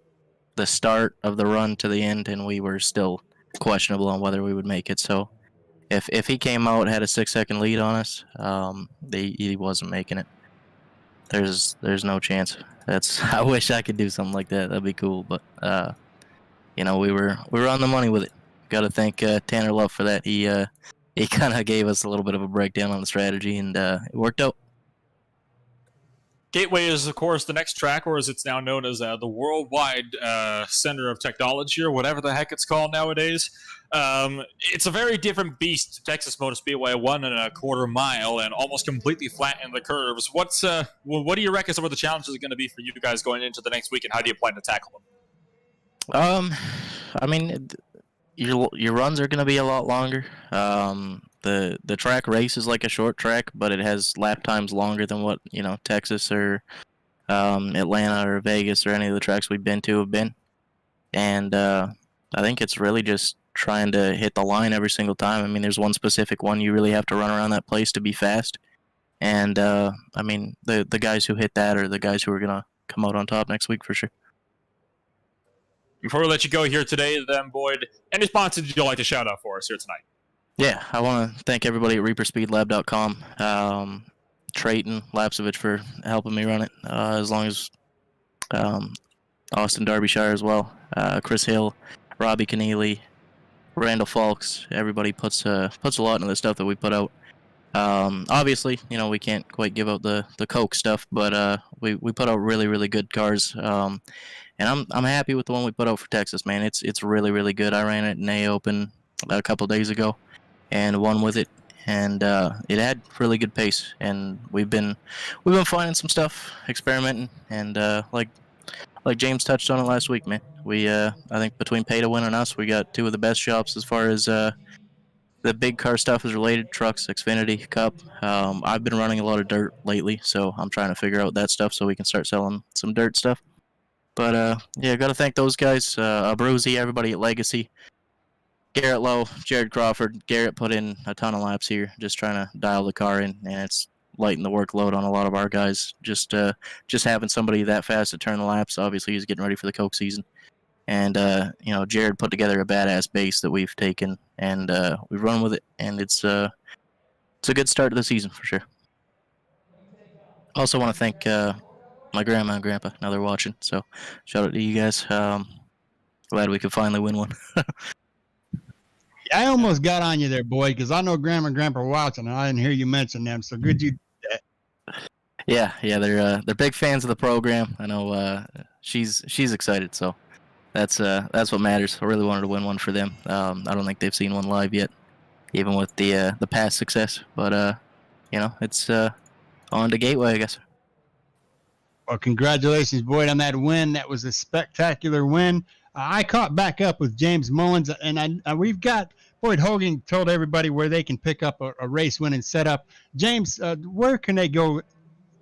the start of the run to the end, and we were still questionable on whether we would make it. So if he came out had a 6-second lead on us, he wasn't making it. There's no chance. I wish I could do something like that. That'd be cool. But we were on the money with it. Got to thank Tanner Love for that. He kind of gave us a little bit of a breakdown on the strategy, and it worked out.
Gateway is, of course, the next track, or as it's now known as the Worldwide Center of Technology, or whatever the heck it's called nowadays. It's a very different beast to Texas Motor Speedway, 1.25 mile, and almost completely flat in the curves. What do you reckon some of the challenges are going to be for you guys going into the next week, and how do you plan to tackle them?
I mean, your runs are going to be a lot longer. The track race is like a short track, but it has lap times longer than what Texas or Atlanta or Vegas or any of the tracks we've been to have been. And I think it's really just trying to hit the line every single time. I mean, there's one specific one you really have to run around that place to be fast. And I mean, the guys who hit that are the guys who are gonna come out on top next week for sure.
Before we let you go here today, then, Boyd, any sponsors you'd like to shout out for us here tonight?
Yeah, I want to thank everybody at ReaperSpeedLab.com, Trayton Lapsovich for helping me run it, as long as Austin Derbyshire as well, Chris Hill, Robbie Keneally, Randall Falks. Everybody puts a lot into the stuff that we put out. Obviously, we can't quite give out the Coke stuff, but we put out really, really good cars. And I'm happy with the one we put out for Texas, man. It's really, really good. I ran it in A Open a couple days ago and won with it, and it had really good pace. And we've been finding some stuff, experimenting, and like James touched on it last week, man. I think between Pay to Win and us, we got two of the best shops as far as the big car stuff is related. Trucks, Xfinity, Cup. I've been running a lot of dirt lately, so I'm trying to figure out that stuff so we can start selling some dirt stuff. But yeah, got to thank those guys, Abruzzi, everybody at Legacy, Garrett Lowe, Jared Crawford. Garrett put in a ton of laps here, just trying to dial the car in, and it's lighten the workload on a lot of our guys. Just having somebody that fast to turn the laps. Obviously, he's getting ready for the Coke season, and Jared put together a badass base that we've taken, and we've run with it, and it's a good start to the season for sure. Also, want to thank my grandma and grandpa. Now they're watching, so shout out to you guys. Glad we could finally win one.
I almost got on you there, boy, because I know Grandma and Grandpa are watching, and I didn't hear you mention them. So good you did that.
Yeah, they're big fans of the program. I know she's excited, so that's what matters. I really wanted to win one for them. I don't think they've seen one live yet, even with the past success. But it's on to Gateway, I guess.
Well, congratulations, Boyd, on that win. That was a spectacular win. I caught back up with James Mullins, and we've got Boyd Hogan told everybody where they can pick up a race winning setup. James, where can they go,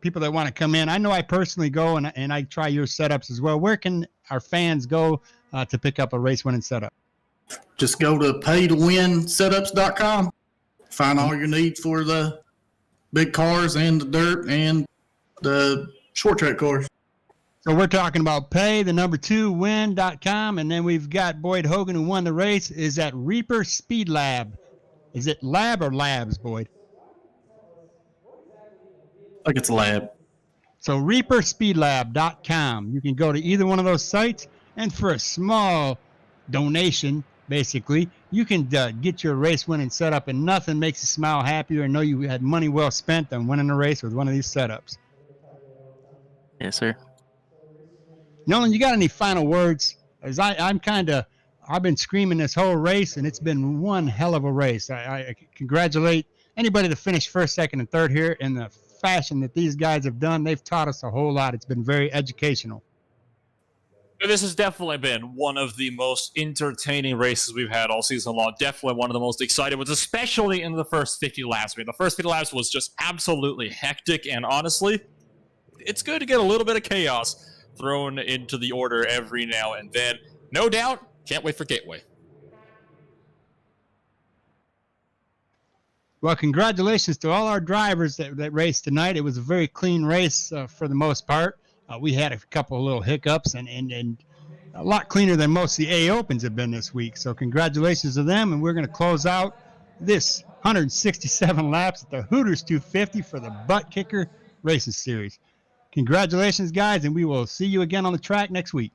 people that want to come in? I know I personally go, and I try your setups as well. Where can our fans go to pick up a race winning setup?
Just go to paytowinsetups.com. Find all your needs for the big cars and the dirt and the short track cars.
So we're talking about pay2win.com, and then we've got Boyd Hogan, who won the race, is at Reaper Speed Lab. Is it lab or labs, Boyd?
I think it's a lab.
So reaperspeedlab.com. You can go to either one of those sites, and for a small donation, basically, you can get your race winning setup, and nothing makes you smile happier and know you had money well spent than winning a race with one of these setups.
Yes, sir.
Nolan, you got any final words? As I've been screaming this whole race, and it's been one hell of a race. I congratulate anybody that finished first, second, and third here in the fashion that these guys have done. They've taught us a whole lot. It's been very educational.
This has definitely been one of the most entertaining races we've had all season long. Definitely one of the most exciting ones, especially in the first 50 laps. I mean, the first 50 laps was just absolutely hectic, and honestly, it's good to get a little bit of chaos thrown into the order every now and then. No doubt, can't wait for Gateway.
Well, congratulations to all our drivers that raced tonight. It was a very clean race for the most part. We had a couple of little hiccups and a lot cleaner than most of the A Opens have been this week. So congratulations to them, and we're going to close out this 167 laps at the Hooters 250 for the ButtKicker Racing Series. Congratulations, guys, and we will see you again on the track next week.